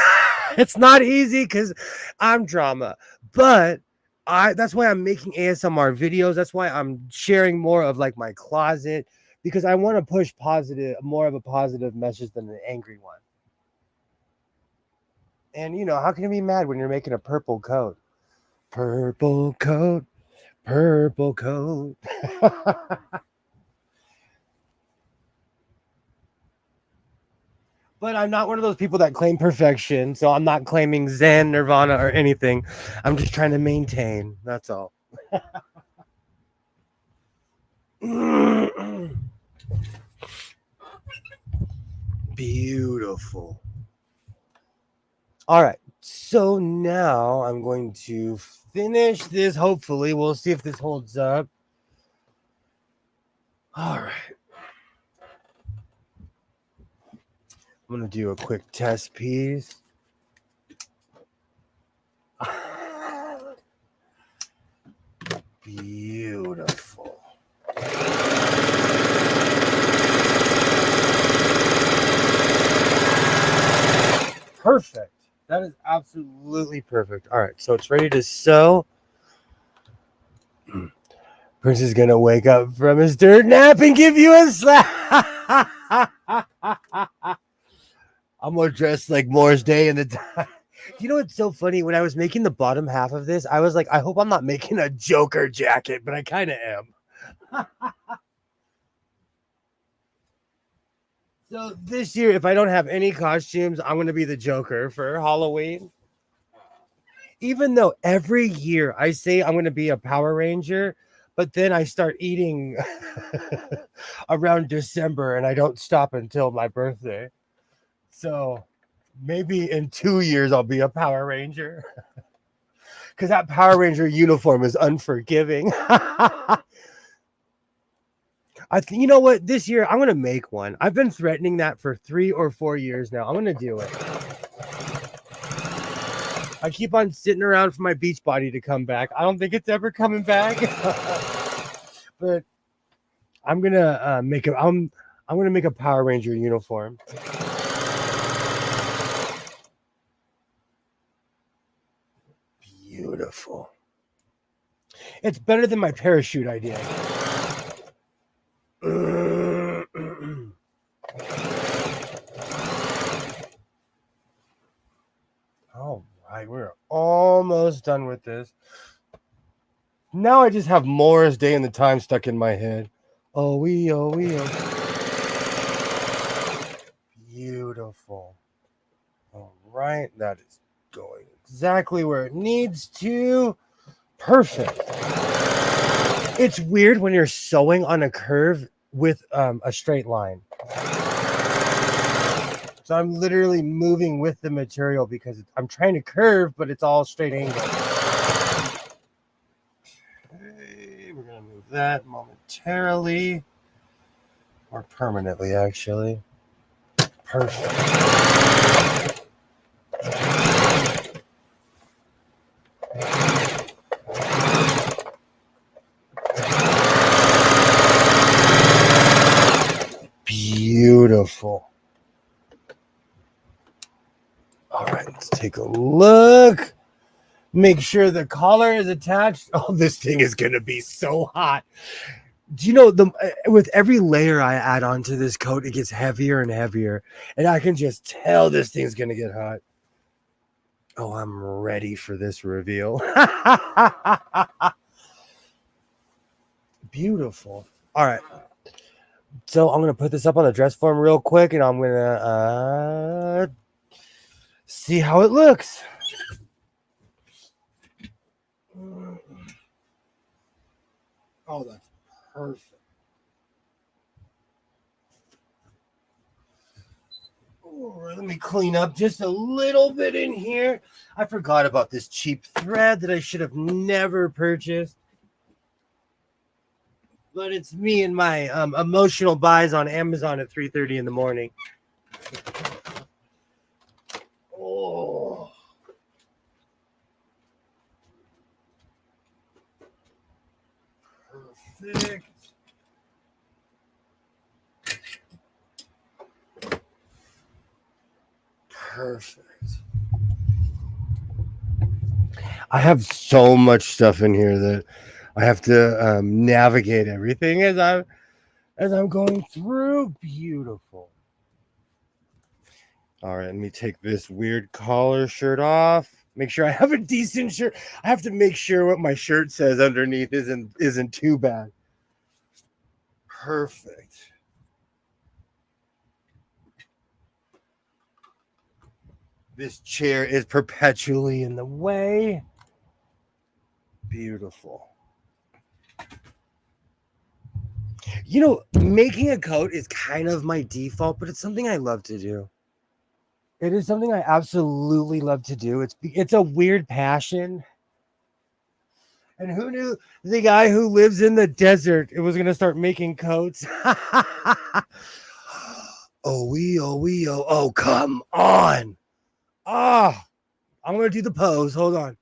It's not easy because I'm drama. But that's why I'm making ASMR videos. That's why I'm sharing more of like my closet, because I want to push more of a positive message than an angry one. And how can you be mad when you're making a purple coat? Purple coat. Purple coat. But I'm not one of those people that claim perfection, so I'm not claiming Zen, Nirvana, or anything. I'm just trying to maintain. That's all. Beautiful. All right. So now I'm going to finish this. Hopefully, we'll see if this holds up. All right. I'm going to do a quick test piece. Beautiful. Perfect. That is absolutely perfect. All right, so it's ready to sew. Prince is gonna wake up from his dirt nap and give you a slap. I'm gonna dress like Moore's Day in the time. You know what's so funny? When I was making the bottom half of this, I was like, I hope I'm not making a Joker jacket, but I kind of am. So this year, if I don't have any costumes, I'm going to be the Joker for Halloween. Even though every year I say I'm going to be a Power Ranger, but then I start eating around December and I don't stop until my birthday. So maybe in 2 years I'll be a Power Ranger because that Power Ranger uniform is unforgiving. You know what? This year I'm gonna make one. I've been threatening that for 3 or 4 years now. I'm gonna do it. I keep on sitting around for my beach body to come back. I don't think it's ever coming back, but I'm gonna make a. I'm gonna make a Power Ranger uniform. Beautiful. It's better than my parachute idea. All right, we're almost done with this. Now I just have Moore's Day and the Time stuck in my head. Oh, we. Beautiful. All right, that is going exactly where it needs to. Perfect. It's weird when you're sewing on a curve with a straight line. So I'm literally moving with the material because I'm trying to curve, but it's all straight angle. Okay, we're going to move that momentarily. Or permanently, actually. Perfect. Beautiful. All right, let's take a look. Make sure the collar is attached. Oh, this thing is going to be so hot. Do you know, with every layer I add onto this coat, it gets heavier and heavier. And I can just tell this thing's going to get hot. Oh, I'm ready for this reveal. Beautiful. All right. So I'm going to put this up on the dress form real quick, and I'm going to see how it looks. Oh, that's perfect. Let me clean up just a little bit in here. I forgot about this cheap thread that I should have never purchased. But it's me and my emotional buys on Amazon at 3:30 in the morning. Oh. Perfect. Perfect. I have so much stuff in here that I have to navigate everything as I'm going through. Beautiful. All right, let me take this weird collar shirt off. Make sure I have a decent shirt. I have to make sure what my shirt says underneath isn't too bad. Perfect. This chair is perpetually in the way. Beautiful. You know, making a coat is kind of my default, but it's something I love to do. It is something I absolutely love to do. It's a weird passion. And who knew the guy who lives in the desert it was gonna start making coats? Oh, come on. Ah, I'm gonna do the pose. Hold on.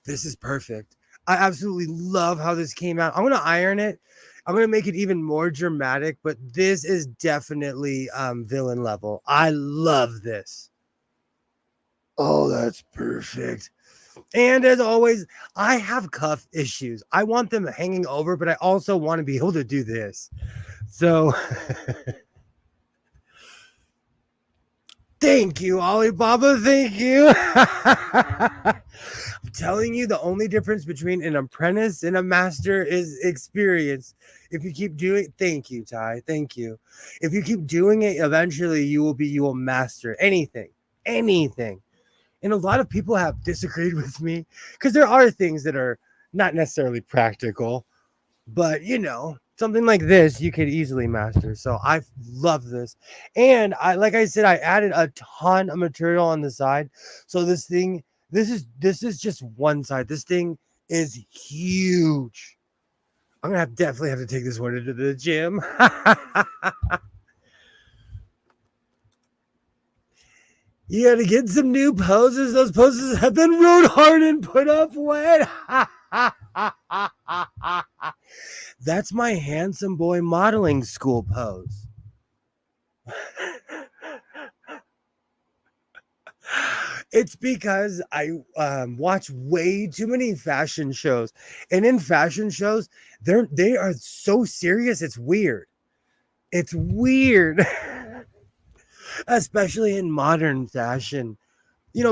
This is perfect. I absolutely love how this came out. I'm gonna iron it. I'm gonna make it even more dramatic, but this is definitely villain level. I love this. Oh, that's perfect. And as always, I have cuff issues. I want them hanging over, but I also want to be able to do this. So thank you, Alibaba. Thank you. I'm telling you, the only difference between an apprentice and a master is experience. If you keep doing, thank you, Ty. Thank you. If you keep doing it, eventually you will master anything, anything. And a lot of people have disagreed with me because there are things that are not necessarily practical, but something like this you could easily master. So I love this. And like I said, I added a ton of material on the side. So this is just one side. This thing is huge. I'm gonna definitely have to take this one into the gym. You gotta get some new poses. Those poses have been rode hard and put up wet. That's my handsome boy modeling school pose. It's because I watch way too many fashion shows, and in fashion shows, they are so serious. It's weird. It's weird, especially in modern fashion.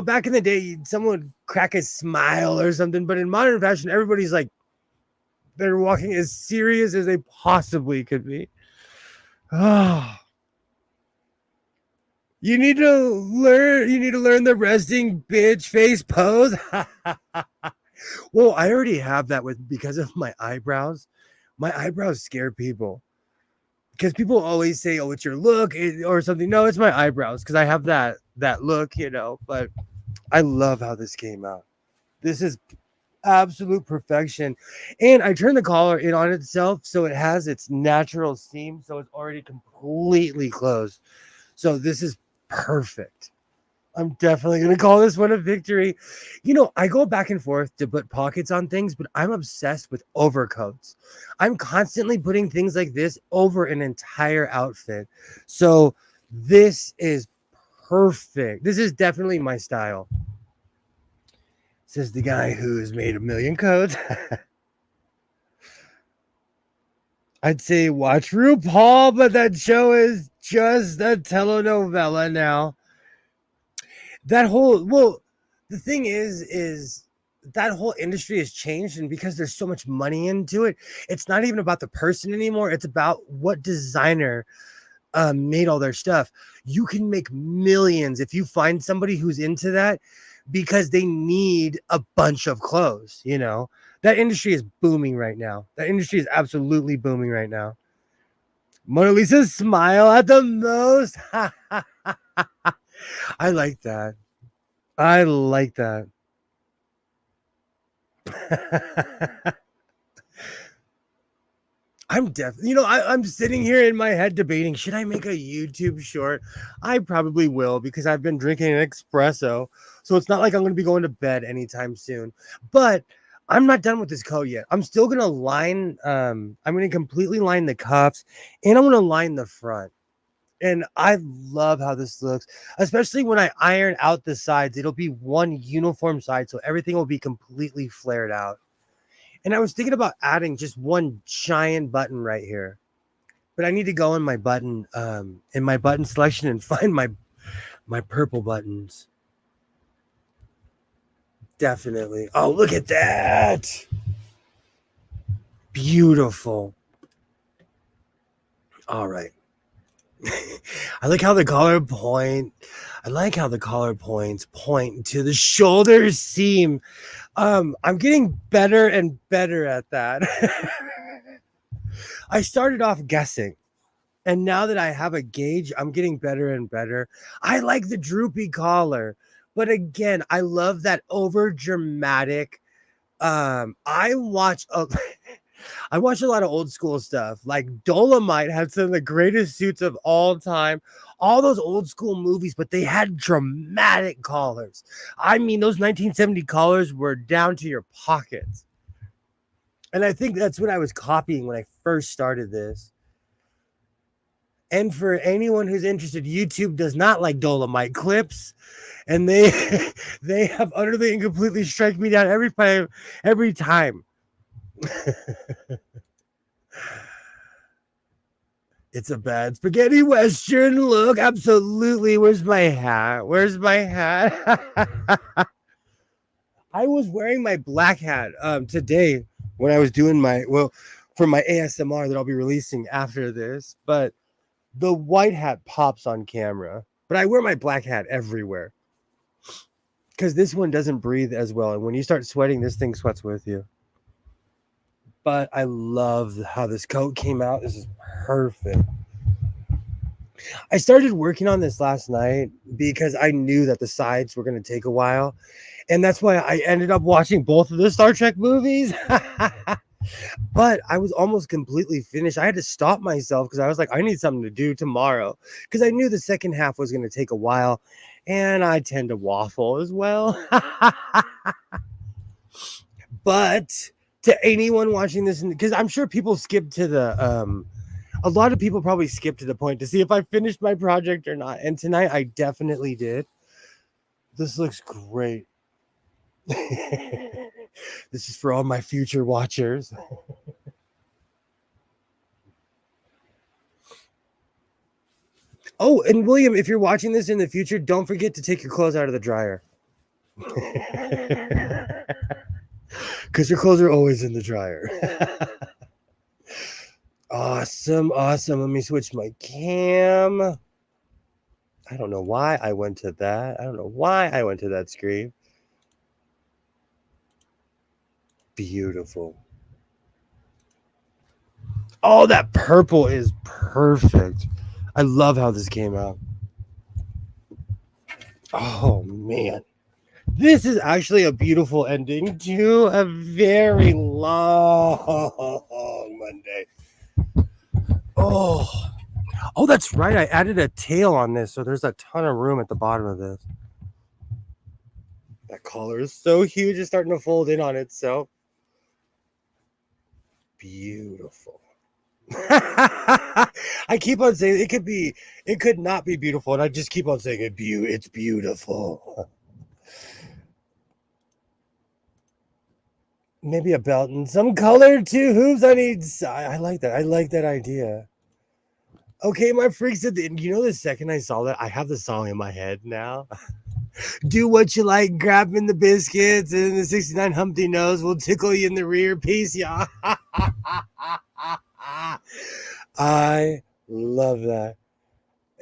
Back in the day, someone would crack a smile or something, but in modern fashion, everybody's like they're walking as serious as they possibly could be. Oh. You need to learn the resting bitch face pose. Well, I already have that because of my eyebrows. My eyebrows scare people. Because people always say, "Oh, it's your look," or something. No, it's my eyebrows because I have that look, But I love how this came out. This is absolute perfection. And I turned the collar in on itself so it has its natural seam, so it's already completely closed. So this is perfect. I'm definitely going to call this one a victory. I go back and forth to put pockets on things, but I'm obsessed with overcoats. I'm constantly putting things like this over an entire outfit. So this is perfect. This is definitely my style. Says the guy who's made a million coats. I'd say watch RuPaul, but that show is just a telenovela now. The thing is that whole industry has changed, and because there's so much money into it, it's not even about the person anymore. It's about what designer made all their stuff. You can make millions if you find somebody who's into that because they need a bunch of clothes. That industry is booming right now. That industry is absolutely booming right now. Mona Lisa's smile at the most. I like that. I like that. I'm sitting here in my head debating, should I make a YouTube short? I probably will because I've been drinking an espresso. So it's not like I'm going to be going to bed anytime soon. But I'm not done with this coat yet. I'm still going to I'm going to completely line the cuffs and I'm going to line the front. And I love how this looks, especially when I iron out the sides. It'll be one uniform side, so everything will be completely flared out. And I was thinking about adding just one giant button right here, but I need to go in my button selection and find my purple buttons. Definitely. Oh, look at that! Beautiful. All right. I like how the collar points point to the shoulder seam. I'm getting better and better at that. I started off guessing, And now that I have a gauge, I'm getting better and better. I like the droopy collar, but again, I love that over dramatic. I watch a I watch a lot of old school stuff. Like Dolomite had some of the greatest suits of all time. All those old school movies, but they had dramatic collars. I mean, those 1970 collars were down to your pockets. And I think that's what I was copying when I first started this. And for anyone who's interested, YouTube does not like Dolomite clips, and they they have utterly and completely strike me down every time. It's a bad spaghetti western look. Absolutely. Where's my hat? Where's my hat? I was wearing my black hat today when I was doing for my ASMR that I'll be releasing after this, but the white hat pops on camera, but I wear my black hat everywhere because this one doesn't breathe as well. And when you start sweating, this thing sweats with you. But I love how this coat came out. This is perfect. I started working on this last night because I knew that the sides were going to take a while. And that's why I ended up watching both of the Star Trek movies. But I was almost completely finished. I had to stop myself because I was like, I need something to do tomorrow because I knew the second half was going to take a while. And I tend to waffle as well. But to anyone watching this, because I'm sure people skip to a lot of people probably skip to the point to see if I finished my project or not. And tonight I definitely did. This looks great. This is for all my future watchers. Oh, and William, if you're watching this in the future, don't forget to take your clothes out of the dryer. Because your clothes are always in the dryer. Awesome. Let me switch my cam. I don't know why I went to that. I don't know why I went to that screen. Beautiful. Oh, that purple is perfect. I love how this came out. Oh, man. This is actually a beautiful ending to a very long Monday. Oh, that's right. I added a tail on this, so there's a ton of room at the bottom of this. That collar is so huge, it's starting to fold in on itself. Beautiful. I keep on saying it could not be beautiful, and I just keep on saying it's beautiful. Maybe a belt and some color too. Hooves on each side. I like that. I like that idea. Okay, my freak said, the second I saw that, I have the song in my head now. Do what you like, grabbing the biscuits, and the 69 Humpty Nose will tickle you in the rear. Peace, y'all. I love that.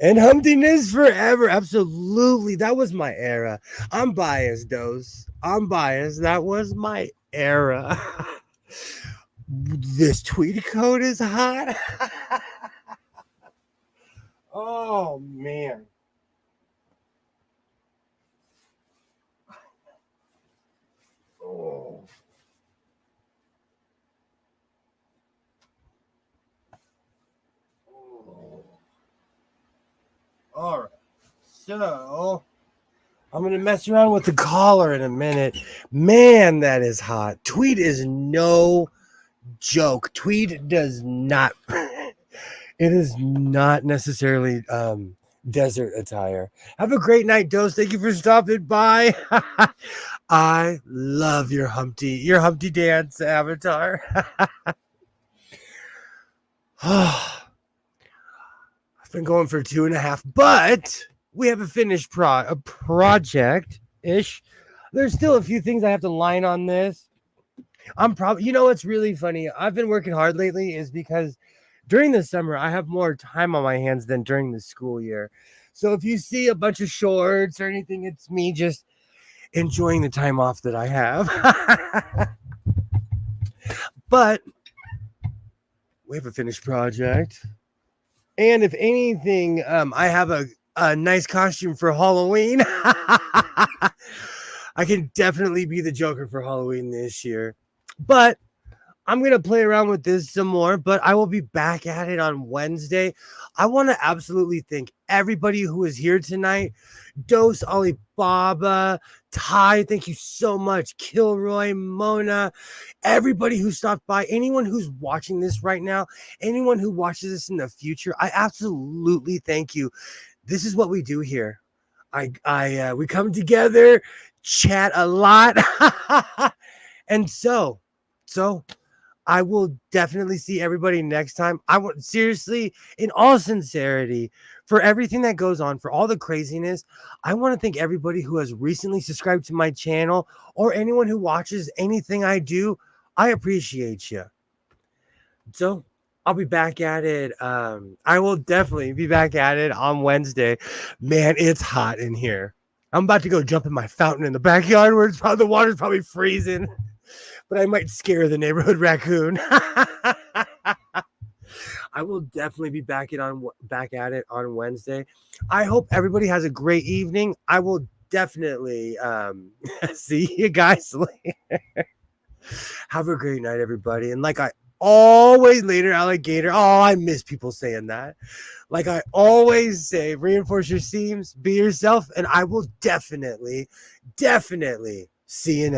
And Humptiness forever. Absolutely. That was my era. I'm biased, Dose. I'm biased. That was my era. This tweed coat is hot. Oh, man. Oh. All right. So I'm going to mess around with the collar in a minute. Man, that is hot. Tweed is no joke. Tweed does not, it is not necessarily desert attire. Have a great night, Dose. Thank you for stopping by. I love your Humpty dance avatar. I've been going for 2.5, but we have a finished project-ish. There's still a few things I have to line on this. I'm probably, what's really funny? I've been working hard lately is because during the summer, I have more time on my hands than during the school year. So if you see a bunch of shorts or anything, it's me just enjoying the time off that I have. But we have a finished project. And if anything, I have a nice costume for Halloween. I can definitely be the Joker for Halloween this year. But I'm going to play around with this some more, but I will be back at it on Wednesday. I want to absolutely thank everybody who is here tonight. Dose, Alibaba, Ty, thank you so much. Kilroy, Mona, everybody who stopped by, anyone who's watching this right now, anyone who watches this in the future, I absolutely thank you. This is what we do here. We come together, chat a lot. And so I will definitely see everybody next time. I want, seriously, in all sincerity, for everything that goes on, for all the craziness, I want to thank everybody who has recently subscribed to my channel or anyone who watches anything I do. I appreciate you. So I'll be back at it. I will definitely be back at it on Wednesday. Man, it's hot in here. I'm about to go jump in my fountain in the backyard where it's probably, the water's probably freezing. But I might scare the neighborhood raccoon. I will definitely be back at it on Wednesday. I hope everybody has a great evening. I will definitely see you guys later. Have a great night, everybody. And like I always, later, alligator. Oh, I miss people saying that. Like I always say, reinforce your seams, be yourself, and I will definitely see you next.